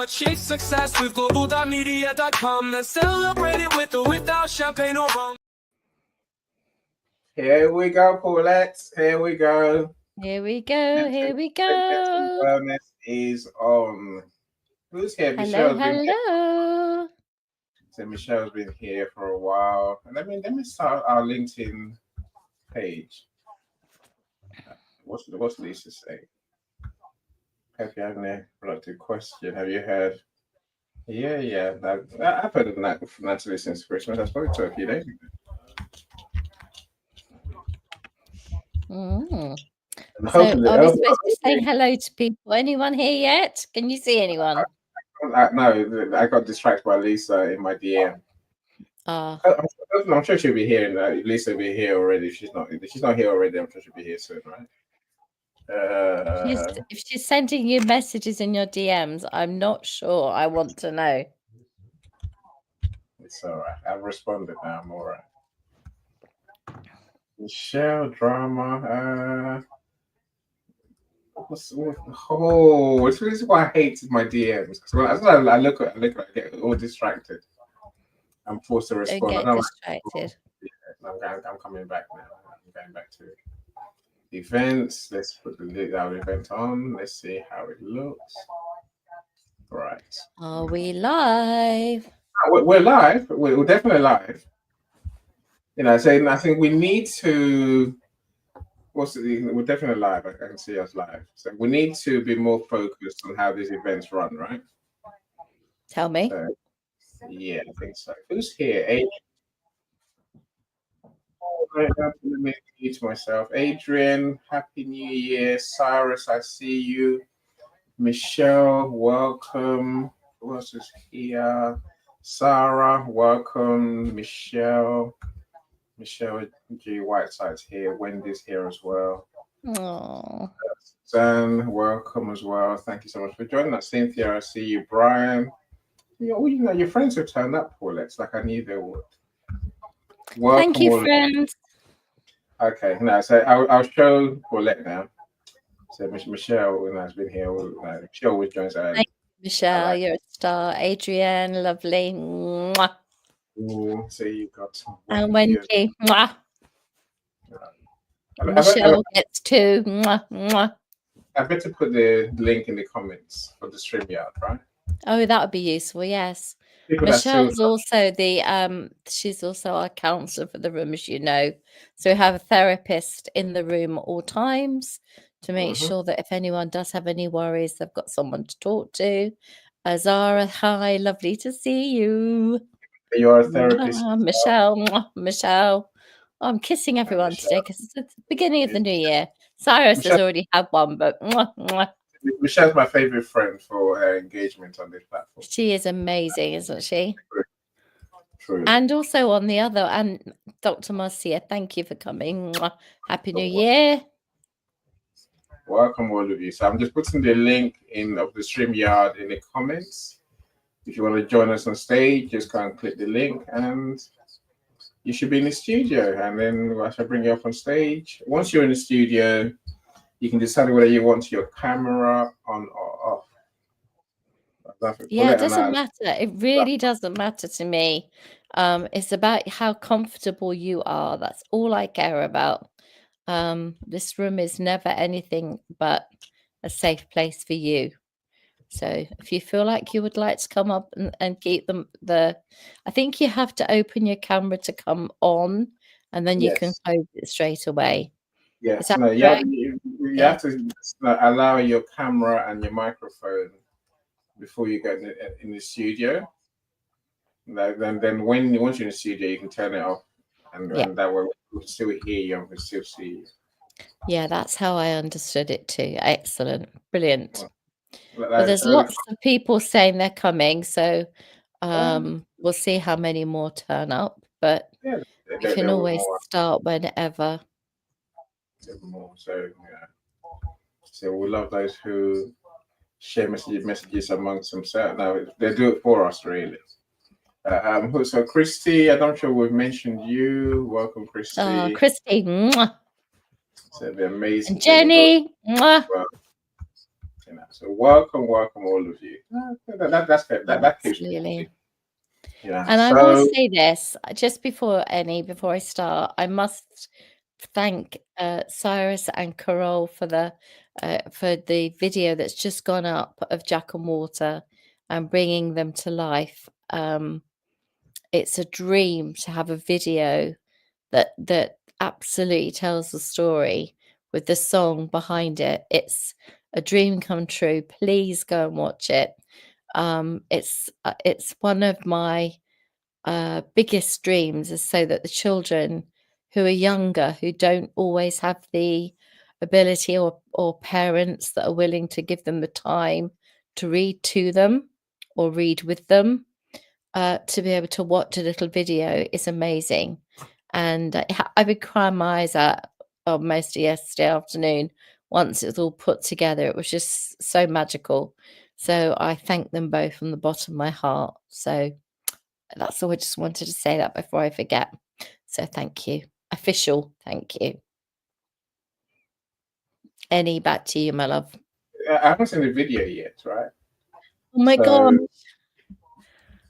achieve success with Global.Media.com and celebrate it with or without champagne or rum. Here we go, Paulette. Here we go. Here we go. Here we go. Wellness is on. Who's here? Hello, hello. So Michelle's been here for a while. And let me start our LinkedIn page. What's Lisa saying? Have you had any productive question? Have you heard? Yeah. I've heard of Natalie since Christmas. I spoke to her a few days ago. So are we supposed to be saying hello to people? Anyone here yet? Can you see anyone? No, I got distracted by Lisa in my DM. I'm sure she'll be here. Lisa will be here already. If she's not here already, I'm sure she'll be here soon, right? If she's sending you messages in your DMs, I'm not sure. I want to know. It's all right. I've responded now. I'm all right. Michelle drama. This is why I hate my DMs. Because I look, I get all distracted. I'm forced to respond. Don't get distracted. I'm coming back now. I'm going back to events. Let's put our event on. Let's see how it looks. Right. Are we live? We're live. We're definitely live. So I think we need to. We're definitely live. I can see us live. So we need to be more focused on how these events run, right? Tell me. So, yeah, I think so. Who's here? Adrian. Let me introduce myself. Adrian, Happy New Year. Cyrus, I see you. Michelle, welcome. Who else is here? Sarah, welcome. Michelle G. Whiteside's here. Wendy's here as well. Aww. Suzanne, welcome as well. Thank you so much for joining us. Cynthia, I see you. Brian. Your friends have turned up, Paulette. Like I knew they would. Welcome. Thank you, friends. Okay, now so I'll show Paulette now. So Michelle has been here. She always joins early. Thank you, Michelle, you're a star. Adrienne, lovely. Mwah. Ooh, so you got and Wendy. Mwah. Michelle gets 2. Mwah, mwah. I better put the link in the comments for the StreamYard, right? Oh, that would be useful. Yes. Michelle's also she's also our counselor for the room, as you know. So we have a therapist in the room at all times to make sure that if anyone does have any worries, they've got someone to talk to. Zara, hi, lovely to see you. You're a therapist. Michelle. Oh, I'm kissing everyone today because it's the beginning of the new year. Cyrus has already had one, but Michelle's my favorite friend for her engagement on this platform. She is amazing, isn't she? True. And also on the other, and Dr. Marcia, thank you for coming. Happy New Year. Welcome, all of you. So I'm just putting the link of the StreamYard in the comments. If you want to join us on stage, just go and click the link and you should be in the studio. And then I shall bring you up on stage. Once you're in the studio, you can decide whether you want your camera on or off. Yeah, it doesn't matter. It really doesn't matter to me. It's about how comfortable you are. That's all I care about. This room is never anything but a safe place for you. So if you feel like you would like to come up and keep I think you have to open your camera to come on, and then you can close it straight away. Yes, you have to allow your camera and your microphone before you get in the studio. Then once you're in the studio, you can turn it off, and that way we can still hear you and we can still see you. Yeah, that's how I understood it too. Excellent, brilliant. Well, there's lots of people saying they're coming, so we'll see how many more turn up. But you can always start whenever. So we love those who share messages amongst themselves. Now they do it for us, really. So Christy, I'm not sure we've mentioned you. Welcome, Christy. Christy, mwah. So the amazing and Jenny, mwah. you know. So welcome all of you. That's good. That keeps me Absolutely. happy. Yeah. And I will So say this just before I start, I must thank Cyrus and Carol for the video that's just gone up of Jack and Water and bringing them to life. It's a dream to have a video that absolutely tells the story with the song behind it. It's a dream come true. Please go and watch it. It's one of my biggest dreams is so that the children who are younger, who don't always have the ability or parents that are willing to give them the time to read to them or read with them, to be able to watch a little video is amazing. And I've been crying my eyes out most of yesterday afternoon once it was all put together. It was just so magical. So I thank them both from the bottom of my heart. So that's all. I just wanted to say that before I forget. So thank you. Official thank you. Any back to you, my love. I haven't seen the video yet, right? Oh my God.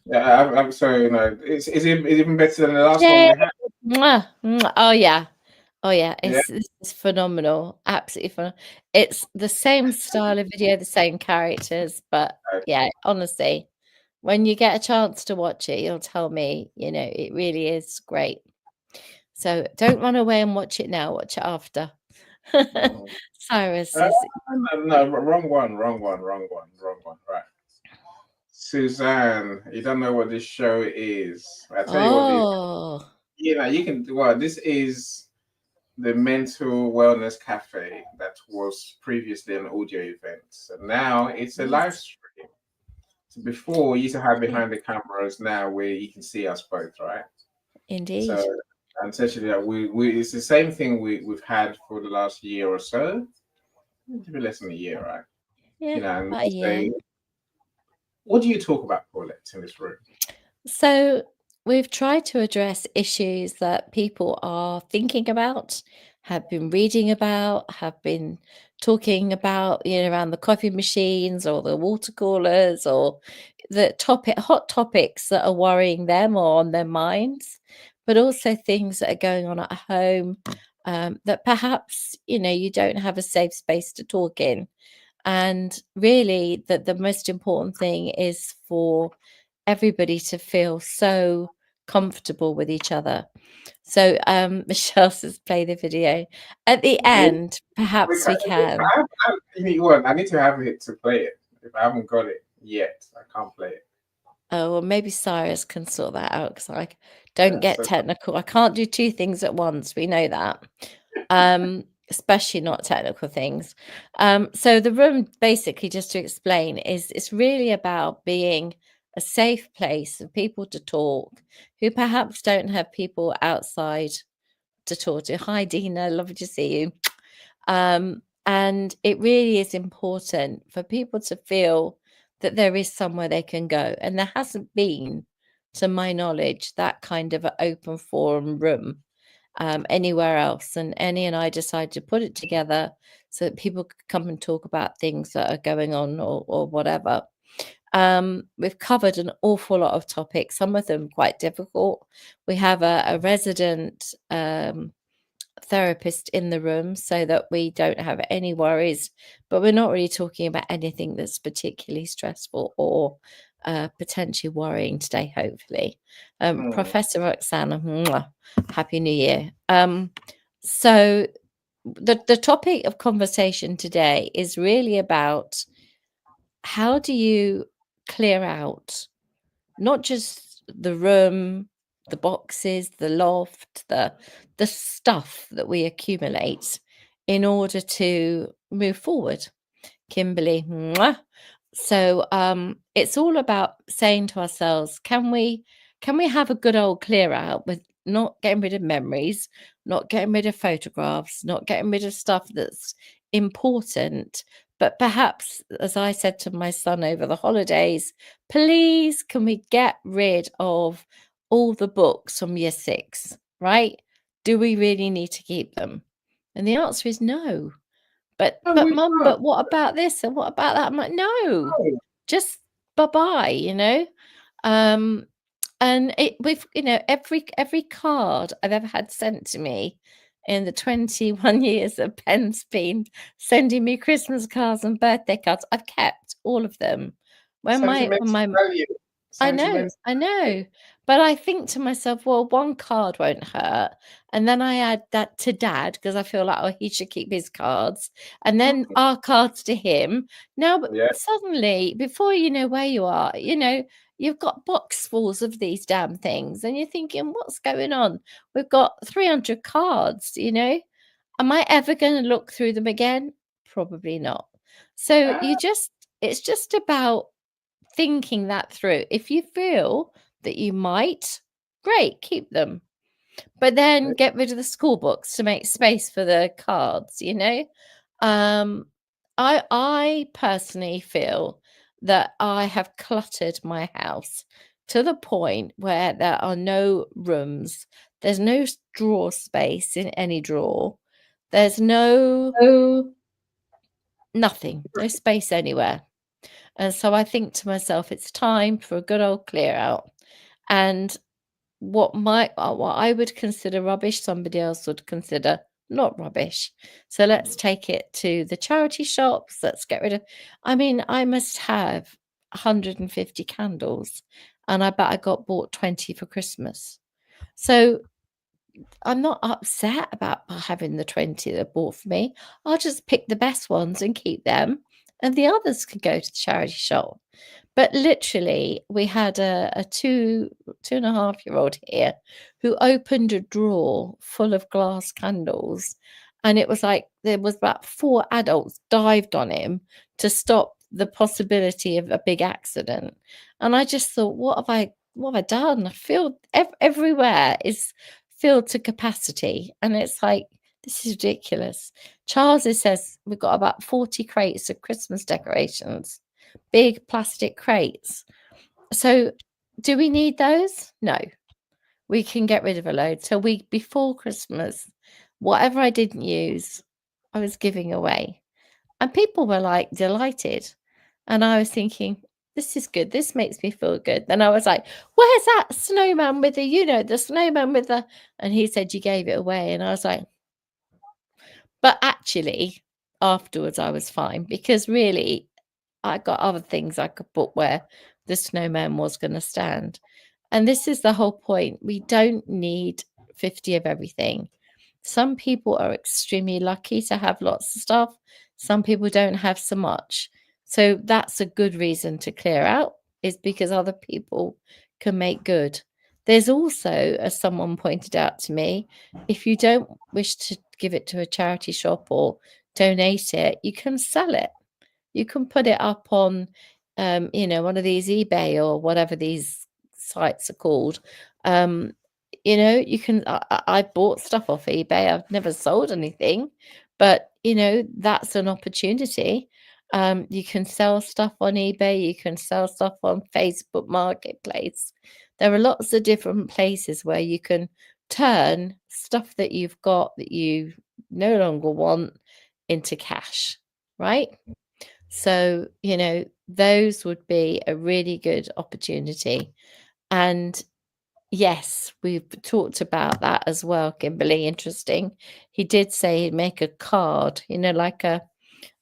Yeah, I'm sorry. Is it even better than the last one Yay. we had? Mwah, mwah. Oh yeah. Oh yeah, Yeah. it's phenomenal. Absolutely phenomenal. It's the same style of video, the same characters, but yeah, honestly, when you get a chance to watch it, you'll tell me, it really is great. So don't run away and watch it now. Watch it after. Cyrus is No, wrong one. Right. Suzanne, you don't know what this show is. I tell you what this. Oh, You can. Well, this is the mental wellness cafe that was previously an audio event. So now it's a live stream. So before you used to have behind the cameras, now where you can see us both, right? indeed. So and essentially we it's the same thing we've had for the last year or so. Maybe less than a year, right? Yeah, And about a year. what do you talk about, Paulette, in this room? So we've tried to address issues that people are thinking about, have been reading about, have been talking about, around the coffee machines or the water coolers or the hot topics that are worrying them or on their minds, but also things that are going on at home, that perhaps, you don't have a safe space to talk in. And really, the most important thing is for everybody to feel so comfortable with each other. So, Michelle says, play the video. At the end, perhaps we can. You need one. I need to have it to play it. If I haven't got it yet, I can't play it. Oh, well, maybe Cyrus can sort that out because I don't get So technical. I can't do two things at once. We know that. Especially not technical things. So the room, basically, just to explain, it's really about being a safe place for people to talk who perhaps don't have people outside to talk to. Hi, Dina, lovely to see you. And it really is important for people to feel that there is somewhere they can go. And there hasn't been, to my knowledge, that kind of an open forum room anywhere else. And Annie and I decided to put it together so that people could come and talk about things that are going on or whatever. We've covered an awful lot of topics, some of them quite difficult. We have a resident therapist in the room so that we don't have any worries, but we're not really talking about anything that's particularly stressful or potentially worrying today, hopefully. Professor Roxana, mwah, Happy New Year. So the topic of conversation today is really about how do you clear out not just the room, the boxes, the loft, the stuff that we accumulate in order to move forward. Kimberly, mwah. So it's all about saying to ourselves, can we have a good old clear out with not getting rid of memories, not getting rid of photographs, not getting rid of stuff that's important, but perhaps, as I said to my son over the holidays, please can we get rid of all the books from year 6, right? Do we really need to keep them? And the answer is no. But mum, but what about this and what about that? I'm like, no, just bye-bye, you know. And we've, you know, every card I've ever had sent to me in the 21 years that Ben's been sending me Christmas cards and birthday cards, I've kept all of them. When my I know. But I think to myself, well, one card won't hurt. And then I add that to Dad because I feel like, oh, he should keep his cards. And then our cards to him. Now, but suddenly, before you know where you are, you know, you've got boxfuls of these damn things. And you're thinking, what's going on? We've got 300 cards, you know. Am I ever going to look through them again? Probably not. So it's just about thinking that through. If you feel that you might, great, keep them. But then get rid of the school books to make space for the cards, you know? I personally feel that I have cluttered my house to the point where there are no rooms. There's no drawer space in any drawer. There's nothing, no space anywhere. And so I think to myself, it's time for a good old clear out. And what I would consider rubbish, somebody else would consider not rubbish. So let's take it to the charity shops. Let's get rid of. I mean, I must have 150 candles, and I bet I got bought 20 for Christmas. So I'm not upset about having the 20 that bought for me. I'll just pick the best ones and keep them, and the others can go to the charity shop. But literally, we had a 2.5-year-old here who opened a drawer full of glass candles, and it was like there was about 4 adults dived on him to stop the possibility of a big accident. And I just thought, what have I done? I feel everywhere is filled to capacity, and it's like, this is ridiculous. Charles says we've got about 40 crates of Christmas decorations. Big plastic crates. So do we need those? No. We can get rid of a load. So before Christmas, whatever I didn't use, I was giving away. And people were like delighted. And I was thinking, this is good. This makes me feel good. Then I was like, where's that snowman with the snowman with the, and he said, you gave it away. And I was like, but actually afterwards I was fine, because really I got other things I could put where the snowman was going to stand. And this is the whole point. We don't need 50 of everything. Some people are extremely lucky to have lots of stuff. Some people don't have so much. So that's a good reason to clear out, is because other people can make good. There's also, as someone pointed out to me, if you don't wish to give it to a charity shop or donate it, you can sell it. You can put it up on, one of these eBay or whatever these sites are called. You can. I bought stuff off eBay. I've never sold anything, but that's an opportunity. You can sell stuff on eBay. You can sell stuff on Facebook Marketplace. There are lots of different places where you can turn stuff that you've got that you no longer want into cash, right? So, those would be a really good opportunity. And yes, we've talked about that as well, Kimberly. Interesting. He did say he'd make a card, like a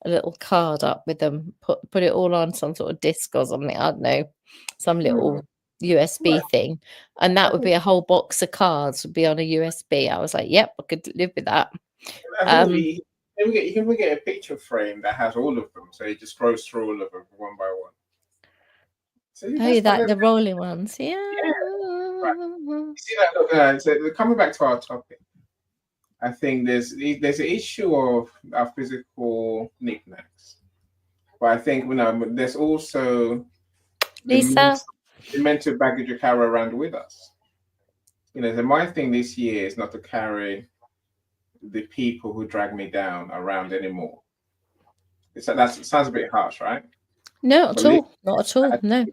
little card up with them, put it all on some sort of disc or something. I don't know, some little USB thing. And that would be a whole box of cards would be on a USB. I was like, yep, I could live with that. You can get a picture frame that has all of them, so it just goes through all of them one by one. So the rolling ones, yeah. Right. You see that? So coming back to our topic, I think there's an issue of our physical knickknacks, but I think there's also Lisa, the mental baggage we carry around with us. So my thing this year is not to carry the people who drag me down around anymore. It sounds a bit harsh, right? No, not at all. No.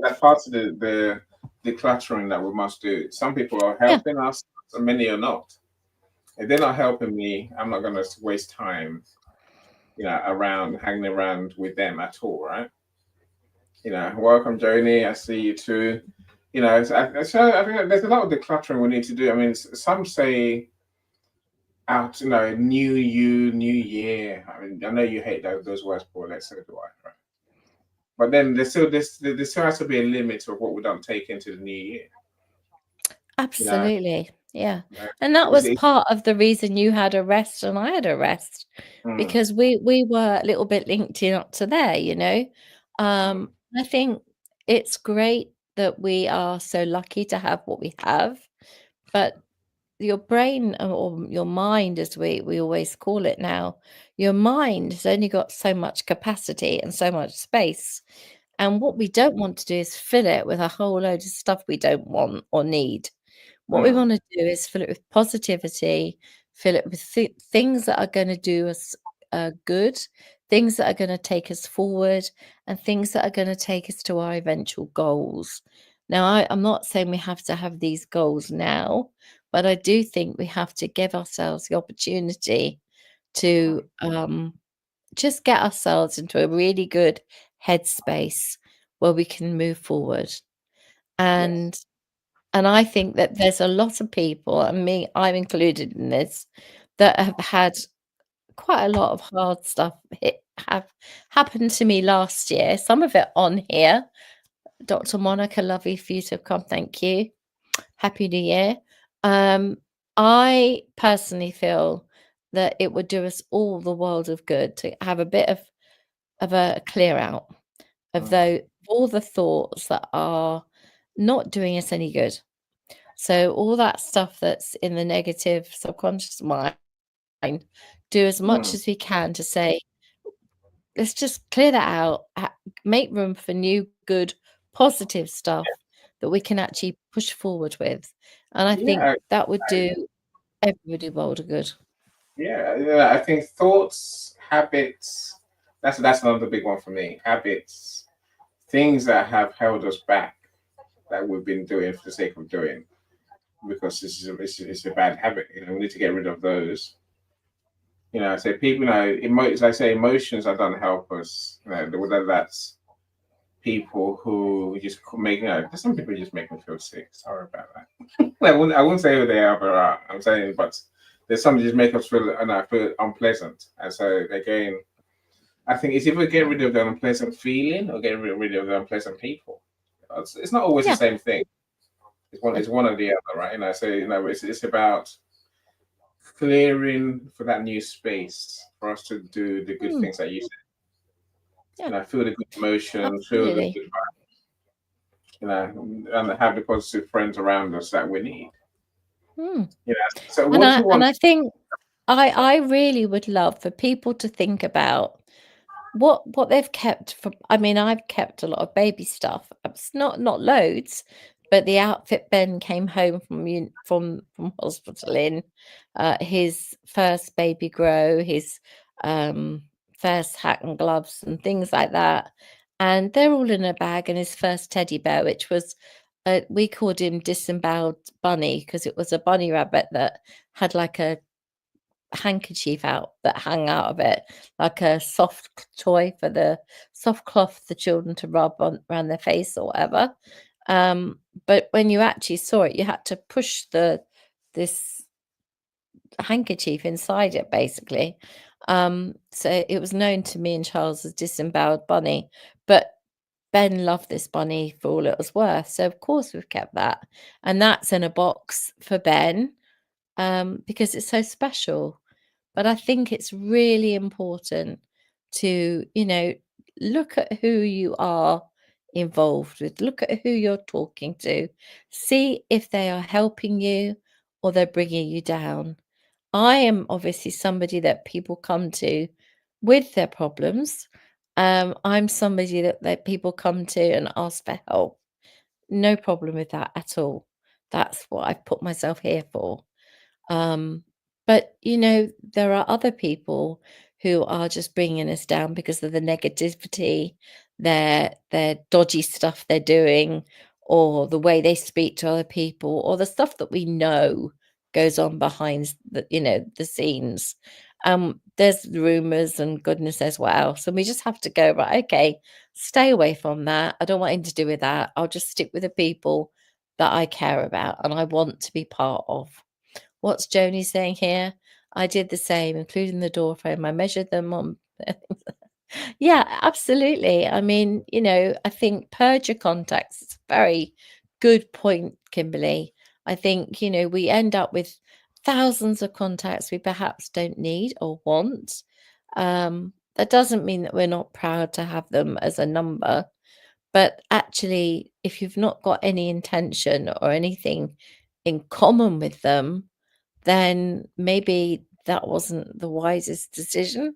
That's part of the decluttering that we must do. Some people are helping us, and many are not. If they're not helping me, I'm not going to waste time hanging around with them at all, right? Welcome, Joni. I see you too. So I think there's a lot of decluttering we need to do. I mean, some say out, new you, new year. I mean, I know you hate those words, Paul. Let's say do I, right? But then there still has to be a limit of what we don't take into the new year. Absolutely. Yeah. And that was part of the reason you had a rest and I had a rest, because we were a little bit linked in up to there, I think it's great that we are so lucky to have what we have, but your brain or your mind, as we always call it now, your mind has only got so much capacity and so much space. And what we don't want to do is fill it with a whole load of stuff we don't want or need. What we want to do is fill it with positivity, fill it with things that are going to do us good, things that are going to take us forward, and things that are going to take us to our eventual goals. Now, I'm not saying we have to have these goals now, but I do think we have to give ourselves the opportunity to just get ourselves into a really good headspace where we can move forward. And I think that there's a lot of people, and I'm included in this, that have had quite a lot of hard stuff have happened to me last year. Some of it on here. Dr. Monica, lovely for you to come. Thank you. Happy New Year. I personally feel that it would do us all the world of good to have a bit of a clear out of all the thoughts that are not doing us any good. So all that stuff that's in the negative subconscious mind, do as much as we can to say, let's just clear that out, make room for new, good, positive stuff that we can actually push forward with. And I think that would do everybody world of good. Yeah, I think thoughts, habits, that's another big one for me. Habits, things that have held us back, that we've been doing for the sake of doing, because it's a bad habit. We need to get rid of those. So people, as I say, emotions that don't help us. Whether that's people who just make, some people just make me feel sick. Sorry about that. I wouldn't say who they are, but I'm saying, but there's some just make us feel unpleasant. And so again, I think it's either get rid of the unpleasant feeling or get rid of the unpleasant people. It's not always the same thing. It's one or the other, right? So it's about clearing for that new space for us to do the good things that you said. Feel the good emotion, feel the good vibe, and have the positive friends around us that we need. So what do you want? And I think I really would love for people to think about what they've kept from. I mean, I've kept a lot of baby stuff. It's not loads, but the outfit Ben came home from hospital in, his first baby grow, his first hat and gloves and things like that, and they're all in a bag. And his first teddy bear, which was we called him Disemboweled Bunny, because it was a bunny rabbit that had like a handkerchief out that hung out of it, like a soft toy for the soft cloth for the children to rub around their face or whatever. But when you actually saw it, you had to push this handkerchief inside it, basically. So it was known to me and Charles as Disemboweled Bunny, but Ben loved this bunny for all it was worth. So of course we've kept that, and that's in a box for Ben, because it's so special. But I think it's really important to, look at who you are involved with, look at who you're talking to, see if they are helping you or they're bringing you down. I am obviously somebody that people come to with their problems. I'm somebody that people come to and ask for help. No problem with that at all. That's what I've put myself here for. But there are other people who are just bringing us down because of the negativity, their dodgy stuff they're doing, or the way they speak to other people, or the stuff that we know goes on behind the scenes. there's rumors and goodness knows what else. And we just have to go, right, okay, stay away from that. I don't want anything to do with that. I'll just stick with the people that I care about and I want to be part of. What's Joni saying here? I did the same, including the door frame. I measured them on. Yeah, absolutely. I mean, I think purge your contacts. It's a very good point, Kimberly. I think, we end up with thousands of contacts we perhaps don't need or want. That doesn't mean that we're not proud to have them as a number. But actually, if you've not got any intention or anything in common with them, then maybe that wasn't the wisest decision.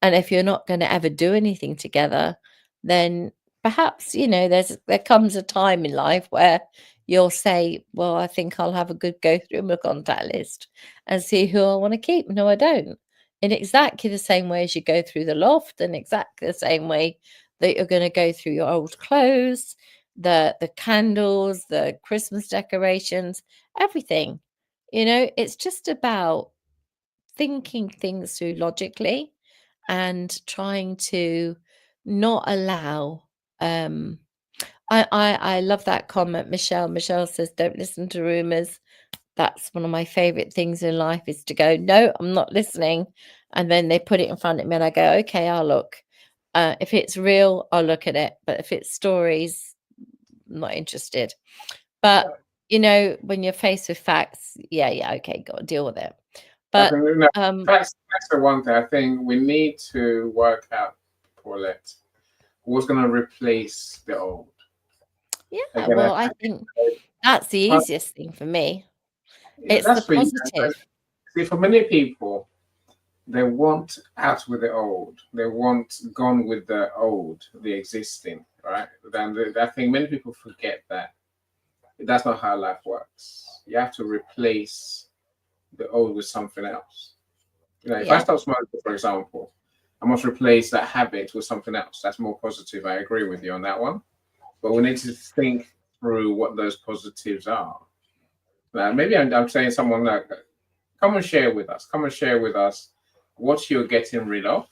And if you're not going to ever do anything together, then perhaps, there comes a time in life where you'll say, well, I think I'll have a good go through my contact list and see who I want to keep. No, I don't. In exactly the same way as you go through the loft, and exactly the same way that you're going to go through your old clothes, the candles, the Christmas decorations, everything. It's just about thinking things through logically and trying to not allow I love that comment. Michelle says, don't listen to rumors. That's one of my favorite things in life, is to go, no, I'm not listening. And then they put it in front of me and I go, okay, I'll look. If it's real, I'll look at it. But if it's stories, I'm not interested. But when you're faced with facts, yeah, okay, got to deal with it. But that's the one thing I think we need to work out, Paulette. What's going to replace the old? Yeah, again, well, I think that's the easiest thing for me. Yeah, it's the positive. See, for many people, they want out with the old. They want gone with the old, the existing, right? Then I think many people forget that that's not how life works. You have to replace the old with something else. If I stop smoking, for example, I must replace that habit with something else that's more positive. I agree with you on that one. But we need to think through what those positives are. Now, maybe I'm saying someone like, come and share with us. Come and share with us what you're getting rid of,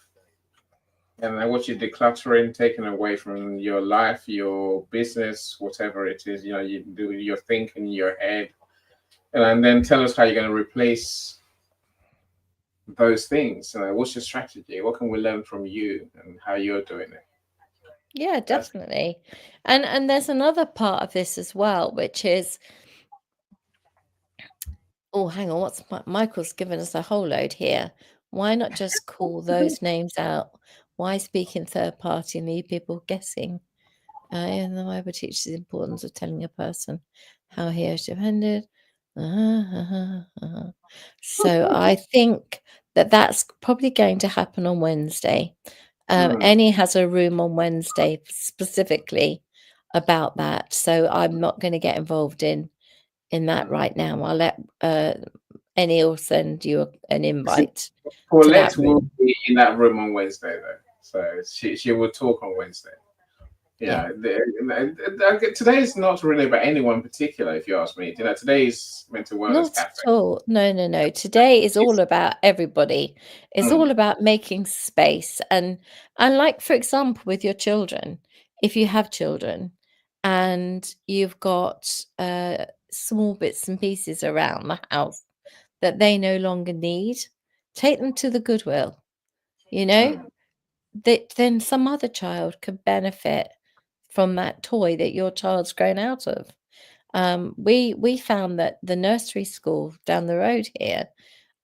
and then what you're decluttering, taking away from your life, your business, whatever it is. You do your thinking in your head, and then tell us how you're going to replace those things. What's your strategy? What can we learn from you and how you're doing it? Yeah, definitely. And there's another part of this as well, which is, oh, hang on, Michael's given us a whole load here. Why not just call those names out? Why speak in third party and leave people guessing? And the Bible teaches the importance of telling a person how he has defended. So I think that's probably going to happen on Wednesday. Annie has a room on Wednesday specifically about that. So I'm not going to get involved in that right now. I'll let Annie will send you an invite. Paulette will be in that room on Wednesday, though. So she will talk on Wednesday. Yeah. Today is not really about anyone particular, if you ask me. Today is Mental Wellness Cafe. Not at all. No. Today is all about everybody. It's all about making space. And like, for example, with your children, if you have children and you've got small bits and pieces around the house that they no longer need, take them to the Goodwill, that then some other child could benefit from that toy that your child's grown out of. We found that the nursery school down the road here,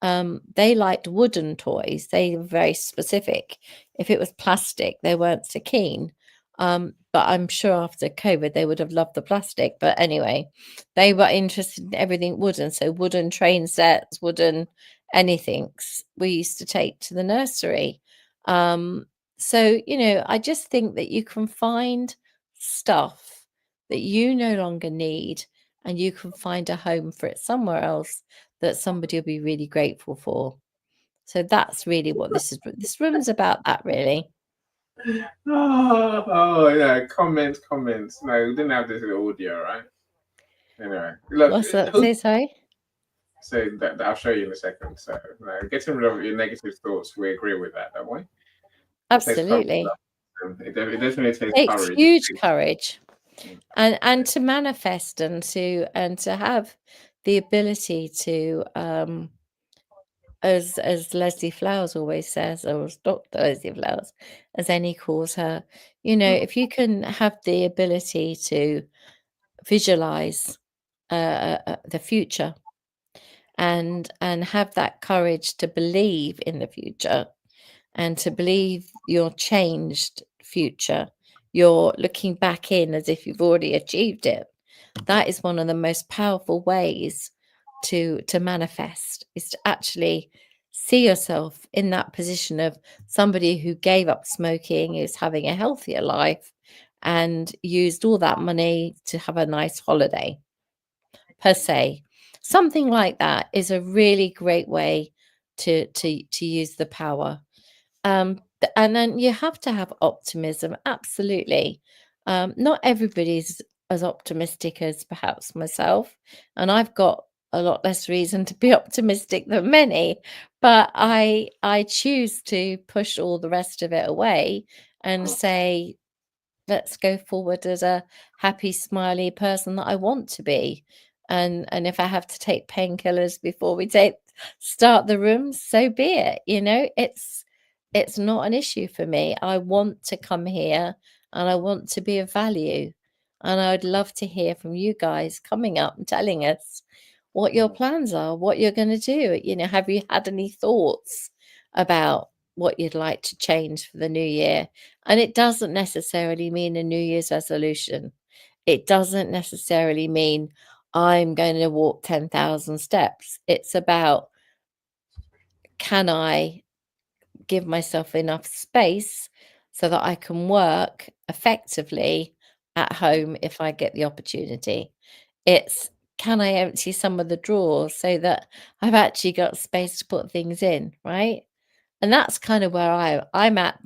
they liked wooden toys. They were very specific. If it was plastic, they weren't so keen. But I'm sure after COVID, they would have loved the plastic. But anyway, they were interested in everything wooden. So wooden train sets, wooden anything we used to take to the nursery. So, I just think that you can find stuff that you no longer need and you can find a home for it somewhere else that somebody will be really grateful for. So that's really what this room's about, that really. Oh yeah, comments. No, we didn't have this in audio, right? Anyway, look. What's that? Say sorry? So that I'll show you in a second. So getting rid of your negative thoughts, we agree with that, don't we? Absolutely. It definitely takes Takes courage. huge courage. And to manifest and to have the ability to as Leslie Flowers always says, or as Dr. Leslie Flowers, as Annie calls her, if you can have the ability to visualize the future and have that courage to believe in the future and to believe your changed future, you're looking back in as if you've already achieved it. That is one of the most powerful ways to manifest, is to actually see yourself in that position of somebody who gave up smoking, is having a healthier life, and used all that money to have a nice holiday, per se. Something like that is a really great way to use the power. And then you have to have optimism, absolutely. Not everybody's as optimistic as perhaps myself, and I've got a lot less reason to be optimistic than many, but I choose to push all the rest of it away and say, let's go forward as a happy, smiley person that I want to be. And if I have to take painkillers before we start the room, so be it. It's not an issue for me. I want to come here and I want to be of value. And I would love to hear from you guys coming up and telling us what your plans are, what you're going to do. Have you had any thoughts about what you'd like to change for the new year? And it doesn't necessarily mean a New Year's resolution. It doesn't necessarily mean I'm going to walk 10,000 steps. It's about, can I give myself enough space so that I can work effectively at home if I get the opportunity? It's, can I empty some of the drawers so that I've actually got space to put things in, right? And that's kind of where I'm at.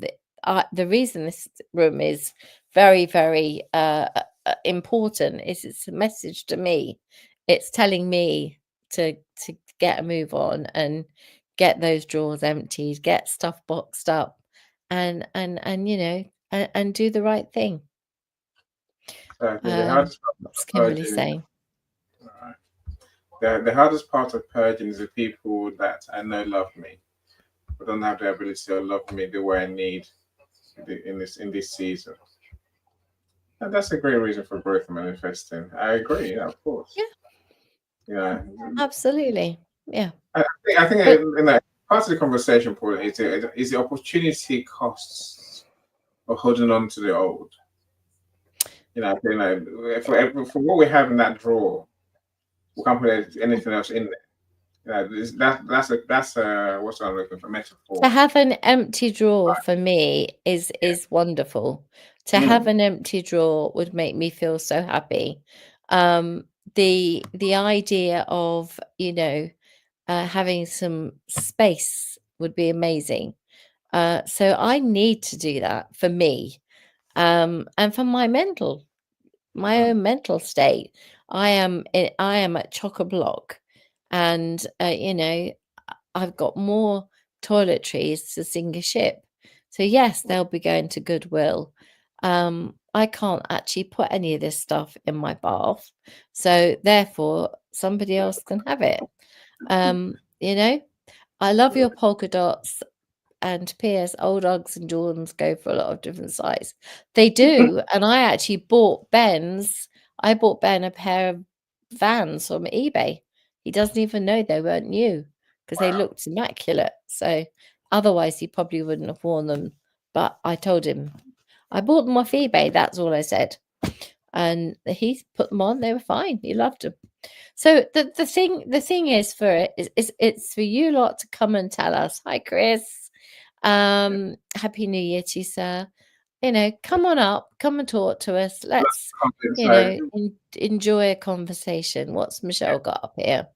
The reason this room is very, very important is it's a message to me. It's telling me to get a move on and get those drawers emptied, get stuff boxed up, and do the right thing. What's Kimberly saying? The hardest part of purging is the people that I know love me, but don't have the ability to love me the way I need in this season. And that's a great reason for growth and manifesting. I agree, yeah, of course. Yeah, absolutely. Yeah. I think part of the conversation point is the opportunity costs of holding on to the old. For what we have in that drawer, we can't put anything else in there. That's what's I'm looking for, metaphor. To have an empty drawer for me is wonderful. To have an empty drawer would make me feel so happy. The idea of having some space would be amazing. So I need to do that for me, and for my own mental state. I am at chock-a-block, and I've got more toiletries to sink a ship. So yes, they'll be going to Goodwill. I can't actually put any of this stuff in my bath, so therefore somebody else can have it. I love your polka dots, and P.S. old Uggs and Jordans go for a lot of different sizes. They do, and I actually bought Ben a pair of Vans from eBay. He doesn't even know they weren't new because they looked immaculate. So otherwise he probably wouldn't have worn them. But I told him I bought them off eBay. That's all I said. And he put them on. They were fine. He loved them. So the thing is it's for you lot to come and tell us. Hi, Chris. Happy New Year to you, sir. Come on up, come and talk to us. Let's enjoy a conversation. What's Michelle got up here?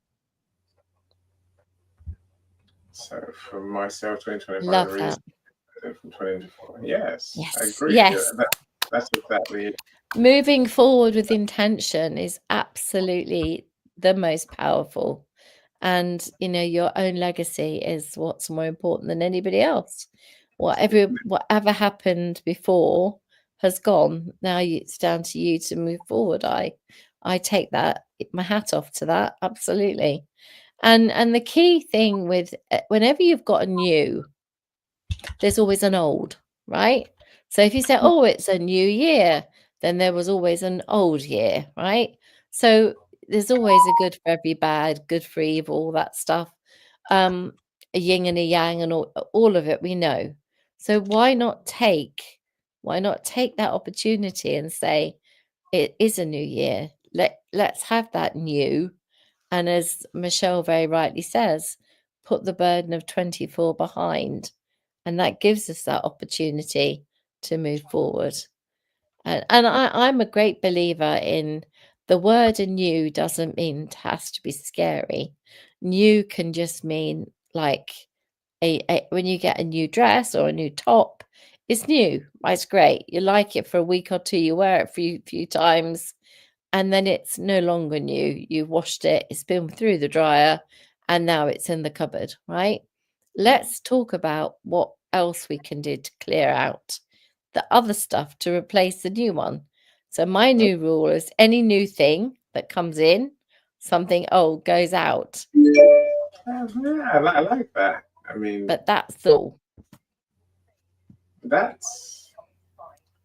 So for myself, 2025. Love that. From 2024. Yes, I agree. Yes. Yeah, that's exactly it. Moving forward with intention is absolutely the most powerful. And, your own legacy is what's more important than anybody else. Whatever happened before has gone. Now it's down to you to move forward. I take my hat off to that. Absolutely. And the key thing with whenever you've got a new, there's always an old, right? So if you say, oh, it's a new year, then there was always an old year, right? So there's always a good for every bad, good for evil, all that stuff. A yin and a yang and all of it, we know. So why not take that opportunity and say, it is a new year. Let's have that new. And as Michelle very rightly says, put the burden of 24 behind. And that gives us that opportunity to move forward. And I'm a great believer in the word new doesn't mean it has to be scary. New can just mean like when you get a new dress or a new top, it's new. It's great. You like it for a week or two, you wear it a few times, and then it's no longer new. You've washed it, it's been through the dryer, and now it's in the cupboard, right? Let's talk about what else we can do to clear out the other stuff to replace the new one. So my new rule is any new thing that comes in, something old goes out. Yeah, I like that. I mean, But that's all. that's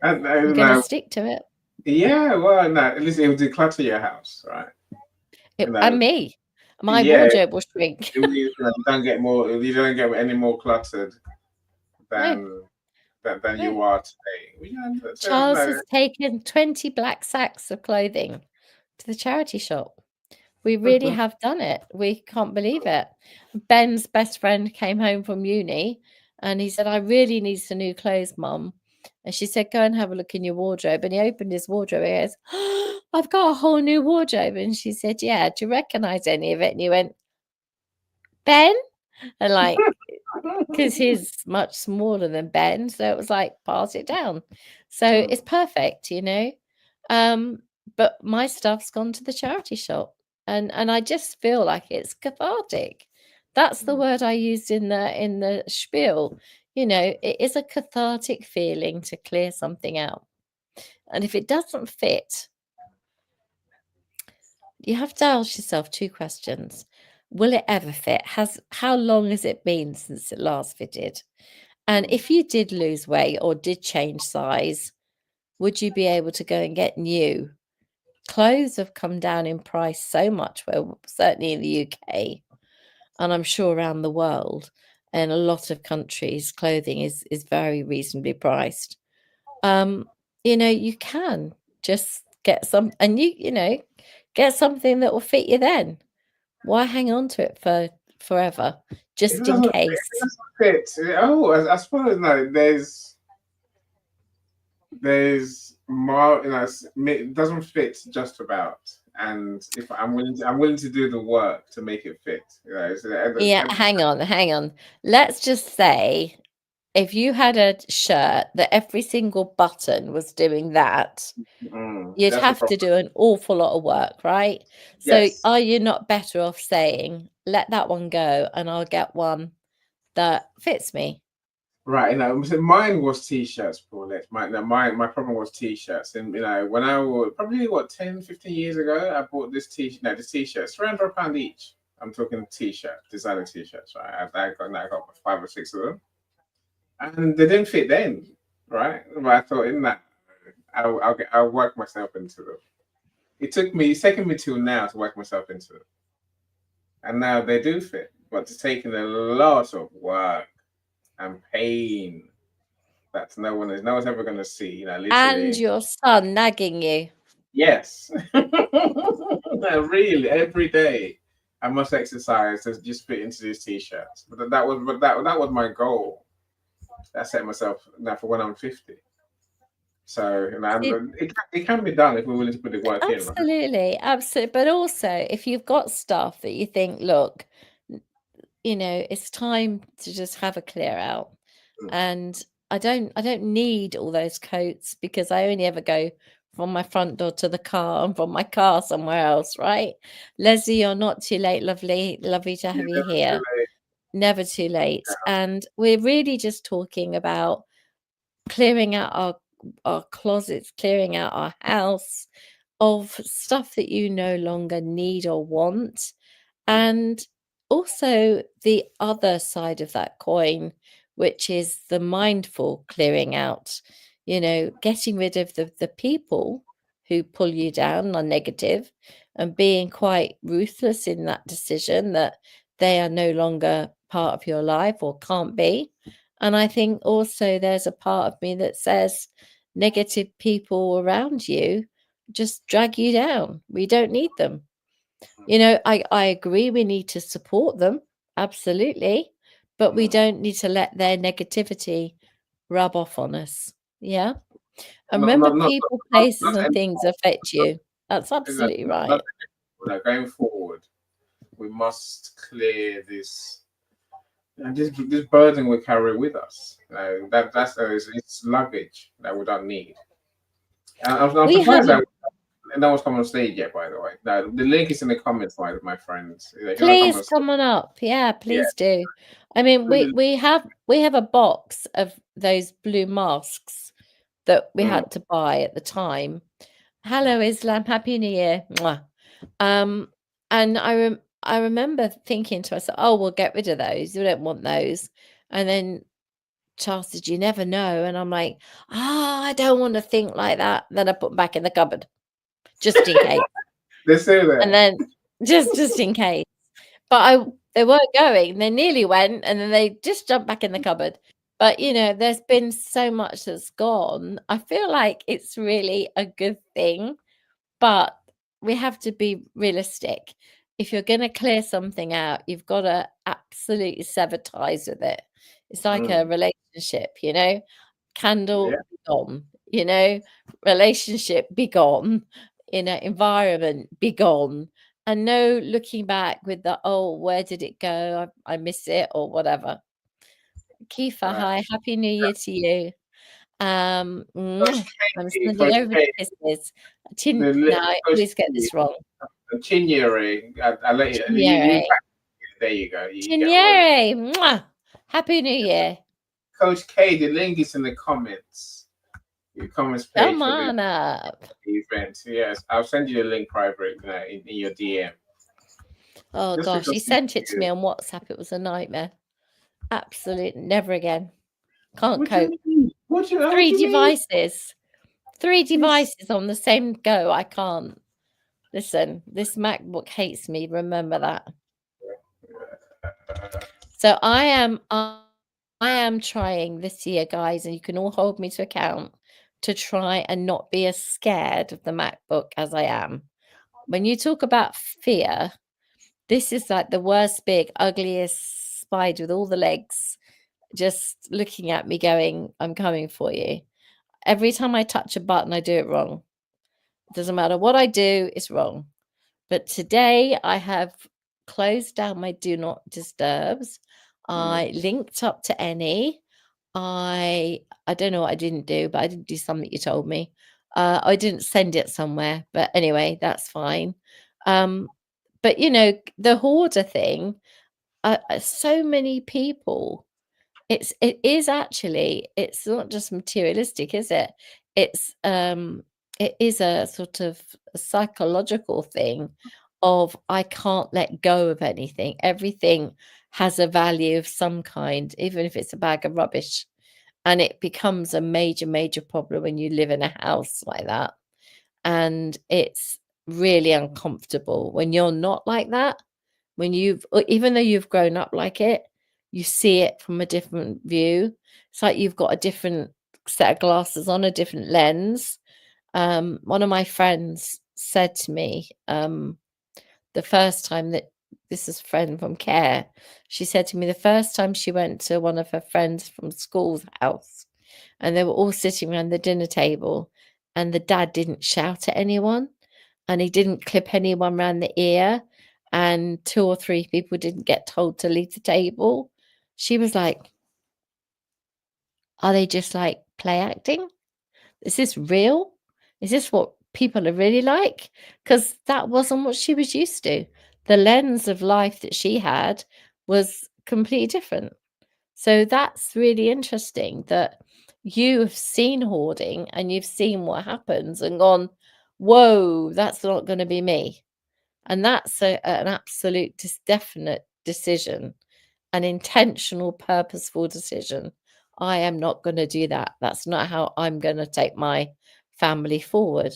You're going to stick to it. Yeah, well, no, at least it will declutter your house, right? And me. My yeah, wardrobe will shrink. you don't get any more cluttered than you are today. Charles has taken 20 black sacks of clothing to the charity shop. We really have done it. We can't believe it. Ben's best friend came home from uni and he said, I really need some new clothes, Mum. And she said, go and have a look in your wardrobe. And he opened his wardrobe. He goes, oh, I've got a whole new wardrobe. And she said, yeah, do you recognize any of it? And he went, Ben? And because he's much smaller than Ben. So it was like, pass it down. So it's perfect, But my stuff's gone to the charity shop. And I just feel like it's cathartic. That's the word I used in the spiel. It is a cathartic feeling to clear something out. And if it doesn't fit, you have to ask yourself 2 questions. Will it ever fit? How long has it been since it last fitted? And if you did lose weight or did change size, would you be able to go and get new? Clothes have come down in price so much, well, certainly in the UK, and I'm sure around the world, in a lot of countries, clothing is very reasonably priced. You can just get some, and get something that will fit you then. Why hang on to it for forever, just in case? It doesn't fit. Oh, I suppose no. There's more. It doesn't fit just about. And if I'm willing to do the work to make it fit. Yeah, hang on. Let's just say if you had a shirt that every single button was doing that, you'd have to do an awful lot of work, right? So yes. Are you not better off saying, let that one go and I'll get one that fits me? Right, so mine was t-shirts, Paulette. My problem was t-shirts. And when I was probably 10, 15 years ago, I bought this t-shirts, £300 each. I'm talking t-shirts, designer t-shirts, right? I got 5 or 6 of them. And they didn't fit then, right? But I thought, I'll work myself into them. It's taken me till now to work myself into them. And now they do fit, but it's taken a lot of work and pain that no one's ever going to see. Literally. And your son nagging you. Yes. Really, every day I must exercise to just fit into these t-shirts. But that was my goal. I set myself now for when I'm 50. So it can be done if we're willing to put the work in. Absolutely. But also, if you've got stuff that you think, look, it's time to just have a clear out, and I don't need all those coats because I only ever go from my front door to the car and from my car somewhere else, right? Leslie, you're not too late, lovely. Lovely to have you here. Never too late. And we're really just talking about clearing out our closets, clearing out our house of stuff that you no longer need or want. And also the other side of that coin, which is the mindful clearing out, getting rid of the people who pull you down, are negative, and being quite ruthless in that decision that they are no longer part of your life or can't be. And I think also there's a part of me that says negative people around you just drag you down. We don't need them. I agree we need to support them, absolutely, but we don't need to let their negativity rub off on us. Yeah. And remember, people, places, and things affect you. That's absolutely right. Going forward, we must clear this. And this burden we carry with us. It's luggage that we don't need. I'm surprised that no one's come on stage yet. By the way, now the link is in the comments, my friends. Please come on up. Yeah, please do. I mean, we have a box of those blue masks that we had to buy at the time. Hello, Islam. Happy New Year. Mwah. And I remember thinking to myself, oh, we'll get rid of those. We don't want those. And then Charles said, you never know. And I'm like, I don't want to think like that. Then I put them back in the cupboard, just in case. They say that. And then just in case. But they weren't going. They nearly went, and then they just jumped back in the cupboard. But, there's been so much that's gone. I feel like it's really a good thing, but we have to be realistic. If you're going to clear something out, you've got to absolutely sever ties with it. It's like a relationship, candle be gone, relationship be gone, environment be gone. And no looking back with the, oh, where did it go? I miss it or whatever. Kifa, hi, Happy New Year to you. I'm sending over kisses. No, I always get this wrong. Chinyere. I'll let you. There you go. Chinyere. Happy New Year. Coach K, the link is in the comments. Your comments page. Come on up. Event. Yes, I'll send you the link private in your DM. Oh gosh, he sent it to me on WhatsApp. It was a nightmare. Absolutely, never again. Can't cope. 3 devices. 3 devices on the same go. I can't. Listen, this MacBook hates me. Remember that. So I am trying this year, guys, and you can all hold me to account, to try and not be as scared of the MacBook as I am. When you talk about fear, this is like the worst, big, ugliest spider with all the legs just looking at me going, I'm coming for you. Every time I touch a button, I do it wrong. It doesn't matter what I do, it's wrong. But today I have closed down my do not disturbs. I linked up to any. I don't know what I didn't do, but I didn't do something you told me. I didn't send it somewhere, but anyway, that's fine. But the hoarder thing, so many people, it is actually, it's not just materialistic, is it? It is a sort of psychological thing of, I can't let go of anything. Everything has a value of some kind, even if it's a bag of rubbish. And it becomes a major, major problem when you live in a house like that. And it's really uncomfortable when you're not like that. Even though you've grown up like it, you see it from a different view. It's like you've got a different set of glasses on, a different lens. One of my friends said to me, the first time that, this is a friend from care, she said to me the first time she went to one of her friends from school's house, and they were all sitting around the dinner table, and the dad didn't shout at anyone, and he didn't clip anyone around the ear, and 2 or 3 people didn't get told to leave the table. She was like, are they just like play acting? Is this real? is this what people are really like? Because that wasn't what she was used to. The lens of life that she had was completely different. So that's really interesting that you've seen hoarding and you've seen what happens and gone, whoa, that's not going to be me. And that's an absolute definite decision, an intentional, purposeful decision. I am not going to do that. That's not how I'm going to take my family forward.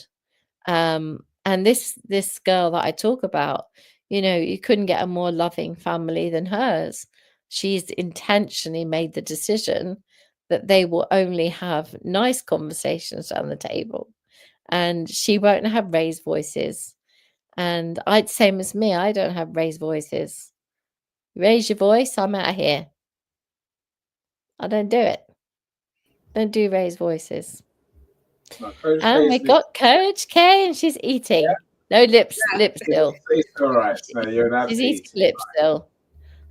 And this girl that I talk about, you couldn't get a more loving family than hers. She's intentionally made the decision that they will only have nice conversations around the table, and she won't have raised voices. And same as me, I don't have raised voices. Raise your voice, I'm out of here. I don't do it. Don't do raised voices. No, And we got Coach K, and she's eating. No lip still. It's all right. No, you're not She's eating. eating lip still.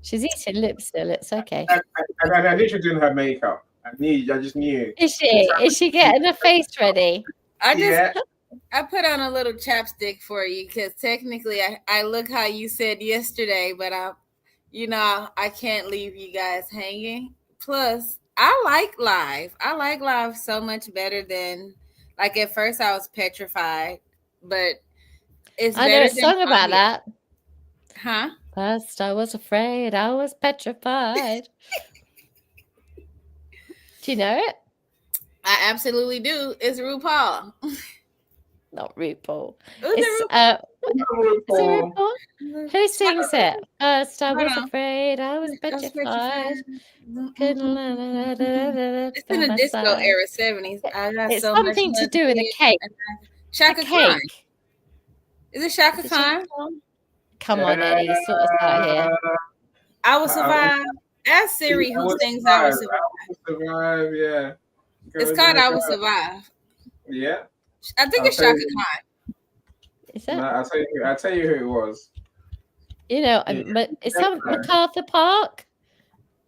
She's eating lip still. It's okay. I knew she was doing her makeup. I just knew. Is she? Is she getting her face ready? I put on a little chapstick for you because technically I look how you said yesterday, but I can't leave you guys hanging. Plus, I like live. I like live so much better than, like, at first I was petrified, but it's I better know a song about that. Huh? First I was afraid, I was petrified. Do you know it? I absolutely do. It's RuPaul. Not RuPaul. It's RuPaul. Who sings it? First I was afraid, I was petrified. It's in the disco era, 70s. It's something to do with a cake. Shaka Khan. Is it Shaka Khan? Come on, Eddie, sort us out here. I Will Survive. Ask Siri who sings I Will Survive. I Will Survive, yeah. It's called I Will Survive. Yeah. I think it's Shaka Khan. Is that? No, I'll tell you who it was. It's some MacArthur Park.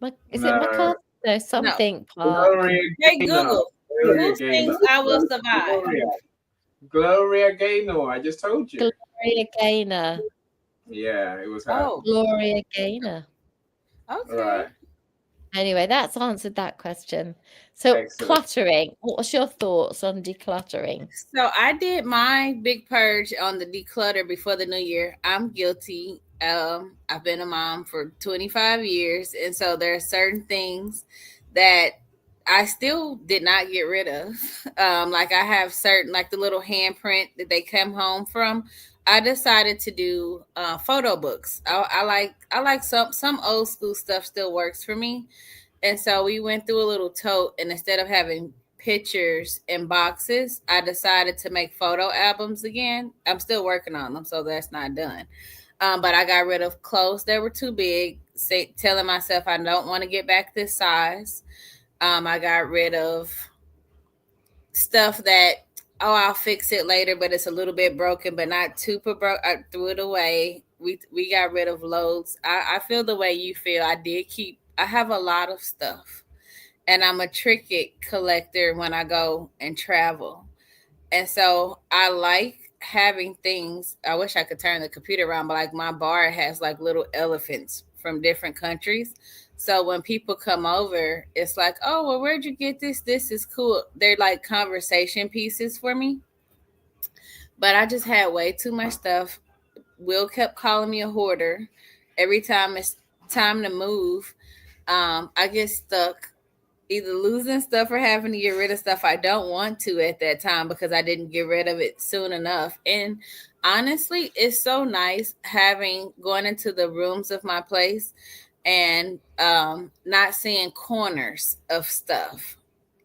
Is it MacArthur? No, something Park. Hey Google, who sings I Will Survive? Gloria Gaynor. I just told you. Gloria Gaynor. Yeah, it was her. Gloria Gaynor. Okay. Right. Anyway, that's answered that question. So Excellent. Cluttering. What's your thoughts on decluttering? So I did my big purge on the declutter before the new year. I'm guilty. I've been a mom for 25 years. And so there are certain things that I still did not get rid of. Like I have certain, like the little handprint that they come home from. I decided to do photo books. I like some old school stuff still works for me. And so we went through a little tote, and instead of having pictures in boxes, I decided to make photo albums again. I'm still working on them, so that's not done. But I got rid of clothes that were too big, telling myself I don't want to get back this size. I got rid of stuff that, I'll fix it later, but it's a little bit broken, but not super broke. I threw it away. We got rid of loads. I feel the way you feel. I have a lot of stuff, and I'm a trinket collector when I go and travel. And so I like having things. I wish I could turn the computer around, but like my bar has like little elephants from different countries. So when people come over, it's like, oh, well, where'd you get this? This is cool. They're like conversation pieces for me. But I just had way too much stuff. Will kept calling me a hoarder. Every time it's time to move, I get stuck either losing stuff or having to get rid of stuff I don't want to at that time because I didn't get rid of it soon enough. And honestly, it's so nice going into the rooms of my place and not seeing corners of stuff.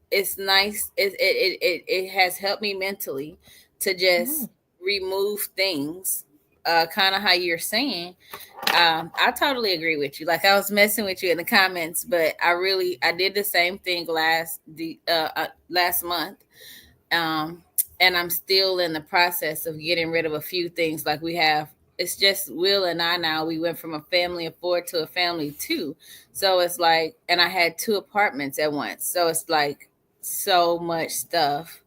It's nice. It has helped me mentally to just remove things, kind of how you're saying. I totally agree with you. Like I was messing with you in the comments, but I did the same thing last month. And I'm still in the process of getting rid of a few things. Like it's just Will and I now. We went from a family of 4 to a family of 2. So it's like, and I had 2 apartments at once. So it's like so much stuff.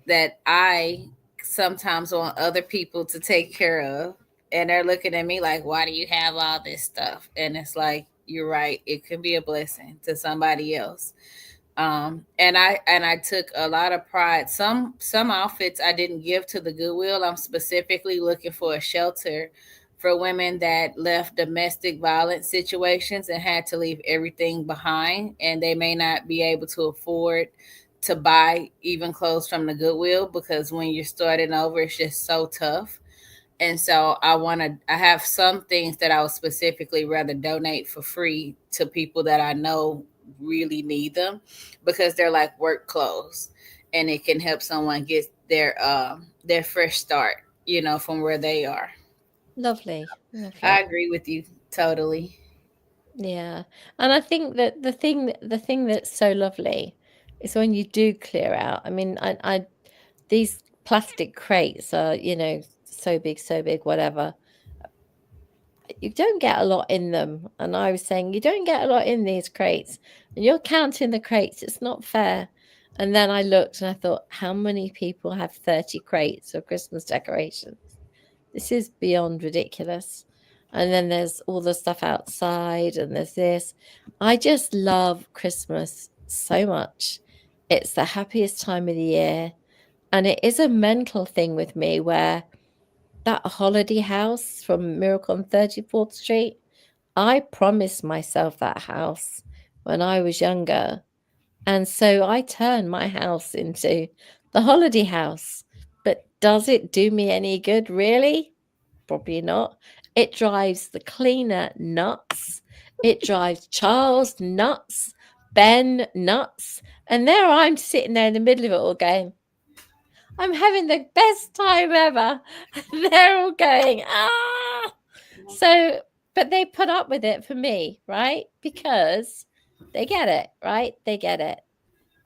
that I sometimes want other people to take care of. And they're looking at me like, why do you have all this stuff? And it's like, you're right. It can be a blessing to somebody else. And I took a lot of pride. Some outfits I didn't give to the Goodwill. I'm specifically looking for a shelter for women that left domestic violence situations and had to leave everything behind, and they may not be able to afford to buy even clothes from the Goodwill, because when you're starting over, it's just so tough. And so I have some things that I would specifically rather donate for free to people that I know really need them, because they're like work clothes, and it can help someone get their fresh start, from where they are. Lovely. I Lovely. agree with you totally. Yeah. And I think that the thing that's so lovely is when you do clear out. I mean, I these plastic crates are, so big, whatever. You don't get a lot in them. And I was saying, you don't get a lot in these crates. And you're counting the crates. It's not fair. And then I looked and I thought, how many people have 30 crates of Christmas decorations? This is beyond ridiculous. And then there's all the stuff outside, and there's this. I just love Christmas so much. It's the happiest time of the year. And it is a mental thing with me where that holiday house from Miracle on 34th Street, I promised myself that house when I was younger. And so I turned my house into the holiday house. But does it do me any good, really? Probably not. It drives the cleaner nuts. It drives Charles nuts, Ben nuts. And there I'm sitting there in the middle of it all going, I'm having the best time ever. They're all going, ah. So, but they put up with it for me, right? Because they get it, right? They get it.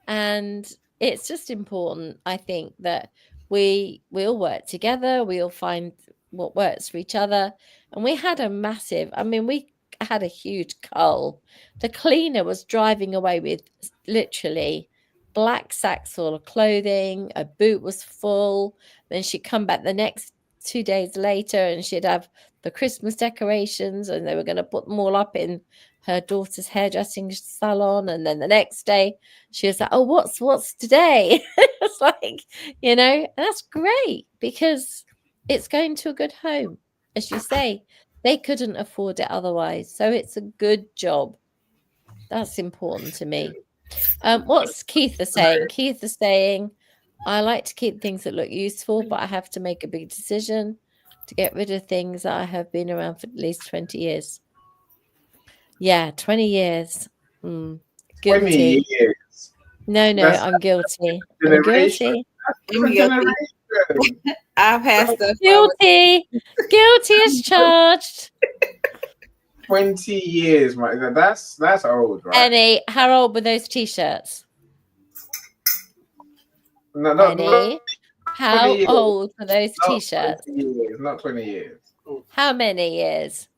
And it's just important, I think, that we all work together, we all find what works for each other. And we had we had a huge cull. The cleaner was driving away with literally black sacks full of clothing, a boot was full. Then she'd come back the next 2 days later and she'd have the Christmas decorations, and they were going to put them all up in her daughter's hairdressing salon. And then the next day she was like, oh, what's today? It's like, and that's great because it's going to a good home. As you say, they couldn't afford it otherwise. So it's a good job. That's important to me. What's Keith is saying? Keith is saying, I like to keep things that look useful, but I have to make a big decision to get rid of things that I have been around for at least 20 years. Yeah, 20 years. 20 Guilty. years. No, That's I'm guilty. I'm generation. guilty. That's a generation. I've had stuff. Guilty. Guilty as charged. 20 years, that's old, right? Annie, how old were those t-shirts? No, Annie, how old were those t-shirts? 20 years, not 20 years. How many years?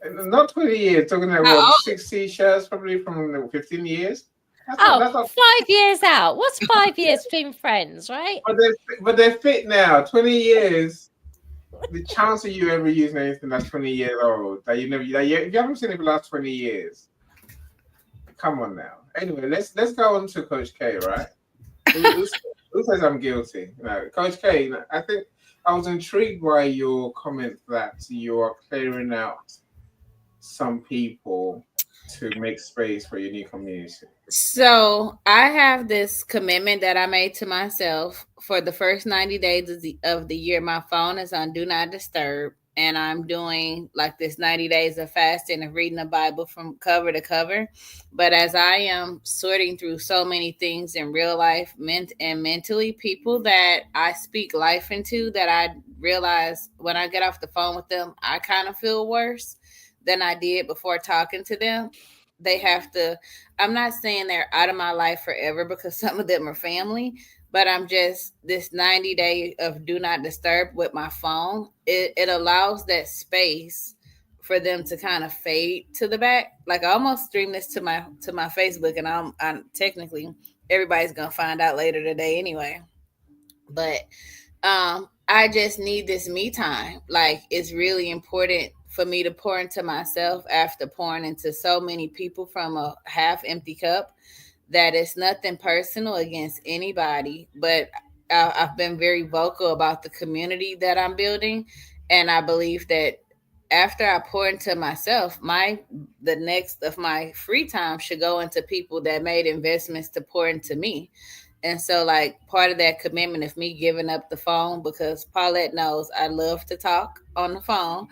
Not 20 years. Talking about what, 6 t-shirts, probably from 15 years. That's not, 5 years out. What's 5 years between friends, right? But they're fit now. 20 years. The chance of you ever using anything that's 20 years old that if you haven't seen it for the last 20 years, come on now. Anyway, let's go on to Coach K, right? Who says I'm guilty? Coach K, I think I was intrigued by your comment that you are clearing out some people to make space for your new community. So I have this commitment that I made to myself for the first 90 days of the year. My phone is on Do Not Disturb, and I'm doing like this 90 days of fasting and reading the Bible from cover to cover. But as I am sorting through so many things in real life and mentally, people that I speak life into, that I realize when I get off the phone with them, I kind of feel worse than I did before talking to them. I'm not saying they're out of my life forever, because some of them are family, but I'm just, this 90-day of do not disturb with my phone, it allows that space for them to kind of fade to the back. Like, I almost streamed this to my Facebook, and I'm technically, everybody's gonna find out later today anyway. But I just need this me time. Like, it's really important for me to pour into myself after pouring into so many people from a half empty cup, that it's nothing personal against anybody, but I've been very vocal about the community that I'm building, and I believe that after I pour into myself, the next of my free time should go into people that made investments to pour into me. And so, like, part of that commitment of me giving up the phone, because Paulette knows I love to talk on the phone.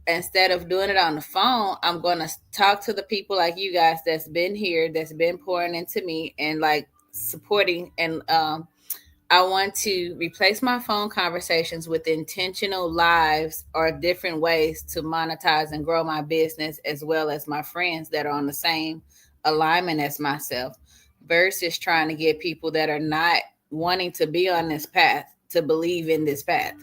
Instead of doing it on the phone, I'm going to talk to the people like you guys that's been here, that's been pouring into me and like supporting. And I want to replace my phone conversations with intentional lives or different ways to monetize and grow my business, as well as my friends that are on the same alignment as myself, versus trying to get people that are not wanting to be on this path to believe in this path.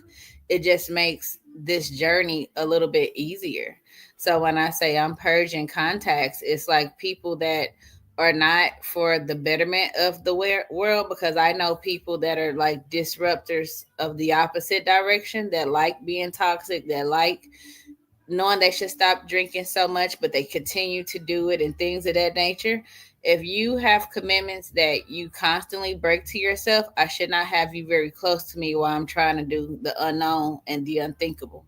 It just makes this journey a little bit easier. So when I say I'm purging contacts, it's like people that are not for the betterment of the world, because I know people that are like disruptors of the opposite direction, that like being toxic, that like knowing they should stop drinking so much, but they continue to do it and things of that nature. If you have commitments that you constantly break to yourself, I should not have you very close to me while I'm trying to do the unknown and the unthinkable.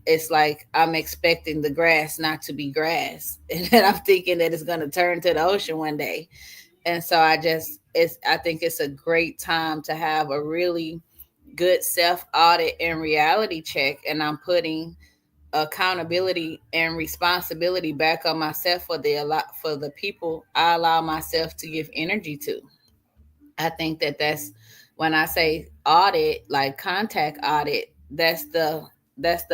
It's like I'm expecting the grass not to be grass. And then I'm thinking that it's going to turn to the ocean one day. And so I think it's a great time to have a really good self audit and reality check. And I'm putting accountability and responsibility back on myself for the people I allow myself to give energy to. I think that that's when I say audit, like contact audit, that's the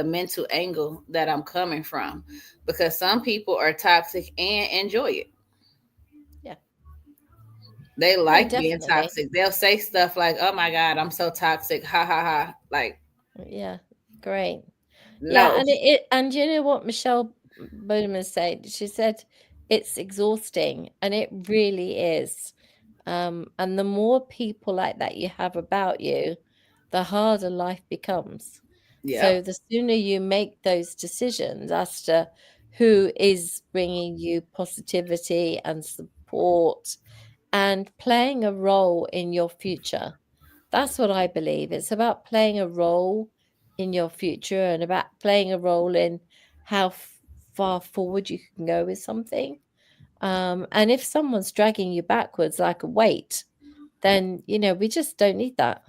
mental angle that I'm coming from, because some people are toxic and enjoy it. Yeah. They No, like being definitely. toxic. They'll say stuff like, "Oh my god, I'm so toxic." Ha ha ha. Like, Yeah. Great. Yeah, no. and you know what Michelle Bowman said? She said it's exhausting, and it really is. And the more people like that you have about you, the harder life becomes. Yep. So the sooner you make those decisions as to who is bringing you positivity and support and playing a role in your future. That's what I believe. It's about playing a role in your future and about playing a role in how far forward you can go with something. And if someone's dragging you backwards like a weight, then, we just don't need that.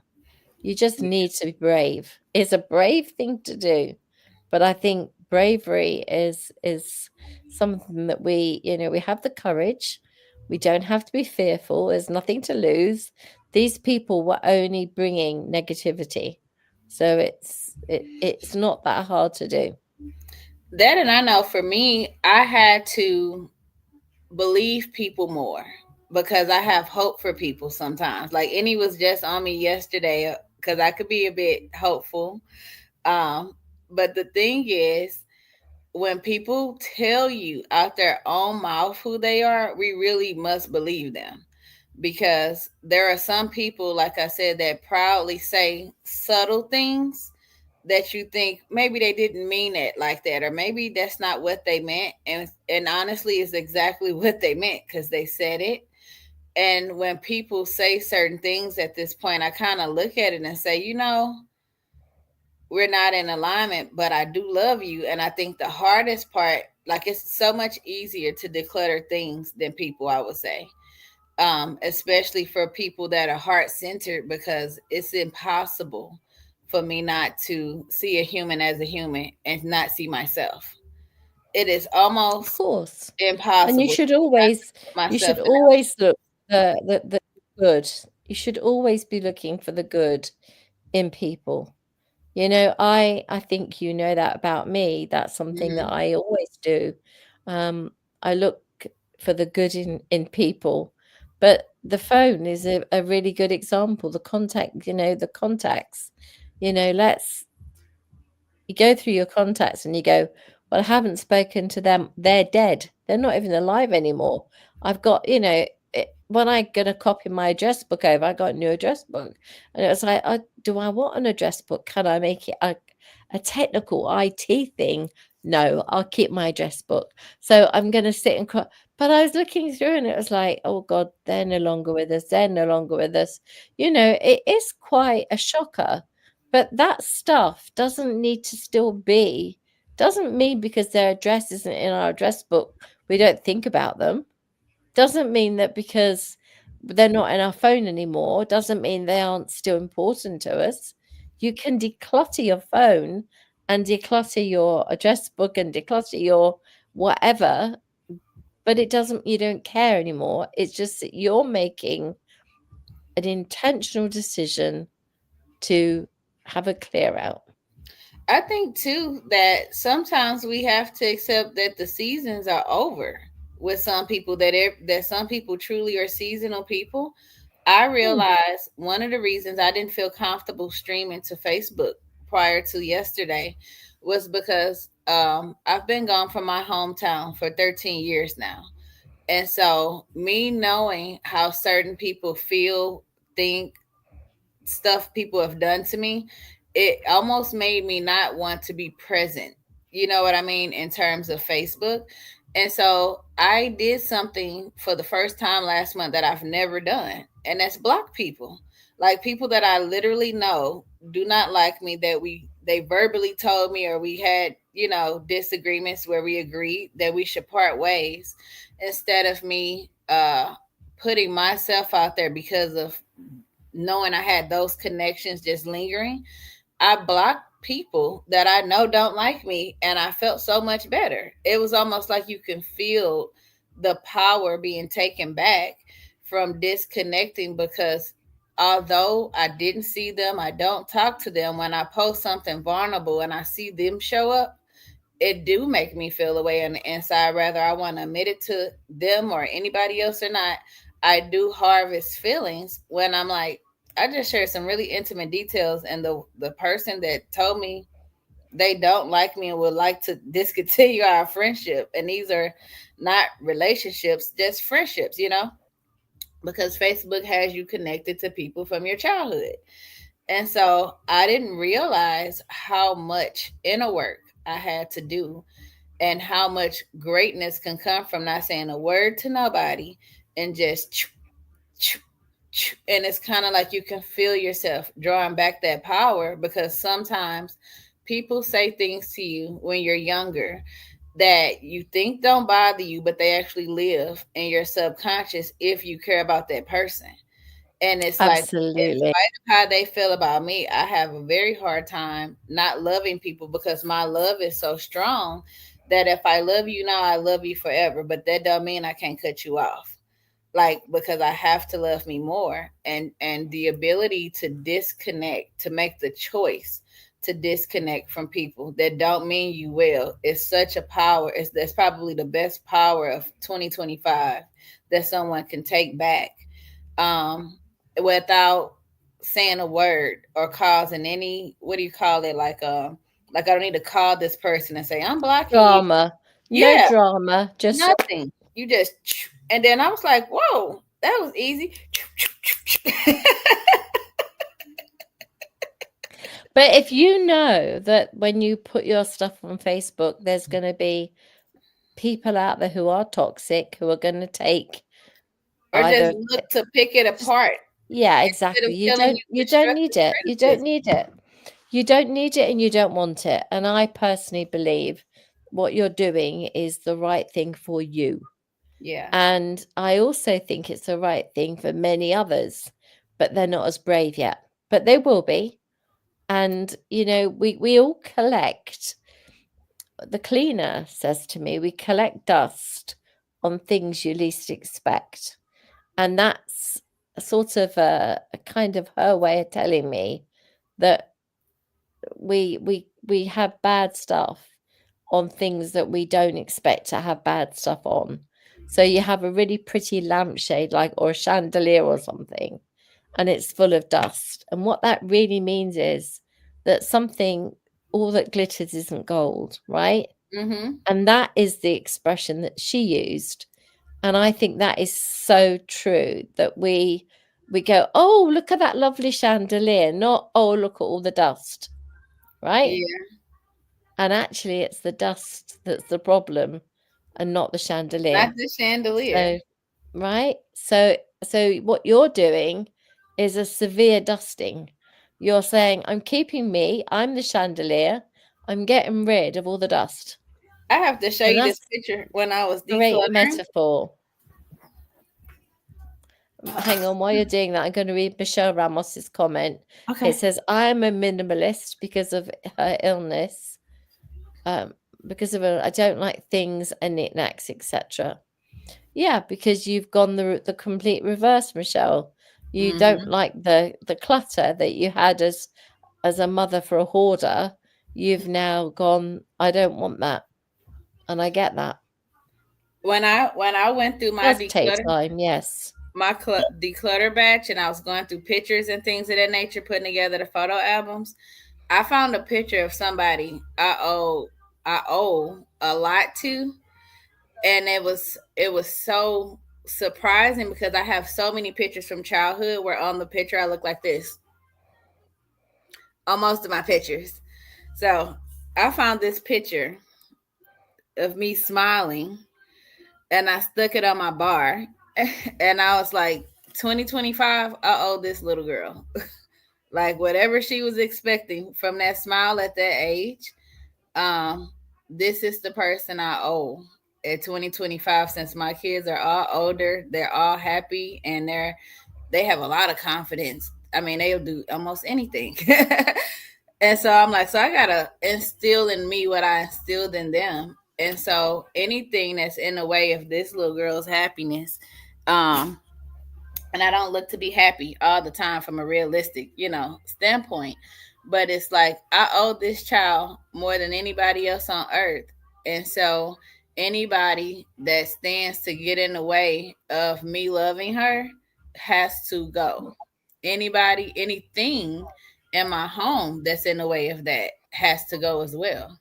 You just need to be brave. It's a brave thing to do. But I think bravery is something that we have the courage. We don't have to be fearful. There's nothing to lose. These people were only bringing negativity. So it's not that hard to do. That, and I know for me, I had to believe people more, because I have hope for people sometimes. Like, Annie was just on me yesterday, because I could be a bit hopeful. Um, but the thing is, when people tell you out their own mouth who they are, we really must believe them. Because there are some people, like I said, that proudly say subtle things that you think maybe they didn't mean it like that, or maybe that's not what they meant, and honestly it's exactly what they meant, because they said it. And when people say certain things at this point, I kind of look at it and say, we're not in alignment, but I do love you. And I think the hardest part, like, it's so much easier to declutter things than people, I would say, especially for people that are heart centered, because it's impossible for me not to see a human as a human and not see myself. It is Of almost course. And you impossible should to not always put you should myself in that. always look the good. You should always be looking for the good in people. I think you know that about me. That's something that Mhm. I always do. I look for the good in people. But the phone is a really good example. The contacts. Let's you go through your contacts and you go, well, I haven't spoken to them. They're dead. They're not even alive anymore. I've got, when I gonna copy my address book over, I got a new address book, and it was like, do I want an address book? Can I make it a technical IT thing? No, I'll keep my address book. So I'm gonna sit and but I was looking through, and it was like, oh God, they're no longer with us. They're no longer with us. It is quite a shocker. But that stuff doesn't need to still be. Doesn't mean because their address isn't in our address book, we don't think about them. Doesn't mean that because they're not in our phone anymore, doesn't mean they aren't still important to us. You can declutter your phone and declutter your address book and declutter your whatever, but you don't care anymore. It's just that you're making an intentional decision to have a clear out. I think too that sometimes we have to accept that the seasons are over with some people, that some people truly are seasonal people. I realized one of the reasons I didn't feel comfortable streaming to Facebook prior to yesterday was because I've been gone from my hometown for 13 years now. And so me knowing how certain people feel, think, stuff people have done to me, it almost made me not want to be present. You know what I mean? In terms of Facebook. And so I did something for the first time last month that I've never done, and that's block people. Like people that I literally know do not like me, that they verbally told me, or we had, disagreements where we agreed that we should part ways, instead of me putting myself out there because of knowing I had those connections just lingering. I blocked people that I know don't like me, and I felt so much better. It was almost like you can feel the power being taken back from disconnecting, because although I didn't see them, I don't talk to them, when I post something vulnerable and I see them show up, it do make me feel a way on the inside, whether I want to admit it to them or anybody else or not. I do harvest feelings when I'm like, I just shared some really intimate details, and the person that told me they don't like me and would like to discontinue our friendship, and these are not relationships, just friendships, because Facebook has you connected to people from your childhood. And so I didn't realize how much inner work I had to do, and how much greatness can come from not saying a word to nobody, and just and it's kind of like you can feel yourself drawing back that power, because sometimes people say things to you when you're younger that you think don't bother you, but they actually live in your subconscious if you care about that person. And it's like, in Absolutely. spite of how they feel about me, I have a very hard time not loving people, because my love is so strong that if I love you now, I love you forever. But that don't mean I can't cut you off. Like, because I have to love me more. And the ability to disconnect, to make the choice to disconnect from people that don't mean you well, is such a power. That's probably the best power of 2025 that someone can take back, without saying a word or causing any, what do you call it, like I don't need to call this person and say I'm blocking you. Drama. No Yeah, drama. Just nothing. You just, and then I was like, whoa, that was easy. But if you know that when you put your stuff on Facebook, there's going to be people out there who are toxic, who are going to take Or just either. look to pick it apart Yeah, instead of exactly. You telling don't you you don't constructive need it. You don't criticism. need it. You don't need it and you don't want it. And I personally believe what you're doing is the right thing for you. Yeah. And I also think it's the right thing for many others, but they're not as brave yet. But they will be. And we all collect. The cleaner says to me, we collect dust on things you least expect. And that's sort of a kind of her way of telling me that we have bad stuff on things that we don't expect to have bad stuff on. So you have a really pretty lampshade, like, or a chandelier or something, and it's full of dust. And what that really means is that all that glitters isn't gold, right? Mm-hmm. And that is the expression that she used. And I think that is so true, that we go, oh, look at that lovely chandelier, not, oh, look at all the dust, right? Yeah. And actually, it's the dust that's the problem and not the chandelier. Not the chandelier. So, right? So what you're doing is a severe dusting. You're saying, I'm keeping me, I'm the chandelier, I'm getting rid of all the dust. I have to show And you that's this picture when I was a great decluttering. metaphor. Hang on, while you're doing that, I'm going to read Michelle Ramos's comment. Okay. It says, I am a minimalist because of her illness. Because of her, I don't like things and knickknacks, etc. Yeah, because you've gone the complete reverse, Michelle. You don't like the clutter that you had as a mother for a hoarder. You've now gone, I don't want that. And I get that. When I went through my It does take time, yes. my declutter batch, and I was going through pictures and things of that nature, putting together the photo albums, I found a picture of somebody I owe a lot to, and it was so surprising because I have so many pictures from childhood where on the picture I look like this on most of my pictures. So I found this picture of me smiling, and I stuck it on my bar, and I was like, 2025, I owe this little girl. Like whatever she was expecting from that smile at that age, this is the person I owe at 2025. Since my kids are all older, they're all happy, and they have a lot of confidence. I mean, they'll do almost anything. And so I'm like, so I gotta instill in me what I instilled in them. And so anything that's in the way of this little girl's happiness, and I don't look to be happy all the time from a realistic, standpoint. But it's like I owe this child more than anybody else on earth. And so anybody that stands to get in the way of me loving her has to go. Anybody, anything in my home that's in the way of that has to go as well.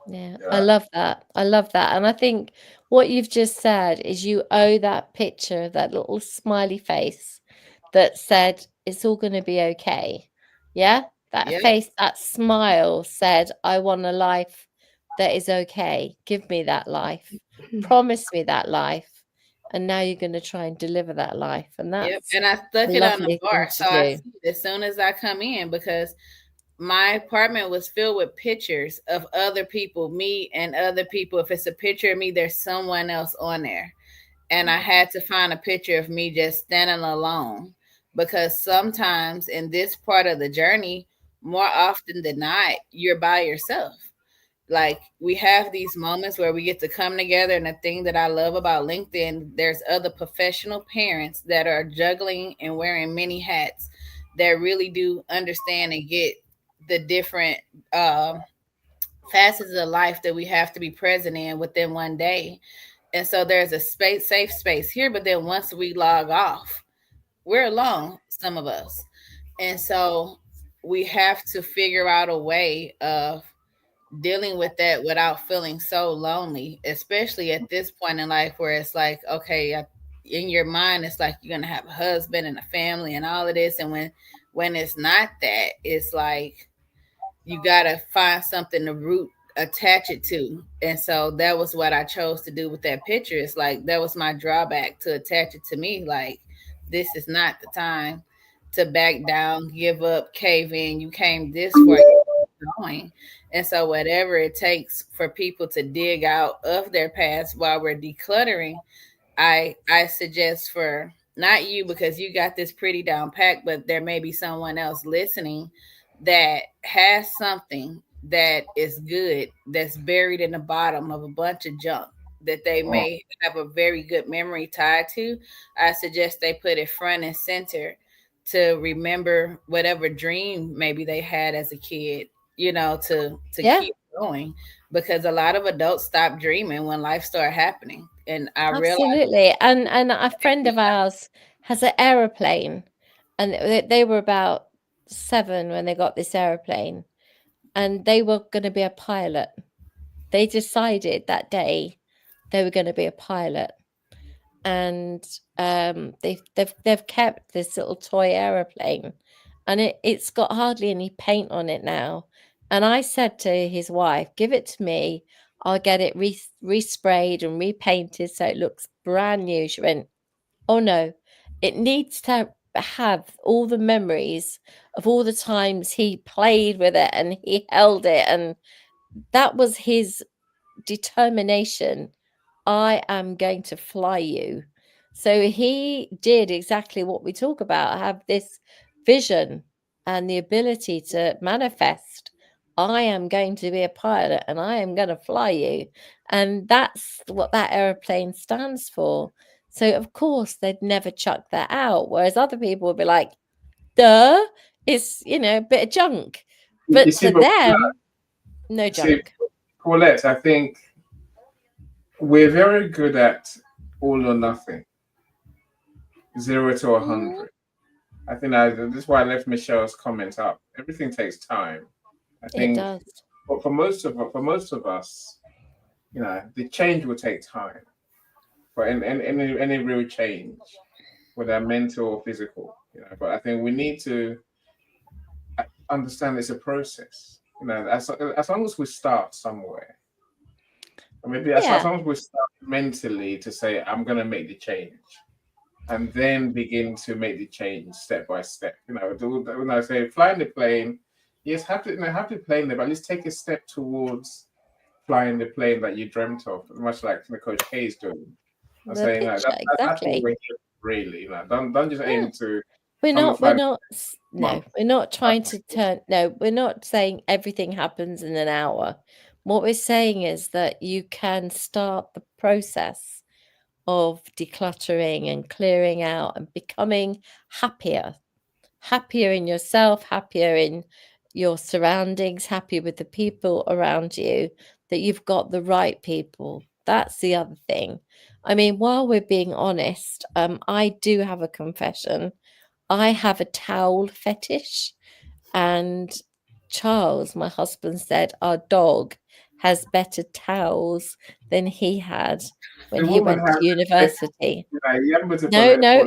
Yeah, I love that. I love that. And I think what you've just said is you owe that picture, that little smiley face that said it's all going to be okay. Yeah, that Yep. face, that smile said, I want a life that is okay. Give me that life. Promise me that life. And now you're going to try and deliver that life. And that's And I stuck a it on the lovely bar. thing So to I do. see it as soon as I come in, because my apartment was filled with pictures of other people, me and other people. If it's a picture of me, there's someone else on there. And I had to find a picture of me just standing alone, because sometimes in this part of the journey, more often than not, you're by yourself. Like we have these moments where we get to come together. And the thing that I love about LinkedIn, there's other professional parents that are juggling and wearing many hats that really do understand and get the different facets of life that we have to be present in within one day. And so there's a safe space here. But then once we log off, we're alone, some of us. And so we have to figure out a way of dealing with that without feeling so lonely, especially at this point in life where it's like, okay, in your mind, it's like you're going to have a husband and a family and all of this. And when it's not that, it's like, you got to find something to attach it to. And so that was what I chose to do with that picture. It's like, that was my drawback, to attach it to me. Like, this is not the time to back down, give up, cave in. You came this far, going. And so whatever it takes for people to dig out of their past while we're decluttering, I suggest for not you, because you got this pretty down pat, but there may be someone else listening that has something that is good that's buried in the bottom of a bunch of junk that they may have a very good memory tied to. I suggest they put it front and center to remember whatever dream maybe they had as a kid, to keep going, because a lot of adults stop dreaming when life started happening. And I realized, Absolutely. And a friend of ours has an aeroplane, and they were about 7 when they got this aeroplane, and they were going to be a pilot. They decided that day they were going to be a pilot. and they've kept this little toy aeroplane, and it's got hardly any paint on it now. And I said to his wife, "Give it to me. I'll get it resprayed and repainted so it looks brand new." She went, "Oh no, it needs to have all the memories of all the times he played with it and he held it." And that was his determination. I am going to fly you. So he did exactly what we talk about, have this vision and the ability to manifest. I am going to be a pilot and I am going to fly you. And that's what that aeroplane stands for. So, of course, they'd never chuck that out. Whereas other people would be like, duh, it's, a bit of junk. But to them, no junk. Paulette, I think we're very good at all or nothing, 0 to 100. I think this is why I left Michelle's comment up. Everything takes time. I think it does. But for most of us, the change will take time. For any real change, whether mental or physical, But I think we need to understand it's a process. As long as we start somewhere, or maybe as long as we start mentally to say, I'm going to make the change, and then begin to make the change step by step. When I say flying the plane, yes, have to plane there, but at least take a step towards flying the plane that you dreamt of, much like Coach K is doing. I'm saying picture, that's exactly. what we're here, really. Don't just aim to. We're not trying to turn. No, we're not saying everything happens in an hour. What we're saying is that you can start the process of decluttering and clearing out and becoming happier in yourself, happier in your surroundings, happier with the people around you, that you've got the right people. That's the other thing. I mean, while we're being honest, I do have a confession. I have a towel fetish, and Charles, my husband, said our dog has better towels than he had when he went to university. No,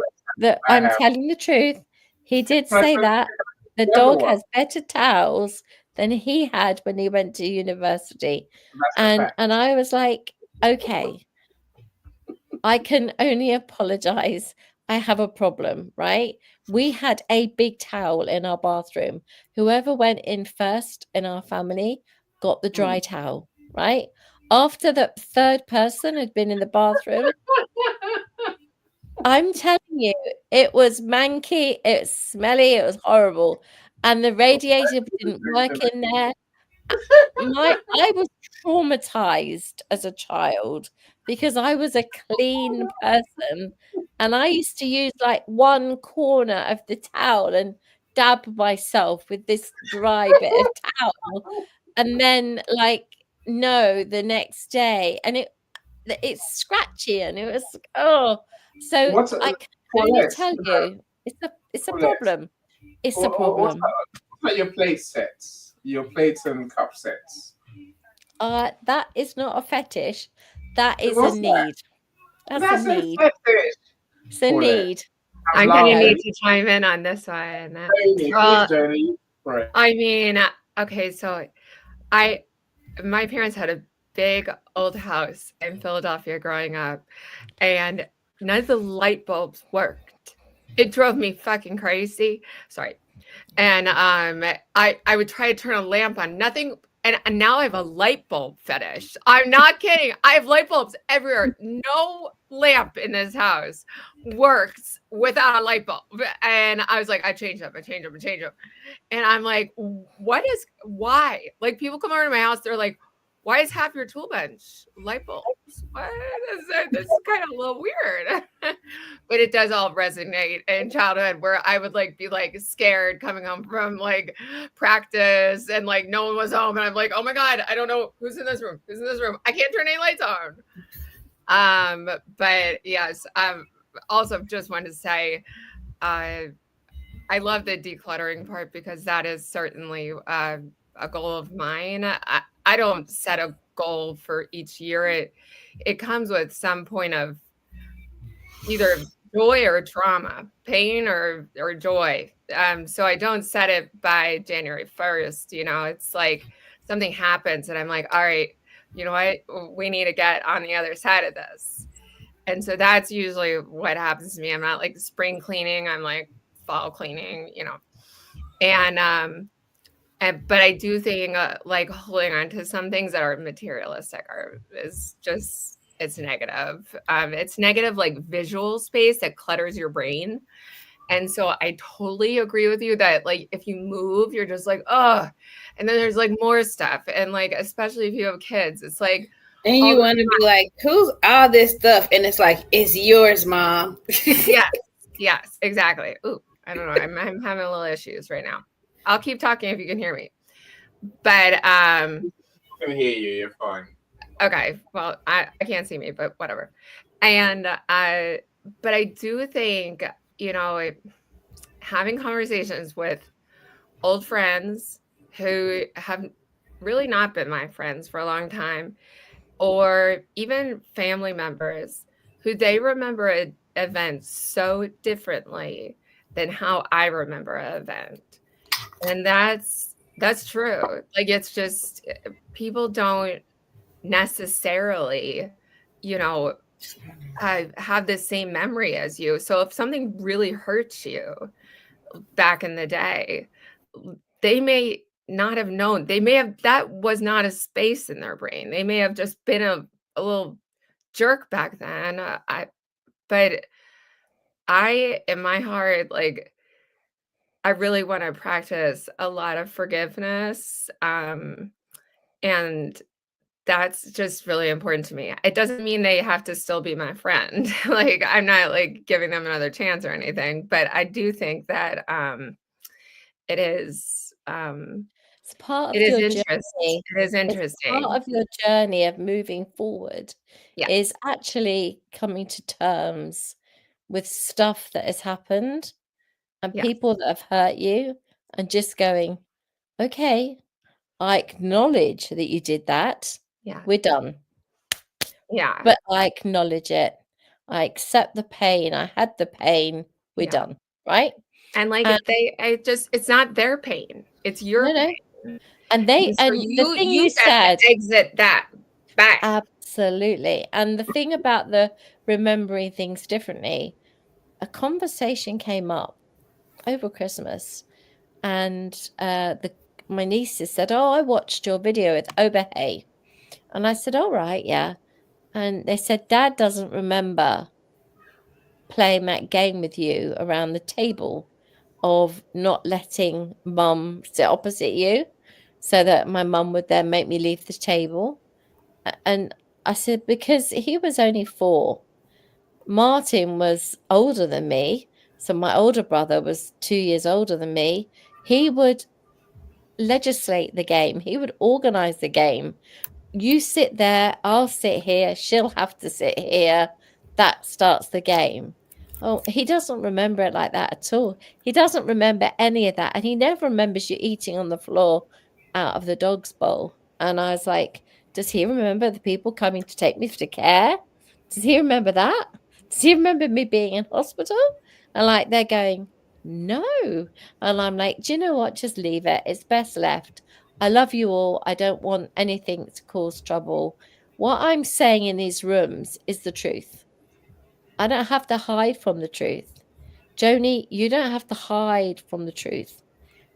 I'm telling the truth. He did say that the dog has better towels than he had when he went to university. And I was like, okay, I can only apologize. I have a problem, right? We had a big towel in our bathroom. Whoever went in first in our family got the dry towel, right? After the third person had been in the bathroom, I'm telling you, it was manky, it was smelly, it was horrible. And the radiator didn't work in there. I was traumatized as a child because I was a clean person, and I used to use like one corner of the towel and dab myself with this dry bit of towel, and then the next day, and it's scratchy and it was so I can only tell you it's a problem. It's a problem. What about your plate sets? Your plates and cup sets? That is not a fetish. That is a need. That's a need. It's a need. I'm going to need to chime in on this one. I mean, okay, so my parents had a big old house in Philadelphia growing up, and none of the light bulbs worked. It drove me fucking crazy. Sorry. And I would try to turn a lamp on, nothing. And now I have a light bulb fetish. I'm not kidding. I have light bulbs everywhere. No lamp in this house works without a light bulb. And I was like, I change them. And I'm like, why? Like, people come over to my house, they're like, why is half your tool bench light bulbs? What is it? This is kind of a little weird. But it does all resonate in childhood, where I would be scared coming home from practice, and no one was home, and I'm like, oh my God, I don't know who's in this room. I can't turn any lights on. But yes, also just wanted to say, I love the decluttering part, because that is certainly a goal of mine. I don't set a goal for each year. It comes with some point of either joy or trauma, pain or joy. So I don't set it by January 1st. It's like something happens and I'm like, all right, you know what? We need to get on the other side of this. And so that's usually what happens to me. I'm not like spring cleaning. I'm like fall cleaning, but I do think like holding on to some things that are materialistic it's negative. It's negative, like visual space that clutters your brain. And so I totally agree with you that like if you move, you're just like, oh, and then there's like more stuff. And like, especially if you have kids, it's like, and you want to be like, who's all this stuff? And it's like, it's yours, Mom. Yes, exactly. Ooh, I don't know. I'm having a little issues right now. I'll keep talking if you can hear me. But I can hear you. You're fine. Okay. Well, I can't see me, but whatever. And but I do think, having conversations with old friends who have really not been my friends for a long time, or even family members who they remember events so differently than how I remember an event. And that's true. Like, it's just people don't necessarily, have the same memory as you. So if something really hurts you back in the day, they may not have known. They may have, that was not a space in their brain. They may have just been a little jerk back then. But in my heart, like, I really want to practice a lot of forgiveness. And that's just really important to me. It doesn't mean they have to still be my friend. Like, I'm not like giving them another chance or anything, but I do think that it is It's part it of is your interesting. journey. It is It's interesting. part of your journey of moving forward Yeah. is actually coming to terms with stuff that has happened and Yeah. people that have hurt you and just going, okay, I acknowledge that you did that. Yeah. We're done. Yeah. But I acknowledge it. I accept the pain. I had the pain. We're done. Right? And like it's not their pain. It's your pain. And So the thing you you get said, to exit that back. absolutely. And the thing about the remembering things differently, a conversation came up over Christmas, and my nieces said, "Oh, I watched your video with Oberhey," and I said, "All right, yeah." And they said, "Dad doesn't remember playing that game with you around the table of not letting Mum sit opposite you, so that my mum would then make me leave the table." And I said, because he was only 4. Martin was older than me. So my older brother was 2 years older than me. He would legislate the game. He would organize the game. You sit there, I'll sit here, she'll have to sit here. That starts the game. Oh, he doesn't remember it like that at all. He doesn't remember any of that. And he never remembers you eating on the floor out of the dog's bowl. And I was like, does he remember the people coming to take me to care? Does he remember that? Does he remember me being in hospital? And like, they're going, no. And I'm like, do you know what? Just leave it. It's best left. I love you all. I don't want anything to cause trouble. What I'm saying in these rooms is the truth. I don't have to hide from the truth. Joni, you don't have to hide from the truth.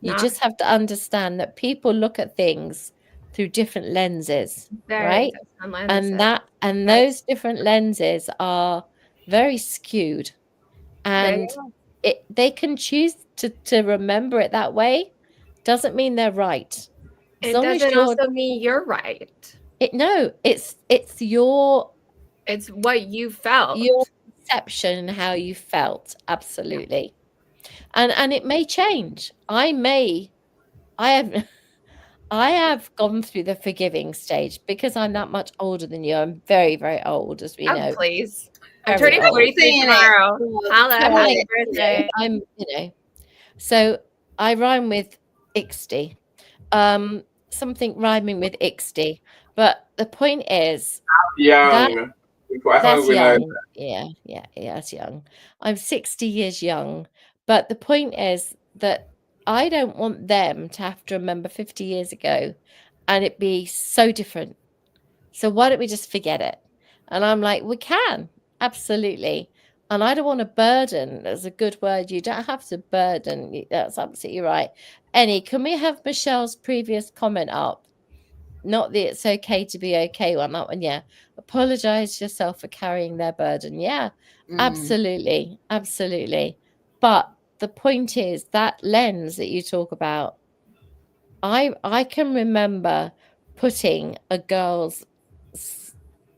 You just have to understand that people look at things through different lenses, right? And those different lenses are very skewed. And they can choose to remember it that way. Doesn't mean they're right. It doesn't also mean you're right. It's your... It's what you felt. Your perception and how you felt. Absolutely. And it may change. I have gone through the forgiving stage because I'm that much older than you. I'm very, very old, as we know. Please. I'm turning 43 tomorrow. Happy birthday. I'm, so I rhyme with Ixty. Something rhyming with Ixty. But the point is, young. I That's hope we know. young. Yeah, that's young. I'm 60 years young, but the point is that I don't want them to have to remember 50 years ago and it be so different. So why don't we just forget it? And I'm like, we can, absolutely. And I don't want to burden, that's a good word. You don't have to burden. That's absolutely right. Annie, can we have Michelle's previous comment up? Not the it's okay to be okay one, that one, yeah. Apologize to yourself for carrying their burden. Yeah, absolutely. Absolutely. But the point is that lens that you talk about, I can remember putting a girl's,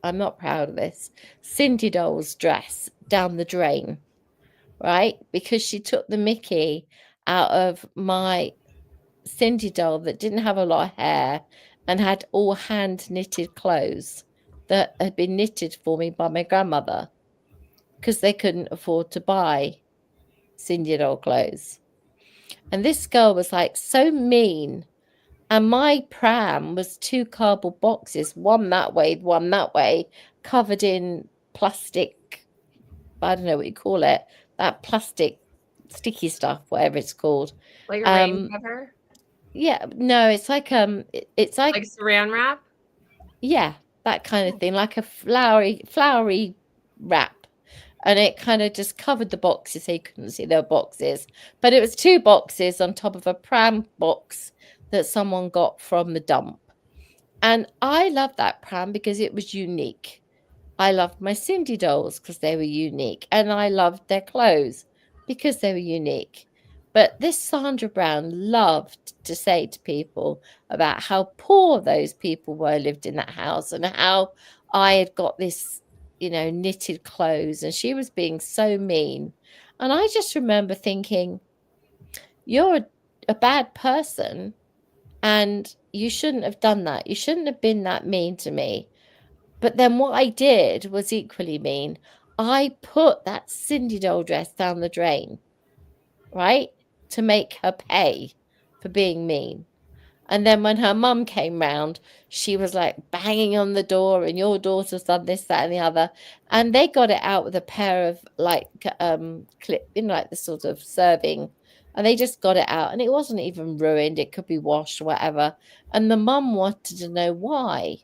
I'm not proud of this, Cindy doll's dress down the drain, right? Because she took the mickey out of my Cindy doll that didn't have a lot of hair and had all hand knitted clothes that had been knitted for me by my grandmother because they couldn't afford to buy Cindy doll clothes. And this girl was like so mean. And my pram was 2 cardboard boxes, one that way, covered in plastic. I don't know what you call it. That plastic sticky stuff, whatever it's called. Like a rain cover? Yeah, no, it's like it's like saran wrap? Yeah, that kind of thing, like a flowery wrap. And it kind of just covered the boxes so you couldn't see their boxes. But it was 2 boxes on top of a pram box that someone got from the dump. And I loved that pram because it was unique. I loved my Cindy dolls because they were unique. And I loved their clothes because they were unique. But this Sandra Brown loved to say to people about how poor those people were lived in that house and how I had got this, knitted clothes. And she was being so mean. And I just remember thinking, you're a bad person and you shouldn't have done that. You shouldn't have been that mean to me. But then what I did was equally mean. I put that Cindy doll dress down the drain, right? To make her pay for being mean. And then when her mum came round, she was like banging on the door and your daughter's done this, that, and the other. And they got it out with a pair of like clip, like the sort of serving. And they just got it out and it wasn't even ruined. It could be washed, whatever. And the mum wanted to know why.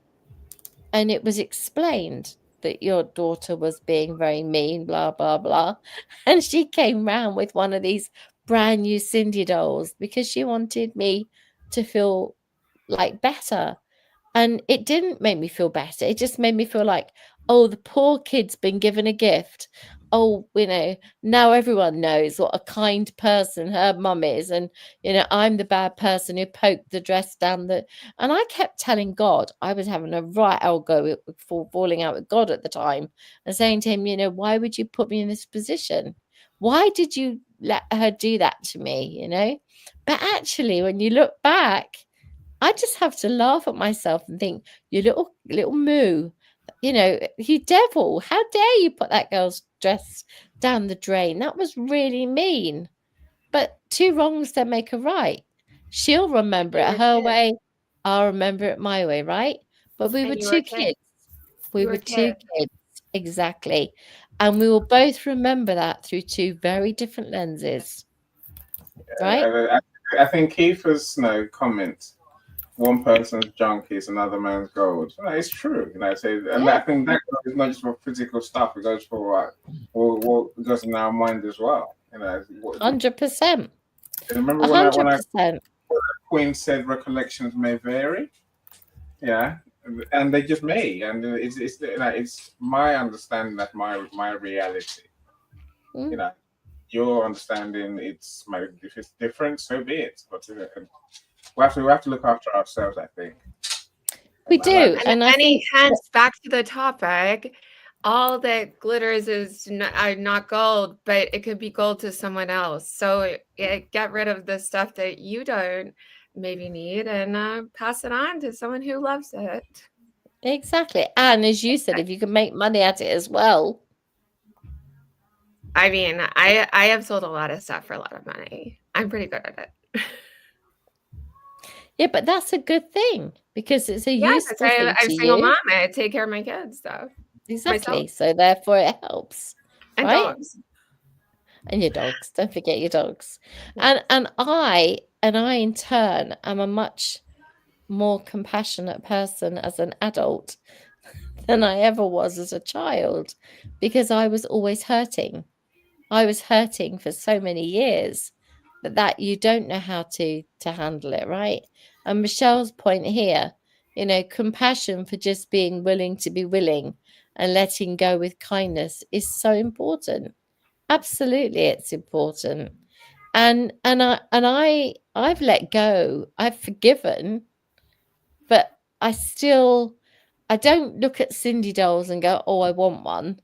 And it was explained that your daughter was being very mean, blah, blah, blah. And she came round with one of these brand new Cindy dolls because she wanted me to feel like better. And it didn't make me feel better. It just made me feel like, oh, the poor kid's been given a gift. Oh, now everyone knows what a kind person her mum is. And, I'm the bad person who poked the dress down the. And I kept telling God, I was having a right old go for falling out with God at the time and saying to him, why would you put me in this position? Why did you let her do that to me, But actually, when you look back, I just have to laugh at myself and think, you little moo, you devil, how dare you put that girl's dress down the drain? That was really mean. But 2 wrongs don't make a right. She'll remember it her way. I'll remember it my way, right? But we were 2 kids. We were 2 kids. Exactly. And we will both remember that through 2 very different lenses. Right? I think Kiefer's comment, one person's junk is another man's gold. It's true, and I think that goes not just for physical stuff; it goes for what goes in our mind as well. 100%. Remember 100%. When Queen said recollections may vary, and they just may, and it's my understanding that my reality, your understanding it's different, so be it. But we have to look after ourselves, I think. We do. And I think hence back to the topic, all that glitters is not gold, but it could be gold to someone else. So get rid of the stuff that you don't maybe need and pass it on to someone who loves it. Exactly. And as you said, if you can make money at it as well. I mean, I have sold a lot of stuff for a lot of money. I'm pretty good at it. Yeah, but that's a good thing because it's a useful thing I'm a single mom. I take care of my kids, though. Exactly. So therefore it helps. And right? dogs. And your dogs. Don't forget your dogs. Yeah. And I in turn am a much more compassionate person as an adult than I ever was as a child, because I was always hurting. I was hurting for so many years that you don't know how to handle it, right? And Michelle's point here, compassion for just being willing to be willing and letting go with kindness is so important. Absolutely, it's important. And I've let go. I've forgiven, but I don't look at Cindy dolls and go, "Oh, I want one,"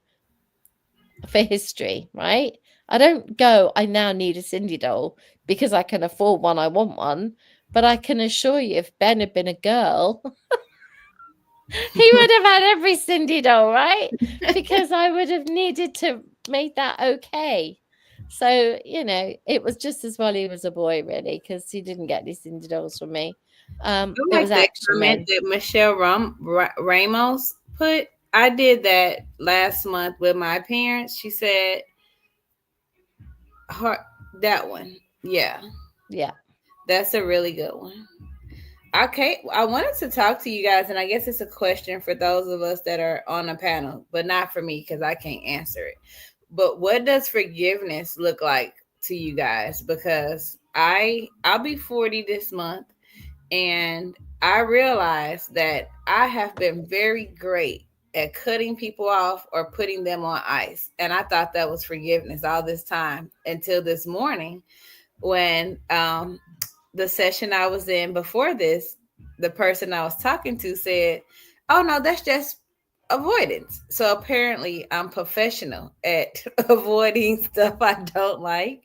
for history, right? I don't go, "I now need a Cindy doll because I can afford one, I want one." But I can assure you, if Ben had been a girl, he would have had every Cindy doll, right? Because I would have needed to make that okay. So, it was just as well he was a boy, really, because he didn't get any Cindy dolls from me. It was that action comment men. that Michelle Ramos put. I did that last month with my parents. She said, that one. Yeah. Yeah. That's a really good one. Okay, I wanted to talk to you guys, and I guess it's a question for those of us that are on the panel, but not for me because I can't answer it. But what does forgiveness look like to you guys? Because I'll be 40 this month, and I realize that I have been very great at cutting people off or putting them on ice. And I thought that was forgiveness all this time until this morning when the session I was in before this, the person I was talking to said, "Oh no, that's just avoidance." So apparently I'm professional at avoiding stuff I don't like.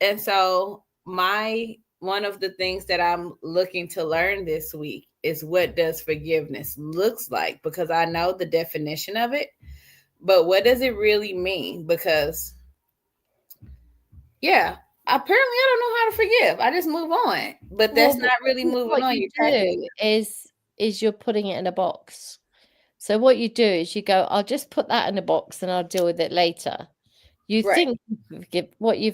And so one of the things that I'm looking to learn this week is what does forgiveness looks like, because I know the definition of it, but what does it really mean? Because apparently I don't know how to forgive. I just move on, but that's not really moving on. What you do is you're putting it in a box. So what you do is you go, "I'll just put that in a box and I'll deal with it later." You think what you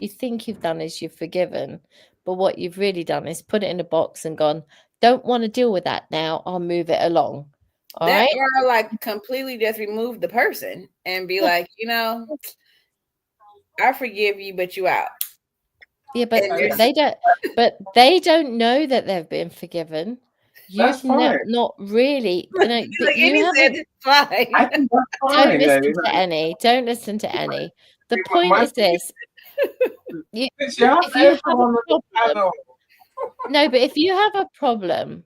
think you've done is you've forgiven, but what you've really done is put it in a box and gone, "Don't want to deal with that now. I'll move it along." All right? Or like completely just remove the person and be like, I forgive you, but you out. Yeah, but they don't know that they've been forgiven. You've not really, but you haven't. Fine. Don't listen to any. Don't listen to any. The point is this. If you have a problem, no, but if you have a problem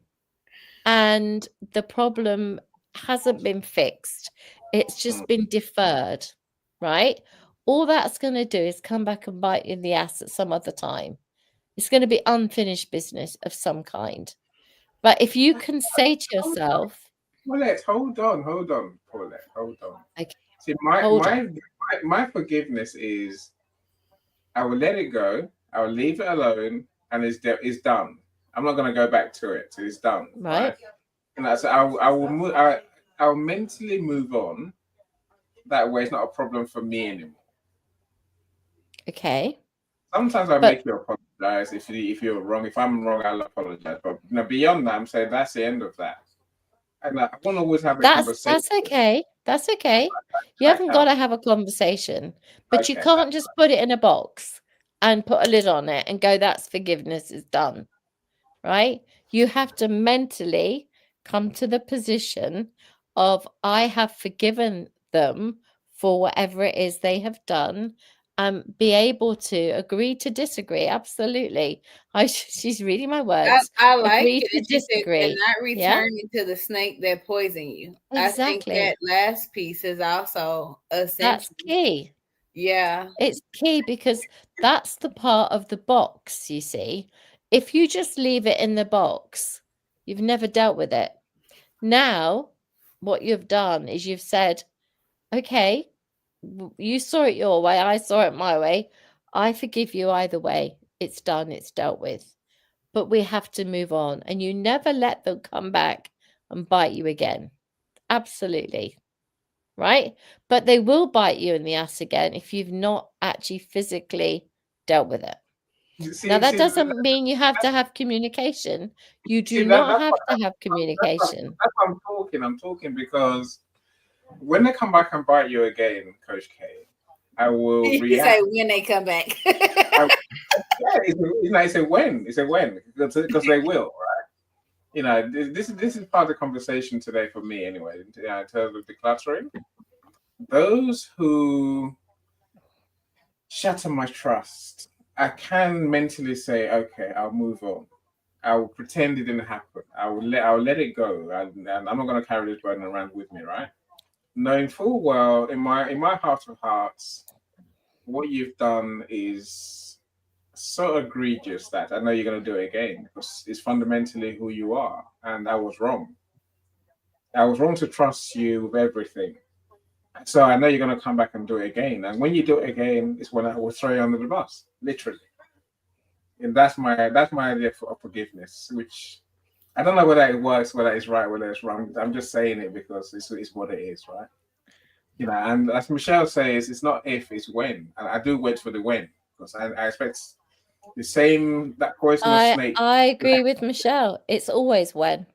and the problem hasn't been fixed, it's just been deferred, right? All that's going to do is come back and bite you in the ass at some other time. It's going to be unfinished business of some kind. But if you can say to yourself, Paulette, hold on, Paulette, hold on. Okay. See, my forgiveness is, I will let it go, I will leave it alone, and it's done. I'm not going to go back to it. So it's done. Right. And that's I will I'll mentally move on. That way, it's not a problem for me anymore. Okay. Sometimes I make you apologize if you're wrong. If I'm wrong, I'll apologize. But beyond that, I'm saying that's the end of that. And I want to always have a conversation. That's okay. That's okay. You haven't got to have a conversation, but you can't just put it in a box and put a lid on it and go, "That's forgiveness is done." Right? You have to mentally come to the position of, "I have forgiven them for whatever it is they have done," and be able to agree to disagree. Absolutely. She's reading my words. I like agree it. to disagree. And not return into the snake that poisoned you. Exactly. I think that last piece is also essential. That's key. Yeah. It's key because that's the part of the box, you see. If you just leave it in the box, you've never dealt with it. Now, what you've done is you've said, "Okay, you saw it your way, I saw it my way. I forgive you either way. It's done, it's dealt with." But we have to move on, and you never let them come back and bite you again. Absolutely. right? But they will bite you in the ass again if you've not actually physically dealt with it. Now, that doesn't mean you have to have communication. You do not have to have communication. That's what I'm talking because when they come back and bite you again, Coach K, I will react. Say when they come back. It's a when. It's a when because they will, right? You know, this is part of the conversation today for me, anyway. In terms of decluttering, those who shatter my trust, I can mentally say, okay, I'll move on. I will pretend it didn't happen. I'll let it go. And I'm not going to carry this burden around with me, right? Knowing full well in my heart of hearts, what you've done is so egregious that I know you're going to do it again because it's fundamentally who you are. And I was wrong. I was wrong to trust you with everything. So I know you're going to come back and do it again. And when you do it again, it's when I will throw you under the bus, literally. And that's my idea of forgiveness, which I don't know whether it works, whether it's right, whether it's wrong. I'm just saying it because it's what it is, right? You know, and as Michelle says, it's not if, it's when. And I do wait for the when because I expect the same, that poisonous snake. I agree with Michelle. It's always when.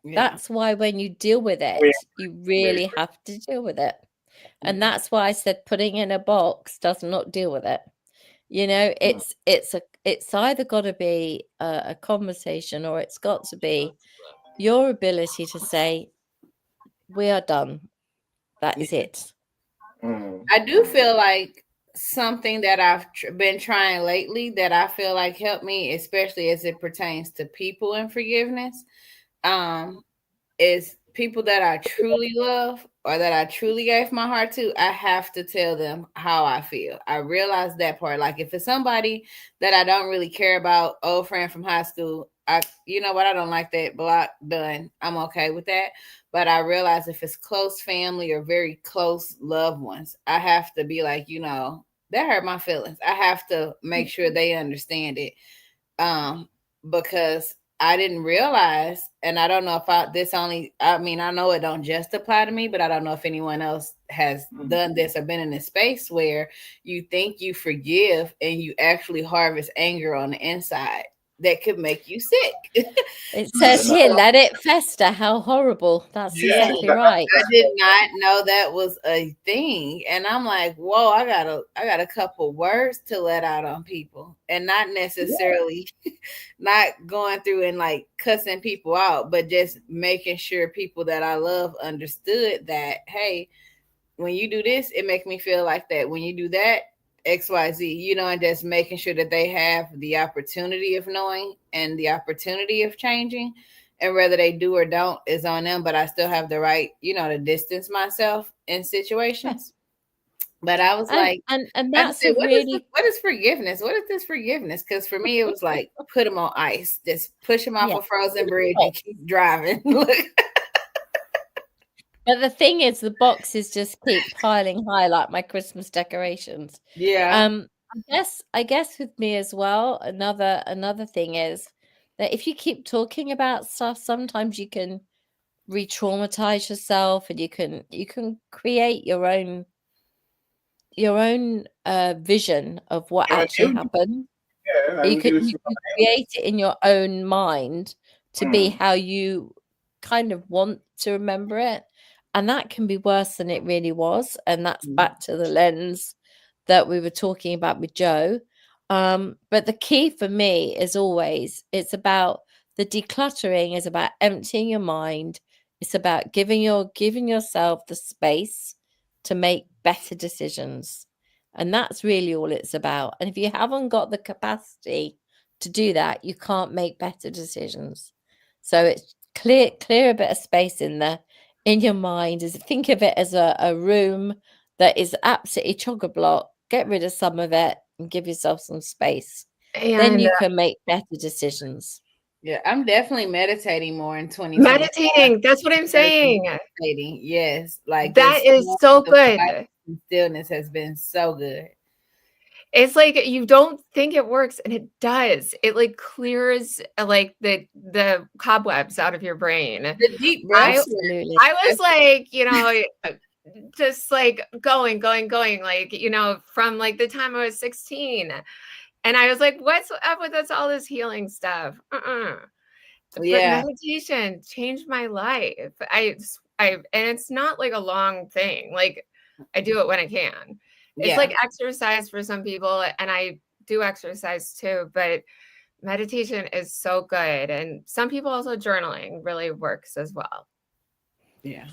Yeah. That's why when you deal with it, you really have to deal with it. And that's why I said putting in a box does not deal with it. You know, it's either got to be a conversation or it's got to be your ability to say, we are done. That is it. I do feel like something that I've been trying lately that I feel like helped me, especially as it pertains to people and forgiveness, is people that I truly love or that I truly gave my heart to. I have to tell them how I feel. I realize that part. Like if it's somebody that I don't really care about, old friend from high school, you know what, I don't like that, block, done. I'm okay with that. But I realize if it's close family or very close loved ones, I have to be like, you know, that hurt my feelings. I have to make sure they understand it. Because I didn't realize, and I don't know if I know it don't just apply to me, but I don't know if anyone else has done this or been in a space where you think you forgive and you actually harvest anger on the inside that could make you sick. It says here, let it fester. How horrible. That's exactly right. I did not know that was a thing. And I'm like, whoa, I got a couple words to let out on people. And not necessarily not going through and like cussing people out, but just making sure people that I love understood that, hey, when you do this, it makes me feel like that. When you do that, XYZ, you know, and just making sure that they have the opportunity of knowing and the opportunity of changing. And whether they do or don't is on them, but I still have the right, you know, to distance myself in situations. But I was like, and that's what is forgiveness? What is this forgiveness? Because for me, it was like, put them on ice, just push them off a frozen bridge and keep driving. But the thing is, the boxes just keep piling high like my Christmas decorations. Yeah. I guess with me as well, another thing is that if you keep talking about stuff, sometimes you can re-traumatize yourself and you can create your own vision of what actually happened. You can create it in your own mind to be how you kind of want to remember it. And that can be worse than it really was. And that's back to the lens that we were talking about with Joe. But the key for me is always, it's about the decluttering is about emptying your mind. It's about giving yourself the space to make better decisions. And that's really all it's about. And if you haven't got the capacity to do that, you can't make better decisions. So it's clear a bit of space in your mind. Think of it as a room that is absolutely chock-a-block. Get rid of some of it and give yourself some space. And then you can make better decisions. Yeah, I'm definitely meditating more in 2020. Meditating, that's what I'm saying. Meditating, yes. Like that is so good. Stillness has been so good. It's like you don't think it works, and it does. It like clears like the cobwebs out of your brain. The deep breaths. Absolutely. I was like, just like going, like, from like the time I was 16. And I was like, what's up with this, all this healing stuff? But Yeah. meditation changed my life. And it's not like a long thing. Like, I do it when I can. It's Yeah. like exercise for some people, and I do exercise too, but meditation is so good. And some people also journaling really works as well. Yeah.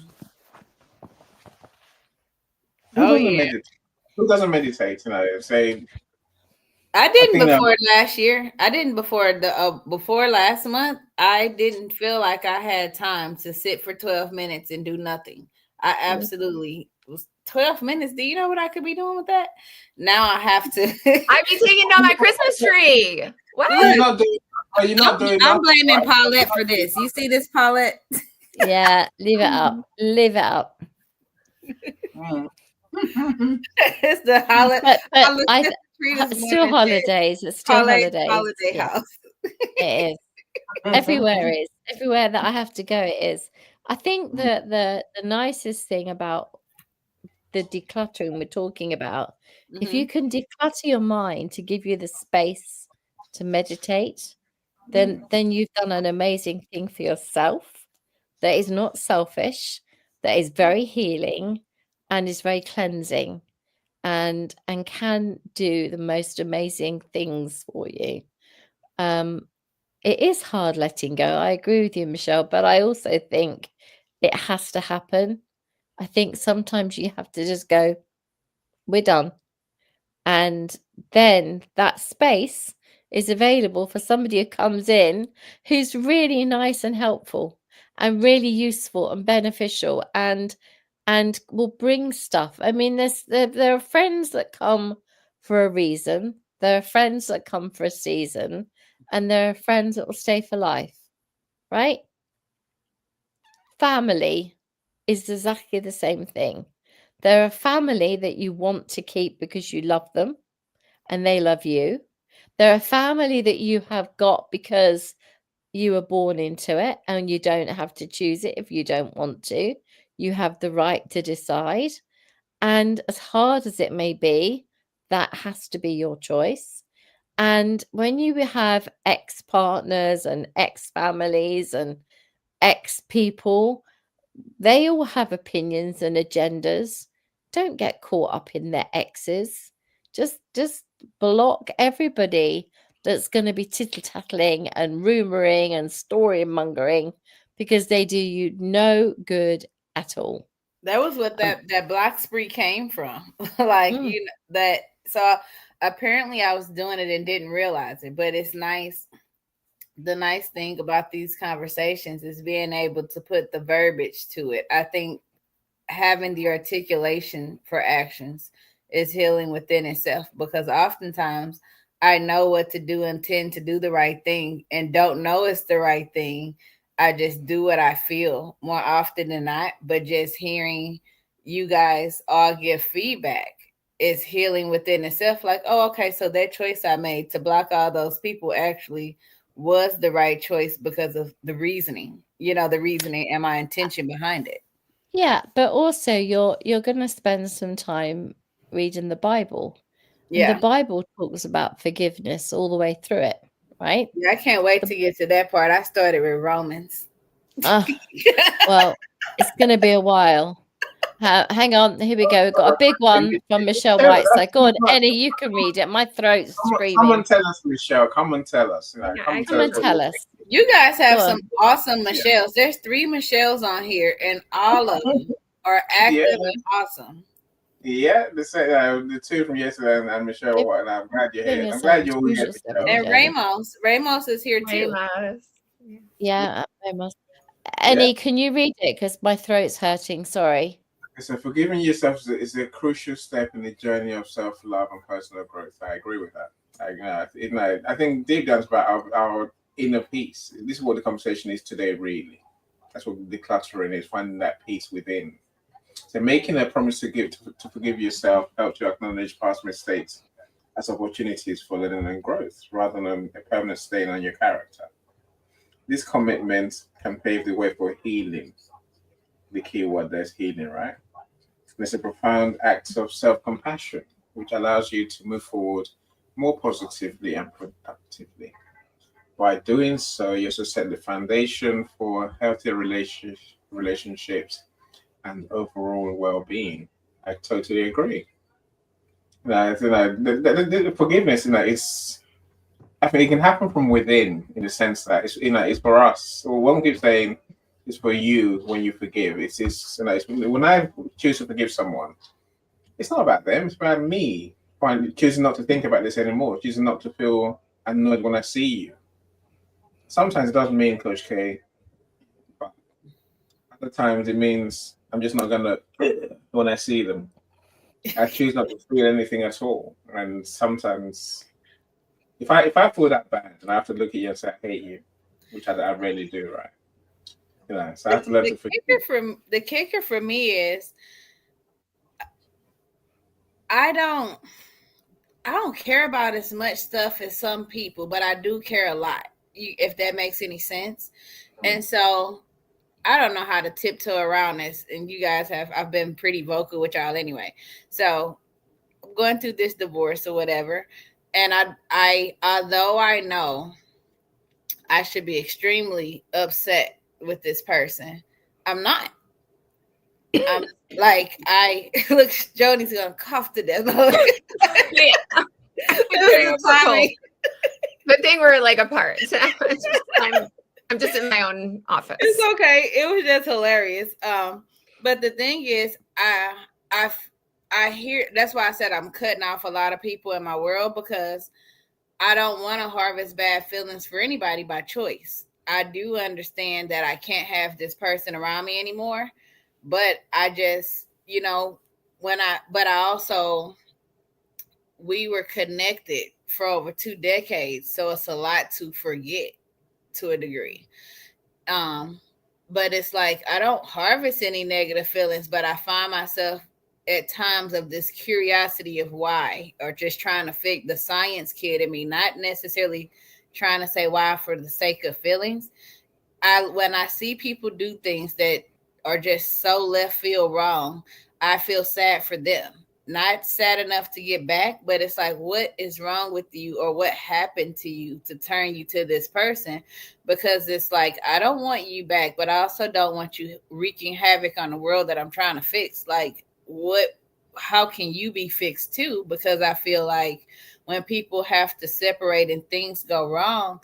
Who doesn't meditate? Say I didn't before last year. I didn't before last month. I didn't feel like I had time to sit for 12 minutes and do nothing. I absolutely was 12 minutes. Do you know what I could be doing with that? Now I have to. I'd be taking down my Christmas tree. What? Are you not doing? I'm blaming Paulette for this. You see this, Paulette? Yeah, leave it up. Leave it up. It's the holiday. But still holidays. It's still holidays. Holiday house. It is. Everywhere is. Everywhere that I have to go, it is. I think that the nicest thing about the decluttering we're talking about, if you can declutter your mind to give you the space to meditate, then you've done an amazing thing for yourself that is not selfish, that is very healing, and is very cleansing, and can do the most amazing things for you. It is hard letting go. I agree with you, Michelle, but I also think it has to happen. I think sometimes you have to just go, we're done. And then that space is available for somebody who comes in who's really nice and helpful and really useful and beneficial and will bring stuff. I mean, there are friends that come for a reason. There are friends that come for a season, and there are friends that will stay for life, right? Family is exactly the same thing. They're a family that you want to keep because you love them and they love you. They're a family that you have got because you were born into it and you don't have to choose it if you don't want to. You have the right to decide. And as hard as it may be, that has to be your choice. And when you have ex-partners and ex-families and ex-people, they all have opinions and agendas. Don't get caught up in their exes. Just block everybody that's going to be tittle-tattling and rumoring and story-mongering, because they do you no good at all. That was what that black spree came from. Like, that. So apparently I was doing it and didn't realize it, but it's nice. The nice thing about these conversations is being able to put the verbiage to it. I think having the articulation for actions is healing within itself, because oftentimes I know what to do and tend to do the right thing and don't know it's the right thing. I just do what I feel more often than not. But just hearing you guys all give feedback is healing within itself. Like, oh, okay, so that choice I made to block all those people actually was the right choice because of the reasoning, and my intention behind it. Yeah, but also you're going to spend some time reading the Bible. Yeah. And the Bible talks about forgiveness all the way through it, right? Yeah, I can't wait to get to that part. I started with Romans. Well, it's going to be a while. Hang on, here we go. We've got a big one from Michelle Whiteside. Go on, Eddie, you can read it. My throat's screaming. Come and tell us, Michelle. Come and tell us. Come and tell us. You guys have some awesome Michelles. There's 3 Michelles on here, and all of them are active and awesome. Yeah, the 2 from yesterday and Michelle White. And I'm glad you're here. I'm glad you're here. And Ramos is here too. Yeah, Ramos. Annie, can you read it? Because my throat's hurting. Sorry. So forgiving yourself is a crucial step in the journey of self-love and personal growth. I agree with that. I think deep down it's about our inner peace. This is what the conversation is today, really. That's what decluttering is, finding that peace within. So making a promise to forgive yourself helps you acknowledge past mistakes as opportunities for learning and growth rather than a permanent stain on your character. This commitment can pave the way for healing. The key word there is healing, right? And it's a profound act of self-compassion, which allows you to move forward more positively and productively. By doing so, you also set the foundation for healthier relationships and overall well-being. I totally agree. The forgiveness, it's, I think it can happen from within, in the sense that it's for us. Well, one keeps saying it's for you when you forgive. When I choose to forgive someone, it's not about them. It's about me. Choosing not to think about this anymore. Choosing not to feel annoyed when I see you. Sometimes it doesn't mean Coach K, but other times it means I'm just not gonna when I see them. I choose not to feel anything at all. And sometimes if I feel that bad and I have to look at you and say I hate you, which I rarely do, right? So I have to learn to forgive. The kicker for me is I don't care about as much stuff as some people, but I do care a lot, if that makes any sense. And so I don't know how to tiptoe around this. And you guys I've been pretty vocal with y'all anyway. So I'm going through this divorce or whatever. And I although I know I should be extremely upset with this person, I'm not. I'm like, look, Joni's gonna cough to death. Yeah. Good thing we're like apart. I'm just in my own office. It's okay. It was just hilarious. But the thing is, I hear, that's why I said I'm cutting off a lot of people in my world, because I don't want to harvest bad feelings for anybody by choice. I do understand that I can't have this person around me anymore, but I just, but I also, we were connected for over 2 decades. So it's a lot to forget to a degree. But it's like, I don't harvest any negative feelings, but I find myself at times of this curiosity of why, or just trying to fix the science kid in me, not necessarily trying to say why for the sake of feelings. When I see people do things that are just so left field wrong, I feel sad for them. Not sad enough to get back, but it's like, what is wrong with you, or what happened to you to turn you to this person? Because it's like, I don't want you back, but I also don't want you wreaking havoc on the world that I'm trying to fix. Like, how can you be fixed too? Because I feel like when people have to separate and things go wrong,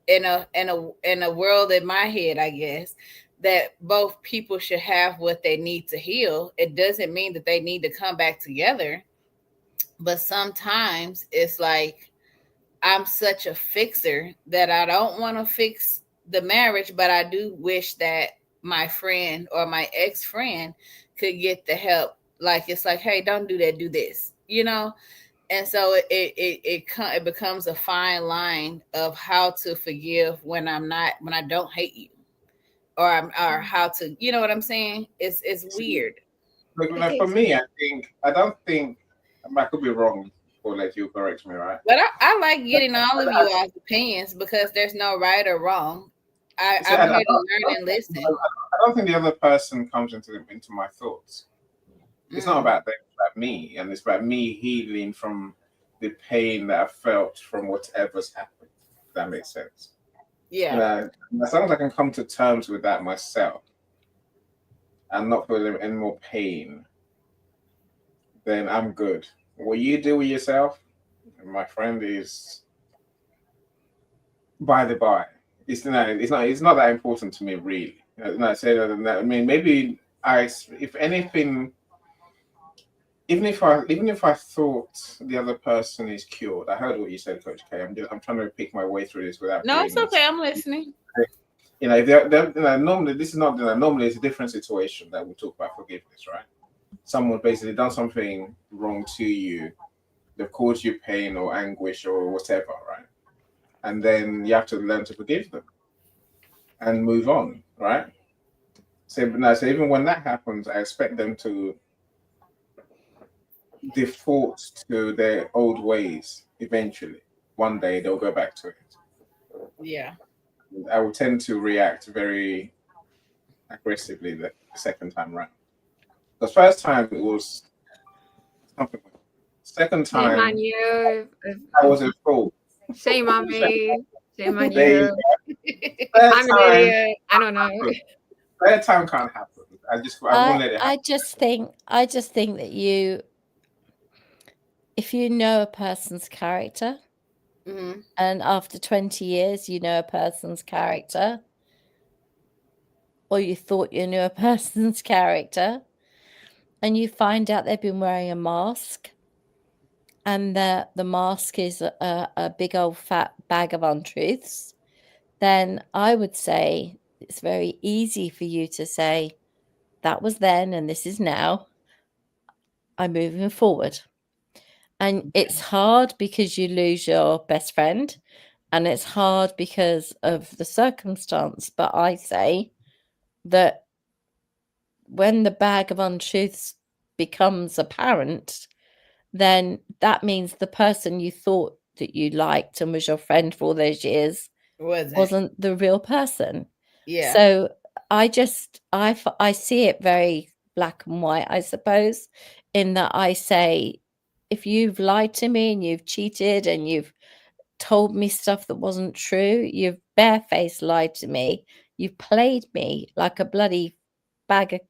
in a world in my head, I guess, that both people should have what they need to heal. It doesn't mean that they need to come back together, but sometimes it's like, I'm such a fixer that I don't want to fix the marriage, but I do wish that my friend or my ex-friend could get the help. Like, it's like, hey, don't do that, do this, And so it becomes a fine line of how to forgive when I don't hate you, or how to, you know what I'm saying? It's weird. Look, for me, I don't think I could be wrong, or let you correct me, right? But I like getting all of you all's opinions, because there's no right or wrong. I'm here to learn and listen. I don't think the other person comes into my thoughts. It's not about them, it's about me, and it's about me healing from the pain that I felt from whatever's happened. If that makes sense. Yeah. As long as I can come to terms with that myself and not feel any more pain, then I'm good. What you do with yourself, my friend, is by the by. It's not that important to me, really. I say that. I mean, maybe if anything, even if I thought the other person is cured. I heard what you said, Coach K. I'm trying to pick my way through this without. No, it's okay. I'm listening. Normally this is not. Normally it's a different situation that we talk about forgiveness, right? Someone basically done something wrong to you, they've caused you pain or anguish or whatever, right? And then you have to learn to forgive them and move on, right? So even when that happens, I expect them to default to their old ways eventually. One day they'll go back to it. Yeah. I will tend to react very aggressively the second time round. The first time it was something. Second Shame time on you. I was a fool. Shame on me. Shame on There you you. go. Third I'm an time, idiot. I don't know. third time can't happen. I won't let it happen. I just think that if you know a person's character, Mm-hmm. and after 20 years you know a person's character, or you thought you knew a person's character, and you find out they've been wearing a mask, and the mask is a big old fat bag of untruths, then I would say it's very easy for you to say, that was then and this is now. I'm moving forward. And it's hard because you lose your best friend, and it's hard because of the circumstance. But I say that when the bag of untruths becomes apparent, then that means the person you thought that you liked and was your friend for all those years wasn't the real person. Yeah. So I see it very black and white, I suppose, in that I say, if you've lied to me and you've cheated and you've told me stuff that wasn't true, you've barefaced lied to me, you've played me like a bloody bag of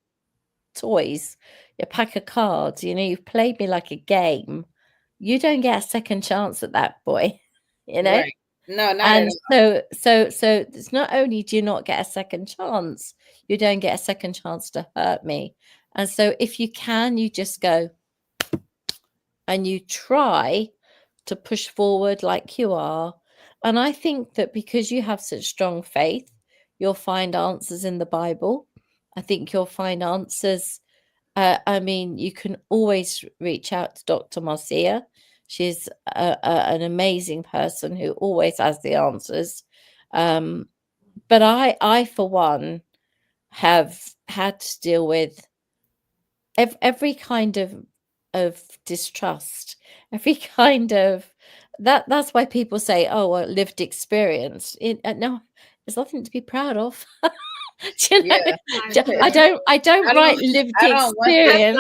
toys, a pack of cards, you've played me like a game. You don't get a second chance at that, boy. Right. No, not and at all. so it's not only do you not get a second chance, you don't get a second chance to hurt me. And so if you can, you just go and you try to push forward like you are. And I think that because you have such strong faith, you'll find answers in the Bible. I think you'll find answers. I mean, you can always reach out to Dr. Marcia. She's an amazing person who always has the answers. But I, for one, have had to deal with every kind of distrust, every kind of that's why people say, oh, well, lived experience. No, there's nothing to be proud of. Do you know? Yeah. I don't write lived experience.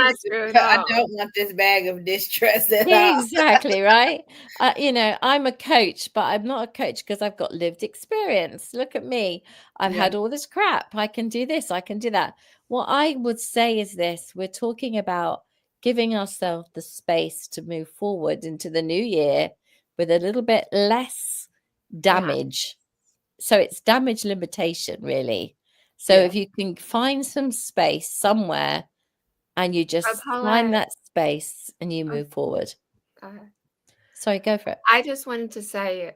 I don't want this bag of distrust at all. Exactly, right? I'm a coach, but I'm not a coach because I've got lived experience. Look at me. I've had all this crap. I can do this. I can do that. What I would say is this: we're talking about giving ourselves the space to move forward into the new year with a little bit less damage. So it's damage limitation, really. So if you can find some space somewhere and you just find that space and you move forward. Sorry, go for it. I just wanted to say,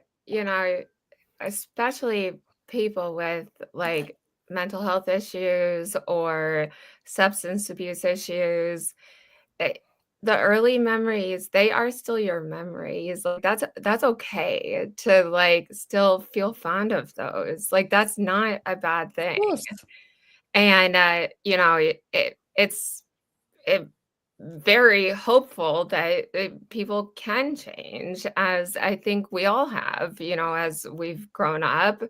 especially people with like mental health issues or substance abuse issues, the early memories, they are still your memories. Like that's okay to like still feel fond of those. Like that's not a bad thing. And it's very hopeful that people can change, as I think we all have, as we've grown up.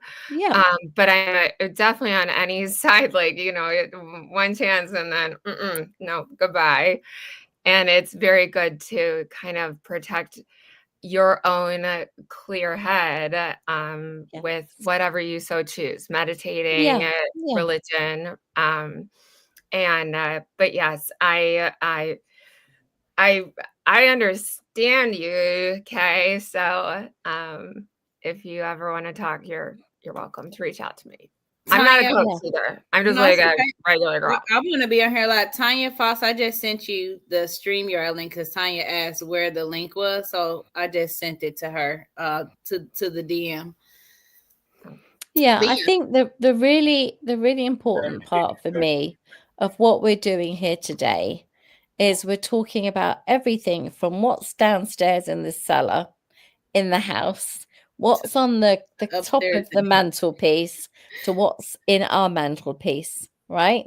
But I'm definitely on any side, like, one chance and then no, goodbye. And it's very good to kind of protect your own clear head with whatever you so choose, meditating, religion. But yes, I understand you, Kay. So if you ever want to talk, you're welcome to reach out to me. I'm not a coach either. I'm just like a regular girl. I'm going to be on here a lot. Tanya Foss, I just sent you the StreamYard link because Tanya asked where the link was. So I just sent it to her, to the DM. Yeah, I think the really important part for me of what we're doing here today is we're talking about everything from what's downstairs in the cellar in the house, what's on the top of the mantelpiece, to what's in our mantelpiece, right?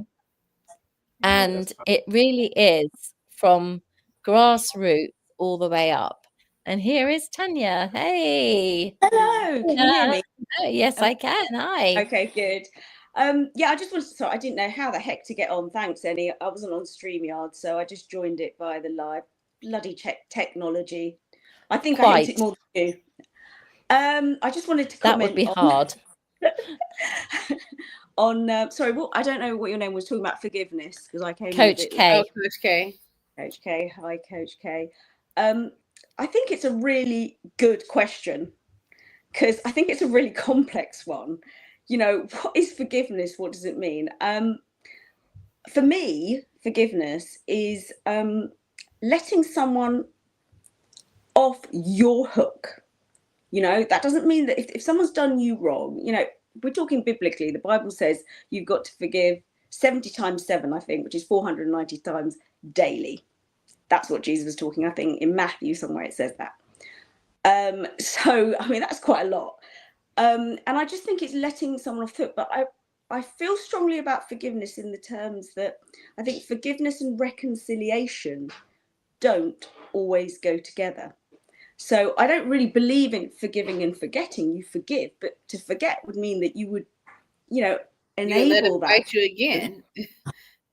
And it really is from grassroots all the way up. And here is Tanya. Hey. Hello. Can you hear me? Yes, I can. Hi. Okay, good. Yeah, I just wanted to start. I didn't know how the heck to get on. Thanks, Annie. I wasn't on StreamYard, so I just joined it via the live. Bloody technology. I think I hate it more than you. I just wanted to comment. That would be hard. On sorry, what I don't know what your name was, talking about forgiveness, because I came Coach in K. Coach K. Coach K. Hi, Coach K. I think it's a really good question, because I think it's a really complex one. You know, what is forgiveness? What does it mean? For me, forgiveness is letting someone off your hook. You know, that doesn't mean that if someone's done you wrong, you know, we're talking biblically, the Bible says you've got to forgive 70 times 7, I think, which is 490 times daily. That's what Jesus was talking, I think, in Matthew somewhere it says that. So, I mean, that's quite a lot. And I just think it's letting someone off the hook. But I feel strongly about forgiveness in the terms that I think forgiveness and reconciliation don't always go together. So I don't really believe in forgiving and forgetting. You forgive, but to forget would mean that you would, you know, enable that. Fight you again.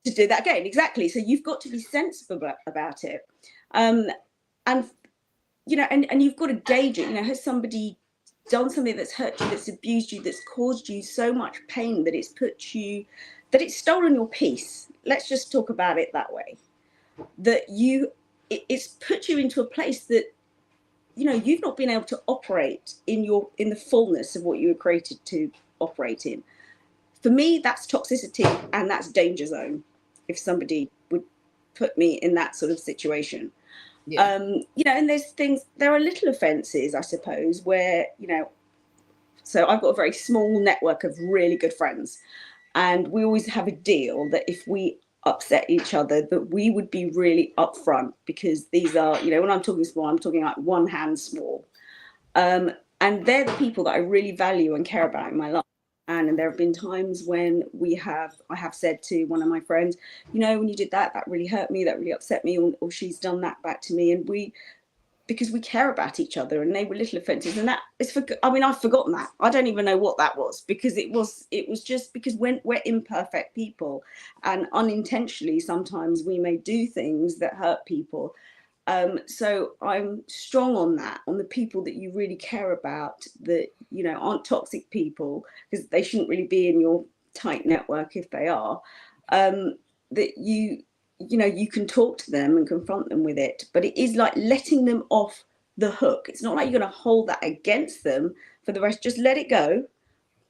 To do that again, exactly. So you've got to be sensible about it, and you know, and you've got to gauge it. You know, has somebody done something that's hurt you, that's abused you, that's caused you so much pain that it's stolen your peace? Let's just talk about it that way. That it's put you into a place that, you know, you've not been able to operate in the fullness of what you were created to operate in. For me, that's toxicity and that's danger zone. If somebody would put me in that sort of situation. Yeah. You know, and there are little offences, I suppose, where, you know, so I've got a very small network of really good friends, and we always have a deal that if we upset each other, that we would be really upfront, because these are, you know, when I'm talking small, I'm talking like one hand small. And they're the people that I really value and care about in my life. And there have been times when I have said to one of my friends, you know, when you did that really hurt me, that really upset me, or she's done that back to me. And because we care about each other, and they were little offences. And that is, I mean, I've forgotten that. I don't even know what that was, because it was just because when we're imperfect people, and unintentionally, sometimes we may do things that hurt people. So I'm strong on that, on the people that you really care about, that, you know, aren't toxic people, because they shouldn't really be in your tight network if they are, that you know, you can talk to them and confront them with it, but it is like letting them off the hook. It's not like you're going to hold that against them for the rest, just let it go.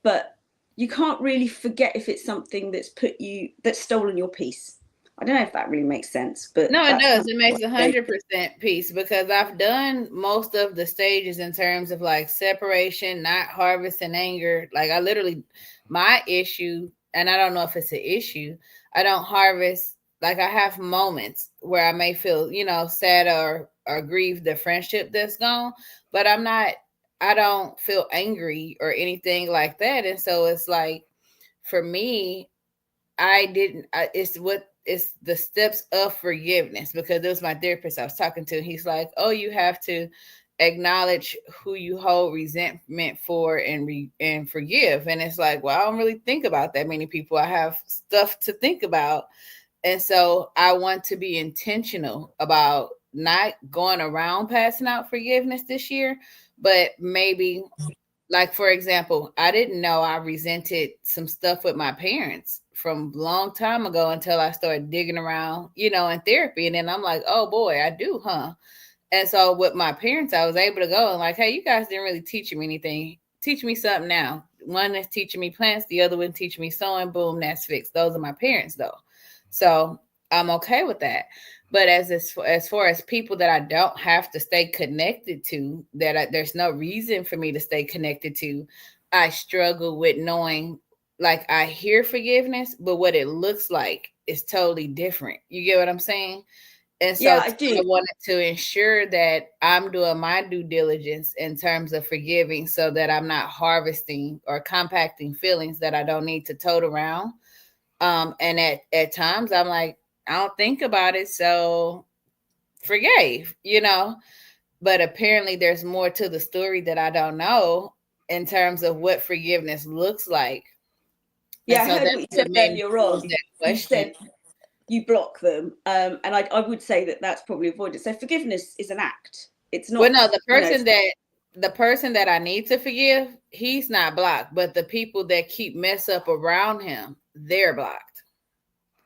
But you can't really forget if it's something that's stolen your peace. I don't know if that really makes sense, but no, it does. It makes 100% peace, because I've done most of the stages in terms of like separation, not harvesting anger. Like I literally, my issue, and I don't know if it's an issue, I don't harvest. Like I have moments where I may feel, you know, sad or grieve the friendship that's gone, but I don't feel angry or anything like that. And so it's like, for me, it's the steps of forgiveness, because it was my therapist I was talking to. He's like, oh, you have to acknowledge who you hold resentment for and forgive. And it's like, well, I don't really think about that many people. I have stuff to think about. And so I want to be intentional about not going around passing out forgiveness this year, but maybe, like, for example, I didn't know I resented some stuff with my parents from a long time ago until I started digging around, you know, in therapy. And then I'm like, oh boy, I do, huh? And so with my parents, I was able to go and like, hey, you guys didn't really teach me anything. Teach me something now. One is teaching me plants. The other one teaching me sewing. Boom, that's fixed. Those are my parents though. So I'm okay with that. But as far as people that I don't have to stay connected to, there's no reason for me to stay connected to, I struggle with knowing, like, I hear forgiveness, but what it looks like is totally different. You get what I'm saying? And so yeah, I wanted to ensure that I'm doing my due diligence in terms of forgiving, so that I'm not harvesting or compacting feelings that I don't need to tote around. And at times I'm like, I don't think about it, so forgave, but apparently there's more to the story that I don't know in terms of what forgiveness looks like. Yeah, I heard what you said earlier on. You said you block them, and I would say that that's probably avoided. So forgiveness is an act. It's not. Well, no, the person that I need to forgive, he's not blocked, but the people that keep mess up around him, they're blocked.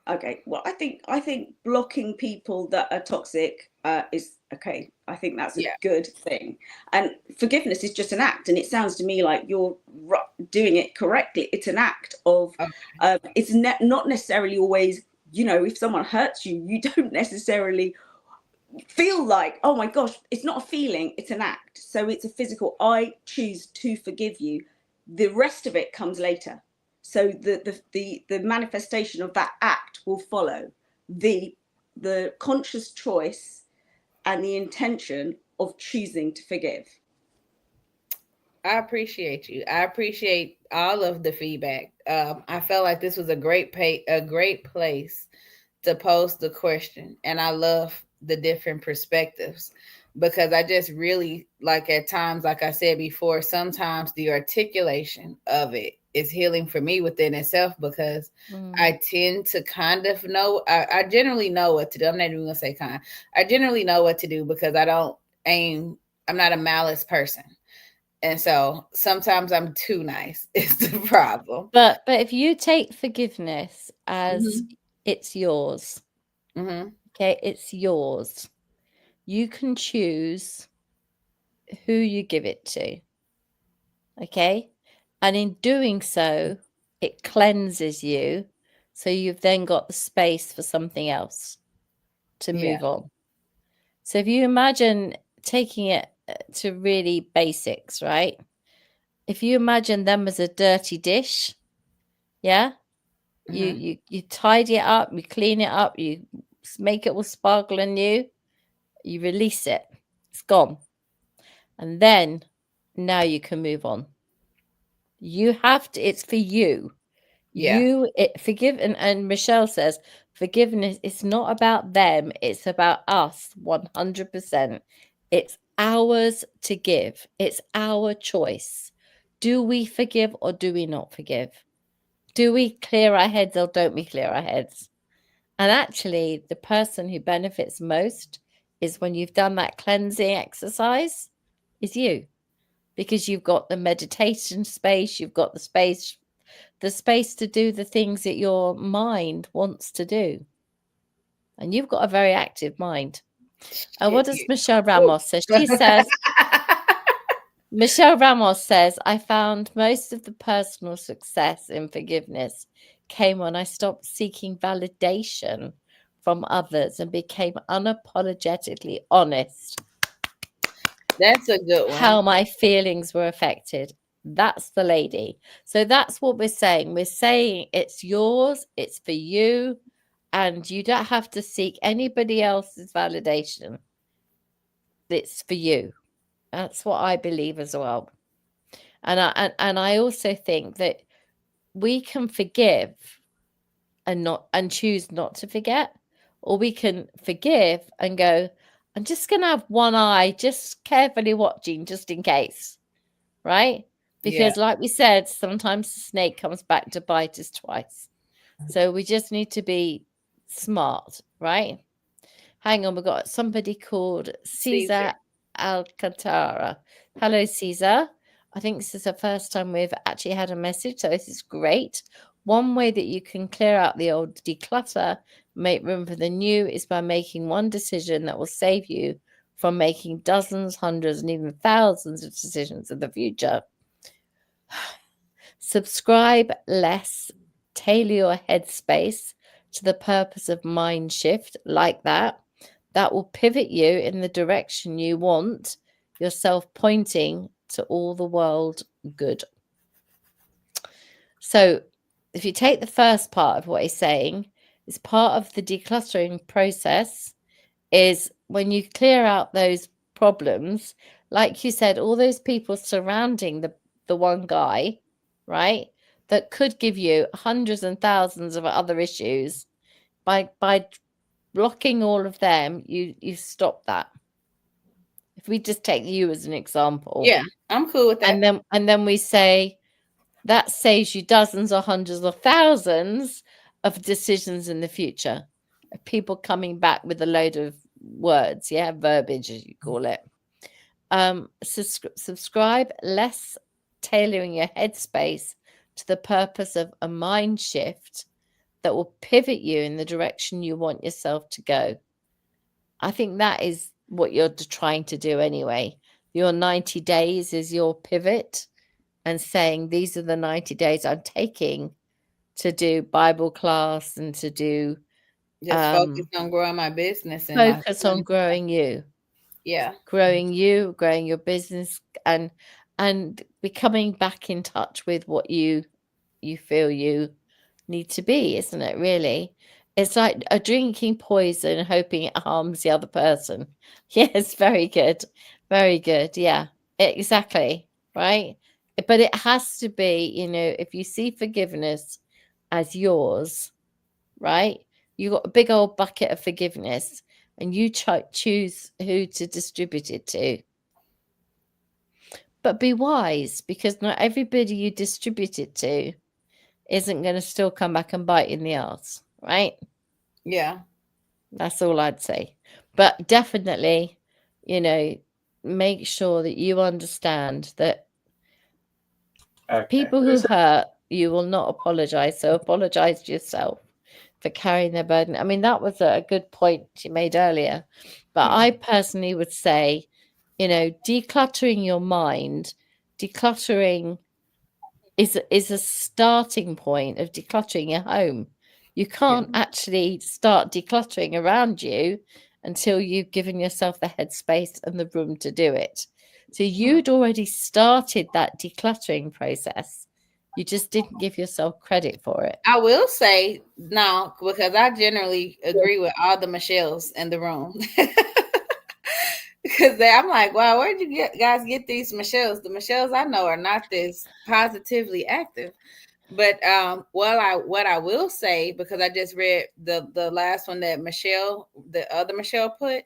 Okay, well, I think blocking people that are toxic is okay. I think that's a good thing. And forgiveness is just an act, and it sounds to me like you're doing it correctly. It's an act of. Okay. It's not necessarily always. If someone hurts you, you don't necessarily feel like, oh my gosh, it's not a feeling, it's an act. So it's a physical. I choose to forgive you. The rest of it comes later. So the manifestation of that act will follow the conscious choice and the intention of choosing to forgive. I appreciate you. I appreciate all of the feedback. I felt like this was a great place to pose the question, and I love the different perspectives, because I just really like, at times, like I said before, sometimes the articulation of it is healing for me within itself, because I tend to kind of know, I generally know what to do. I'm not even gonna say kind. I generally know what to do, because I'm not a malice person. And so sometimes I'm too nice is the problem. But if you take forgiveness as it's yours, okay, it's yours. You can choose who you give it to, okay? And in doing so, it cleanses you. So you've then got the space for something else to move on. So if you imagine taking it to really basics, right? If you imagine them as a dirty dish, yeah? You tidy it up, you clean it up, you make it all sparkle and new, you release it, it's gone. And then now you can move on. You have to, it's for you. Forgive, and Michelle says, forgiveness, it's not about them, it's about us 100%. It's ours to give. It's our choice. Do we forgive or do we not forgive? Do we clear our heads or don't we clear our heads? And actually, the person who benefits most is when you've done that cleansing exercise, is you. Because you've got the meditation space, you've got the space to do the things that your mind wants to do. And you've got a very active mind. And what does Michelle Ramos say? She says, Michelle Ramos says, I found most of the personal success in forgiveness came when I stopped seeking validation from others and became unapologetically honest. That's a good one. How my feelings were affected. That's the lady. So that's what we're saying. We're saying it's yours, it's for you, and you don't have to seek anybody else's validation. It's for you. That's what I believe as well. And I also think that we can forgive and choose not to forget, or we can forgive and go, I'm just going to have one eye, just carefully watching, just in case, right? Because like we said, sometimes the snake comes back to bite us twice. So we just need to be smart, right? Hang on, we've got somebody called Caesar Alcantara. Hello, Caesar. I think this is the first time we've actually had a message, so this is great. One way that you can clear out the old, declutter, make room for the new, is by making one decision that will save you from making dozens, hundreds, and even thousands of decisions in the future. Subscribe less, tailor your headspace to the purpose of mind shift, like that. That will pivot you in the direction you want, yourself pointing to all the world good. So if you take the first part of what he's saying, it's part of the decluttering process is when you clear out those problems, like you said, all those people surrounding the one guy, right, that could give you hundreds and thousands of other issues by blocking all of them, you stop that. If we just take you as an example. Yeah, I'm cool with that. And then we say that saves you dozens or hundreds or thousands of decisions in the future. Of people coming back with a load of words, verbiage as you call it. Subscribe less, tailoring your headspace to the purpose of a mind shift that will pivot you in the direction you want yourself to go. I think that is what you're trying to do anyway. Your 90 days is your pivot, and saying these are the 90 days I'm taking to do Bible class and to do just focus on growing my business and focus on growing you. Yeah. Growing you, growing your business, and becoming back in touch with what you feel you need to be, isn't it, really? It's like a drinking poison hoping it harms the other person. Yes, very good. Very good. Yeah, exactly. Right. But it has to be, if you see forgiveness as yours, right? You got a big old bucket of forgiveness and you choose who to distribute it to. But be wise, because not everybody you distribute it to isn't going to still come back and bite in the ass, right? Yeah. That's all I'd say. But definitely, make sure that you understand that people who hurt you will not apologize. So apologize to yourself for carrying their burden. I mean, that was a good point you made earlier. But I personally would say, decluttering your mind, decluttering is a starting point of decluttering your home. You can't actually start decluttering around you until you've given yourself the headspace and the room to do it. So you'd already started that decluttering process. You just didn't give yourself credit for it. I will say no, because I generally agree with all the Michelles in the room. Because I'm like, wow, where'd you guys get these Michelles? The Michelles I know are not this positively active. But what I will say, because I just read the last one that the other Michelle put,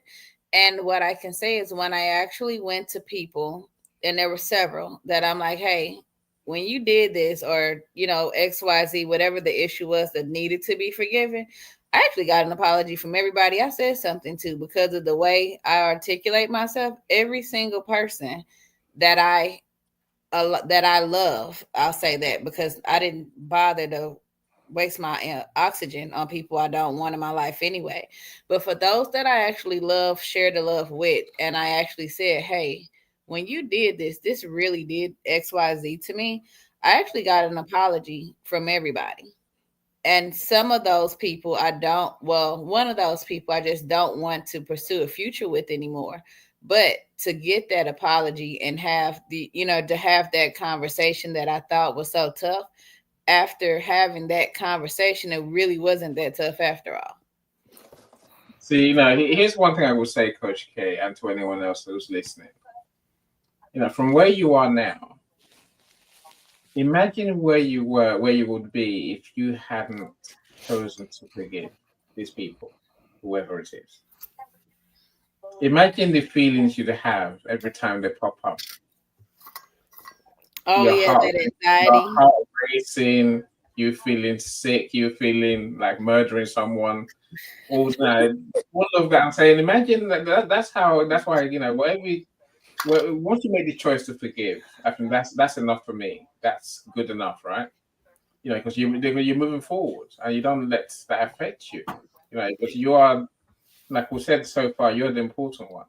and what I can say is when I actually went to people, and there were several that I'm like, hey, when you did this, or XYZ, whatever the issue was that needed to be forgiven, I actually got an apology from everybody I said something to, because of the way I articulate myself. Every single person that I love, I'll say that, because I didn't bother to waste my oxygen on people I don't want in my life anyway. But for those that I actually love, share the love with, and I actually said, hey, when you did this really did XYZ to me, I actually got an apology from everybody. And some of those people one of those people I just don't want to pursue a future with anymore. But to get that apology and have to have that conversation that I thought was so tough, after having that conversation, it really wasn't that tough after all. See, here's one thing I will say, Coach K, and to anyone else who's listening. From where you are now, imagine where you would be if you hadn't chosen to forgive these people, whoever it is. Imagine the feelings you'd have every time they pop up. Oh, that anxiety. Your heart racing, you feeling sick, you feeling like murdering someone. All of that. I'm saying, imagine that's why, once you make the choice to forgive, I think that's enough for me. That's good enough, right? Because you're moving forward and you don't let that affect you. Because you are, like we said so far, you're the important one.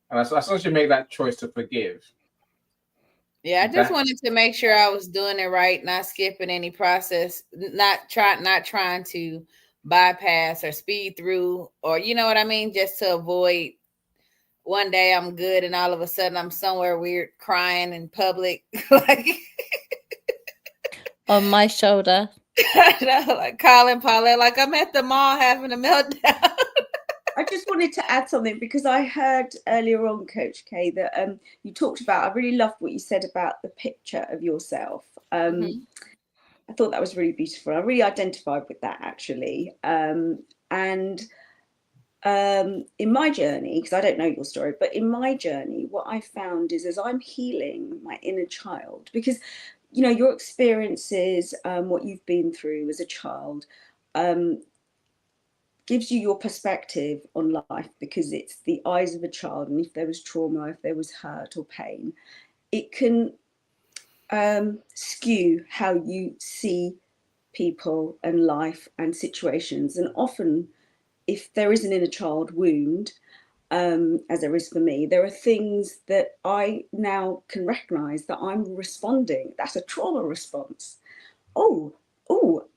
And as long as you make that choice to forgive. Yeah, I just wanted to make sure I was doing it right, not skipping any process, not trying to bypass or speed through, or you know what I mean, just to avoid one day I'm good and all of a sudden I'm somewhere weird crying in public, like on my shoulder. Like calling Paulette, like I'm at the mall having a meltdown. I just wanted to add something, because I heard earlier on, Coach K, that you talked about, I really loved what you said about the picture of yourself. I thought that was really beautiful. I really identified with that, actually. And in my journey, because I don't know your story, but in my journey, what I found is as I'm healing my inner child, because, you know, your experiences, what you've been through as a child, gives you your perspective on life, because it's the eyes of a child. And if there was trauma, if there was hurt or pain, it can skew how you see people and life and situations. And often, if there is an inner child wound, as there is for me, there are things that I now can recognize that I'm responding. That's a trauma response. Oh,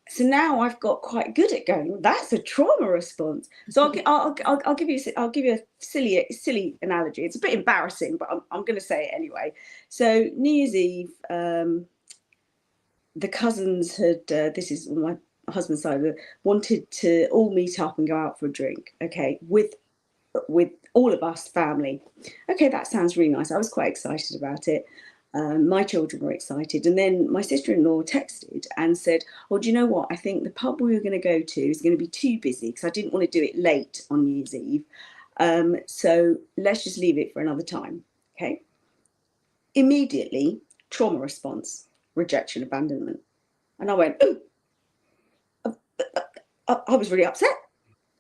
so now I've got quite good at going, that's a trauma response. So I'll give you a silly analogy. It's a bit embarrassing, but I'm going to say it anyway. So New Year's Eve, the cousins had, this is on my husband's side, wanted to all meet up and go out for a drink, okay, with all of us family. Okay, that sounds really nice. I was quite excited about it. My children were excited. And then my sister-in-law texted and said, oh, do you know what? I think the pub we were going to go to is going to be too busy, because I didn't want to do it late on New Year's Eve. So let's just leave it for another time. Okay. Immediately, trauma response, rejection, abandonment. And I went, oh, I was really upset.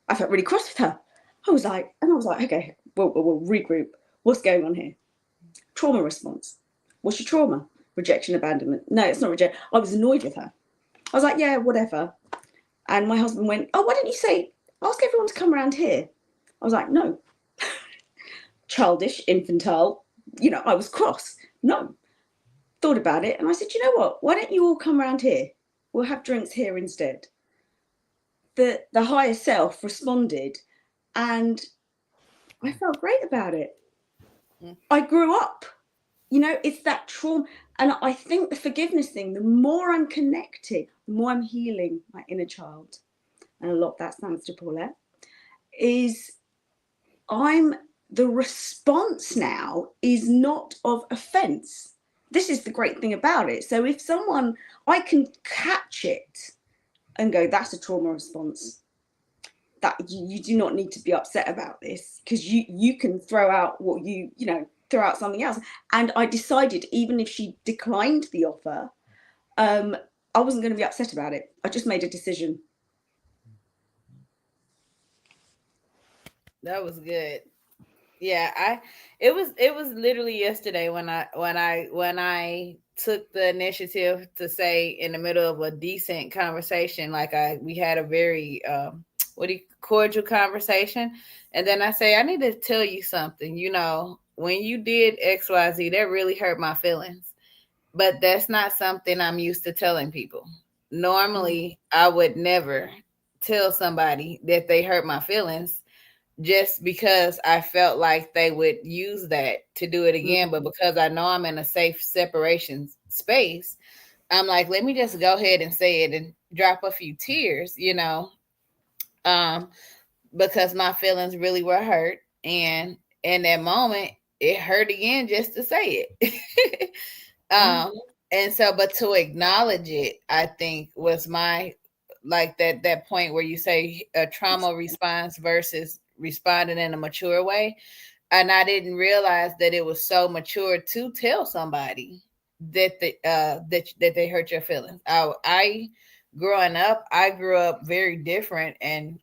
I felt really cross with her. I was like, okay, we'll regroup. What's going on here? Trauma response. What's your trauma? Rejection, abandonment. No, it's not rejection. I was annoyed with her. I was like, yeah, whatever. And my husband went, oh, why don't you say, ask everyone to come around here? I was like, no. Childish, infantile. You know, I was cross. No. Thought about it. And I said, you know what? Why don't you all come around here? We'll have drinks here instead. The higher self responded, and I felt great about it. I grew up. You know, it's that trauma. And I think the forgiveness thing, the more I'm connecting, the more I'm healing my inner child. And a lot that's thanks to Paulette, is the response now is not of offense. This is the great thing about it. So if I can catch it and go, that's a trauma response. That you do not need to be upset about this, because you can throw out what throw out something else. And I decided, even if she declined the offer, I wasn't going to be upset about it. I just made a decision. That was good. Yeah, it was literally yesterday when I took the initiative to say, in the middle of a decent conversation, like we had a very cordial conversation, and then I say, I need to tell you something. You know, when you did XYZ, that really hurt my feelings, but that's not something I'm used to telling people. Normally, I would never tell somebody that they hurt my feelings, just because I felt like they would use that to do it again. But because I know I'm in a safe separation space, I'm like, let me just go ahead and say it and drop a few tears, because my feelings really were hurt. And in that moment, it hurt again just to say it. And so, but to acknowledge it, I think was my, like that point where you say a trauma response versus responding in a mature way. And I didn't realize that it was so mature to tell somebody that they hurt your feelings. I growing up, I grew up very different and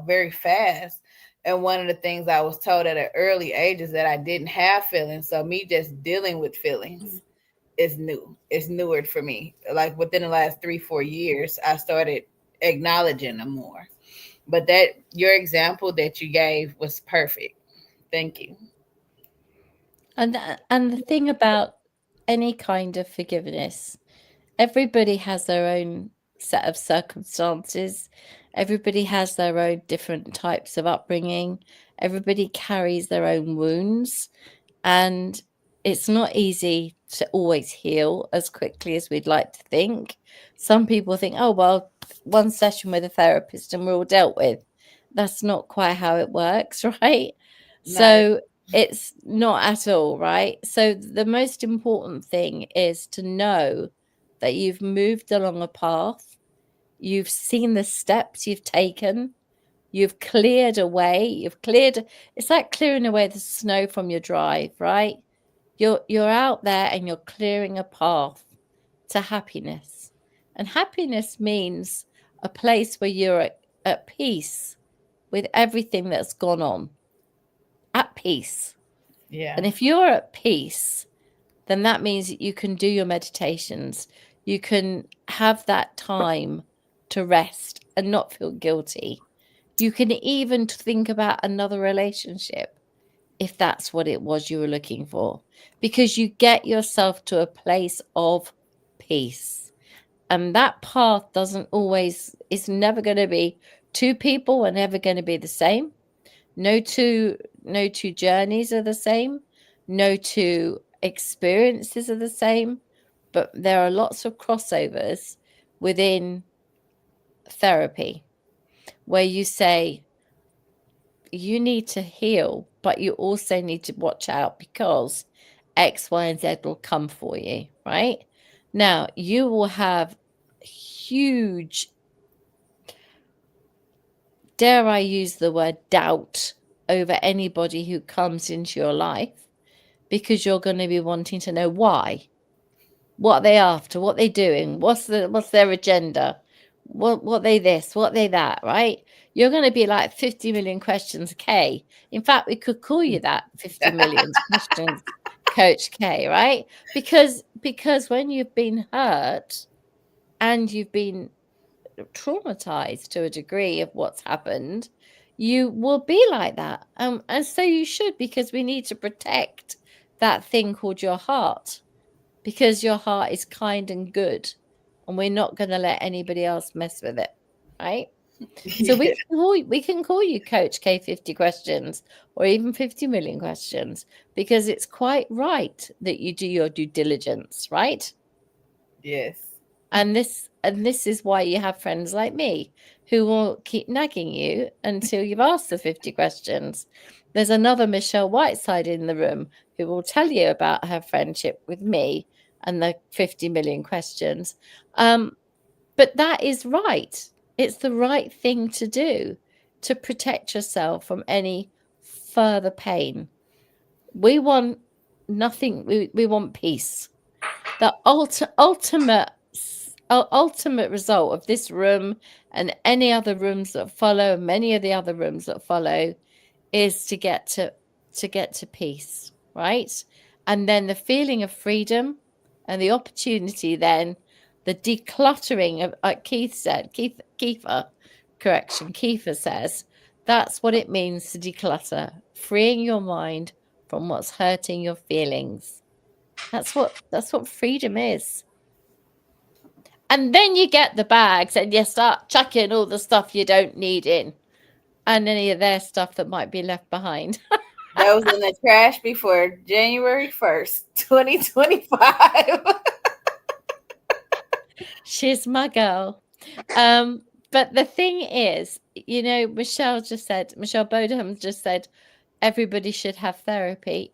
very fast. And one of the things I was told at an early age is that I didn't have feelings. So me just dealing with feelings is new. It's newer for me. Like within the last 3-4 years, I started acknowledging them more. But that your example that you gave was perfect. Thank you. And the thing about any kind of forgiveness, everybody has their own set of circumstances. Everybody has their own different types of upbringing. Everybody carries their own wounds, and it's not easy to always heal as quickly as we'd like to think. Some people think, oh, well, one session with a therapist and we're all dealt with. That's not quite how it works, right? So it's not at all, right? So the most important thing is to know that you've moved along a path, you've seen the steps you've taken, You've cleared away. It's like clearing away the snow from your drive, right? You're out there and you're clearing a path to happiness. And happiness means a place where you're at peace with everything that's gone on. At peace. Yeah. And if you're at peace, then that means that you can do your meditations. You can have that time to rest and not feel guilty. You can even think about another relationship if that's what it was you were looking for, because you get yourself to a place of peace. And that path it's never going to be, two people are never going to be the same. No two journeys are the same. No two experiences are the same. But there are lots of crossovers within therapy where you say, you need to heal, but you also need to watch out because X, Y, and Z will come for you, right? Now, you will have huge, dare I use the word, doubt over anybody who comes into your life, because you're going to be wanting to know why. What are they after? What are they doing? What's their agenda? What they this? What they that? Right? You're going to be like 50 million questions, K. In fact, we could call you that, 50 million questions, Coach K. Right? Because when you've been hurt and you've been traumatized to a degree of what's happened, you will be like that. And so you should, because we need to protect that thing called your heart. Because your heart is kind and good, and we're not going to let anybody else mess with it, right? So we can call you Coach K 50 questions or even 50 million questions, because it's quite right that you do your due diligence, right? Yes. And this is why you have friends like me who will keep nagging you until you've asked the 50 questions. There's another Michelle Whiteside in the room who will tell you about her friendship with me and the 50 million questions. But that is right. It's the right thing to do to protect yourself from any further pain. We want nothing. We want peace. The ultimate result of this room and any other rooms that follow, many of the other rooms that follow, is to get to peace, right? And then the feeling of freedom and the opportunity, then the decluttering of, like Keith said, Kiefer says, that's what it means to declutter, freeing your mind from what's hurting your feelings. That's what freedom is. And then you get the bags and you start chucking all the stuff you don't need in, and any of their stuff that might be left behind. That was in the trash before January 1st, 2025. She's my girl. But the thing is, Michelle Bodeham just said everybody should have therapy.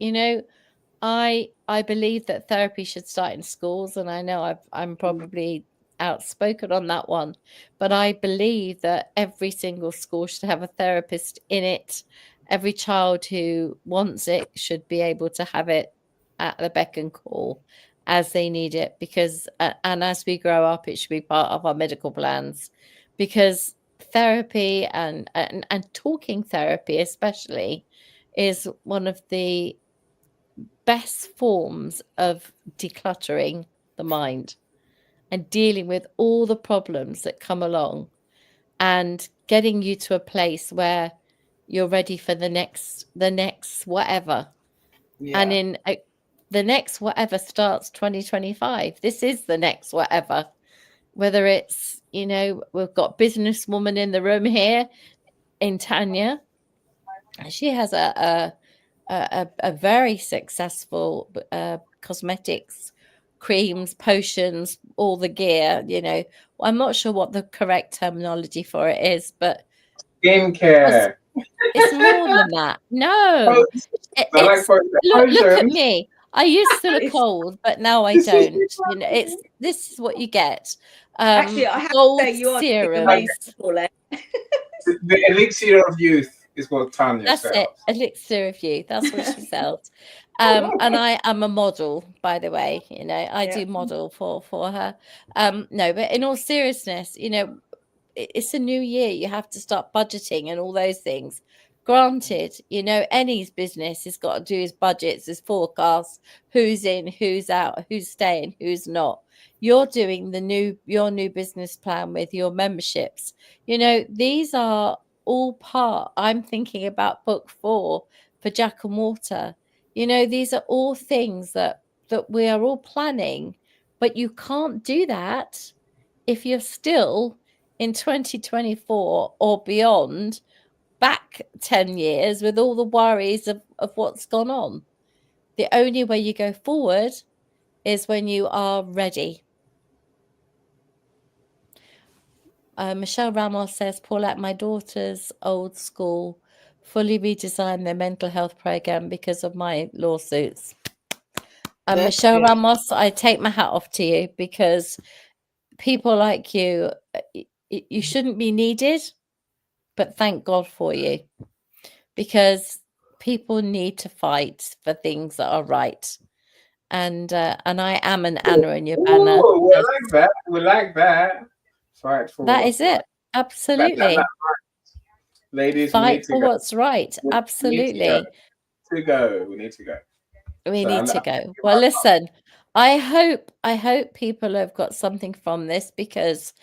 I believe that therapy should start in schools, and I know I'm probably outspoken on that one, but I believe that every single school should have a therapist in it. Every child who wants it should be able to have it at the beck and call as they need it, because and as we grow up, it should be part of our medical plans, because therapy and talking therapy especially is one of the best forms of decluttering the mind and dealing with all the problems that come along and getting you to a place where you're ready for the next whatever. Yeah. And in the next whatever starts 2025. This is the next whatever. Whether it's, we've got businesswoman in the room here in Tanya. She has a very successful cosmetics, creams, potions, all the gear. I'm not sure what the correct terminology for it is, but skincare. It's more than that. No, look at me. I used to look old, but now I don't. This is what you get. Actually, I have gold to say you are serums. The elixir of youth is what Tanya That's sells. it. Elixir of youth. That's what she sells. And I am a model, by the way. You know, I do model for her. No, but in all seriousness, you know, it's a new year. You have to start budgeting and all those things. Granted, you know, any business has got to do his budgets, his forecasts, who's in, who's out, who's staying, who's not. You're doing your new business plan with your memberships. You know, these are all part. I'm thinking about book 4 for Jack and Water. You know, these are all things that we are all planning, but you can't do that if you're still in 2024 or beyond, back 10 years with all the worries of what's gone on. The only way you go forward is when you are ready. Michelle Ramos says, Paulette, my daughter's old school fully redesigned their mental health program because of my lawsuits. And Michelle Ramos, I take my hat off to you, because people like you, you shouldn't be needed, but thank God for you, because people need to fight for things that are right. And I am an Anna in your banner. Ooh, we like that. We like that. Fight for That what's is it. right. Absolutely. Right. Ladies, Fight for what's right. Absolutely. We need to go. We need to go. We need to go. Well, listen, I hope people have got something from this, because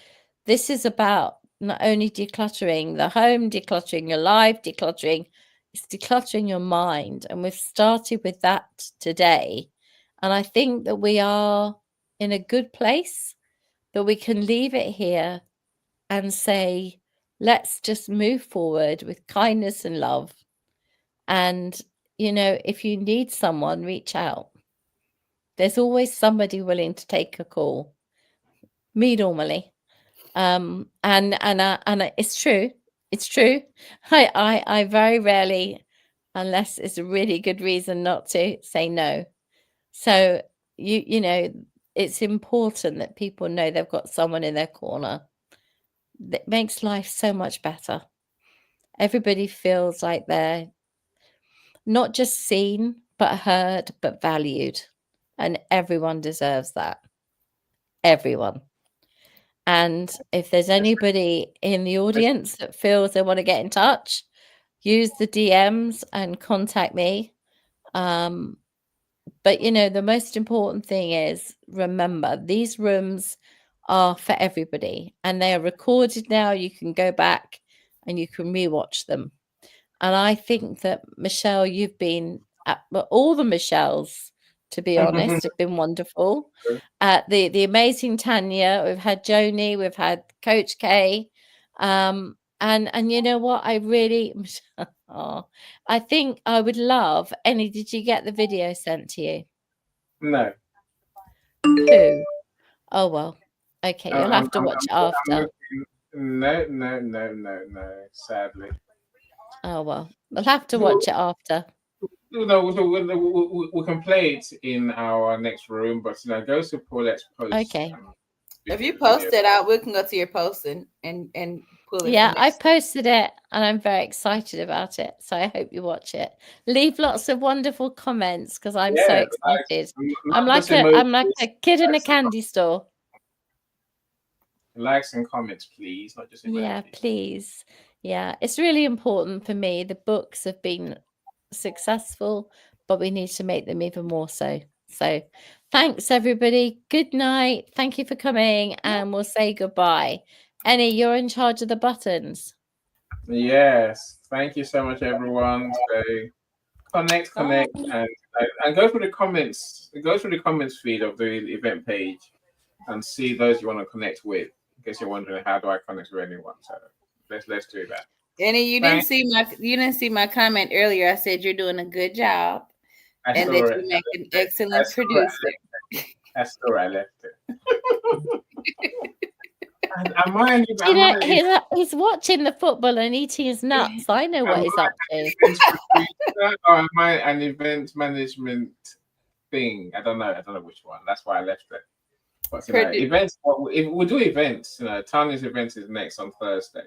this is about not only decluttering the home, decluttering your life, it's decluttering your mind. And we've started with that today. And I think that we are in a good place, that we can leave it here and say, let's just move forward with kindness and love. And, you know, if you need someone, reach out. There's always somebody willing to take a call. Me normally. And it's true. It's true. I very rarely, unless it's a really good reason not to, say no. So you know, it's important that people know they've got someone in their corner. That makes life so much better. Everybody feels like they're not just seen, but heard, but valued. And everyone deserves that. Everyone. And if there's anybody in the audience that feels they want to get in touch, use the DMs and contact me. But, you know, the most important thing is, remember, these rooms are for everybody, and they are recorded now. You can go back and you can rewatch them. And I think that, Michelle, you've been at, well, all the Michelles, to be honest, have been wonderful. The amazing Tanya, we've had Joni, we've had Coach K. And you know what? I really, I think I would love any. Did you get the video sent to you? No. Who? Oh, well. Okay, you'll have to watch it after. No. Sadly. Oh, well. We'll have to watch it after. No, we can play it in our next room, but you know, go to Paulette's post. Okay. If you post it out, we can go to your post and pull it. Yeah, I've posted it and I'm very excited about it. So I hope you watch it. Leave lots of wonderful comments, because I'm so excited. I'm like a kid in a candy store. Likes and comments, please, not just emojis. Yeah, please. Yeah, it's really important for me. The books have been successful, but we need to make them even more so. So thanks, everybody. Good night. Thank you for coming, and we'll say goodbye. Annie, you're in charge of the buttons. Yes. Thank you so much, everyone. So connect, and go through the comments. Go through the comments feed of the event page and see those you want to connect with. In case you're wondering, how do I connect with anyone? So let's do that. Annie, you didn't see my comment earlier. I said you're doing a good job, and that you make an excellent producer. That's all right. I left it. He's watching the football and eating his nuts. I know what he's up to. An event management thing. I don't know which one. That's why I left it. But you know, events. If we do events, you know, Tanya's event is next on Thursday.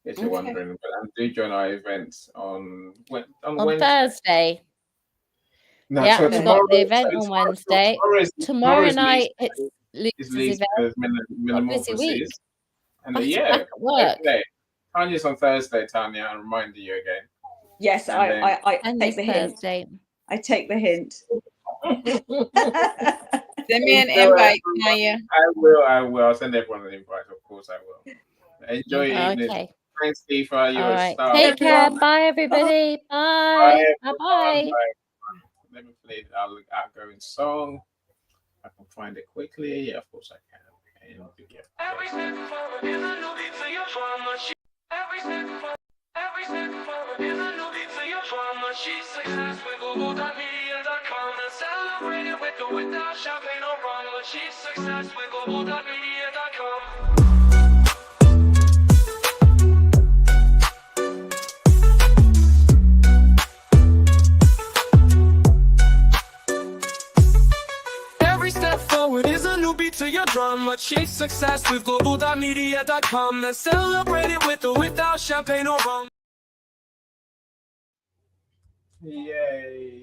If you're wondering, but do join our events on Wednesday. Thursday. No, Yeah, so we've tomorrow, got the event on Wednesday. Tomorrow night it's Lisa's event. Metamorphosis. And Back yeah, at work. Tanya's on Thursday, Tanya. I'll remind you again. Yes, I take the hint. Thursday. I take the hint. Send me an invite, Tanya. I will. I'll send everyone an invite. Of course, I will. Enjoy your evening. Okay. Thanks, Tifa. You're a star. Take care. Bye, everybody. Bye. Bye. Let me play our outgoing song. I can find it quickly. Yeah, of course I can. Okay, Every step forward is a new beat to your drama. Every step forward is a new beat to your drama. She's success with Global.Media.com and celebrate it with or without champagne or rum. She's success with Global.Media.com. Every step forward is a new beat to your drama. Chase success with Global.Media.com and celebrate it with or without champagne or rum. Yay.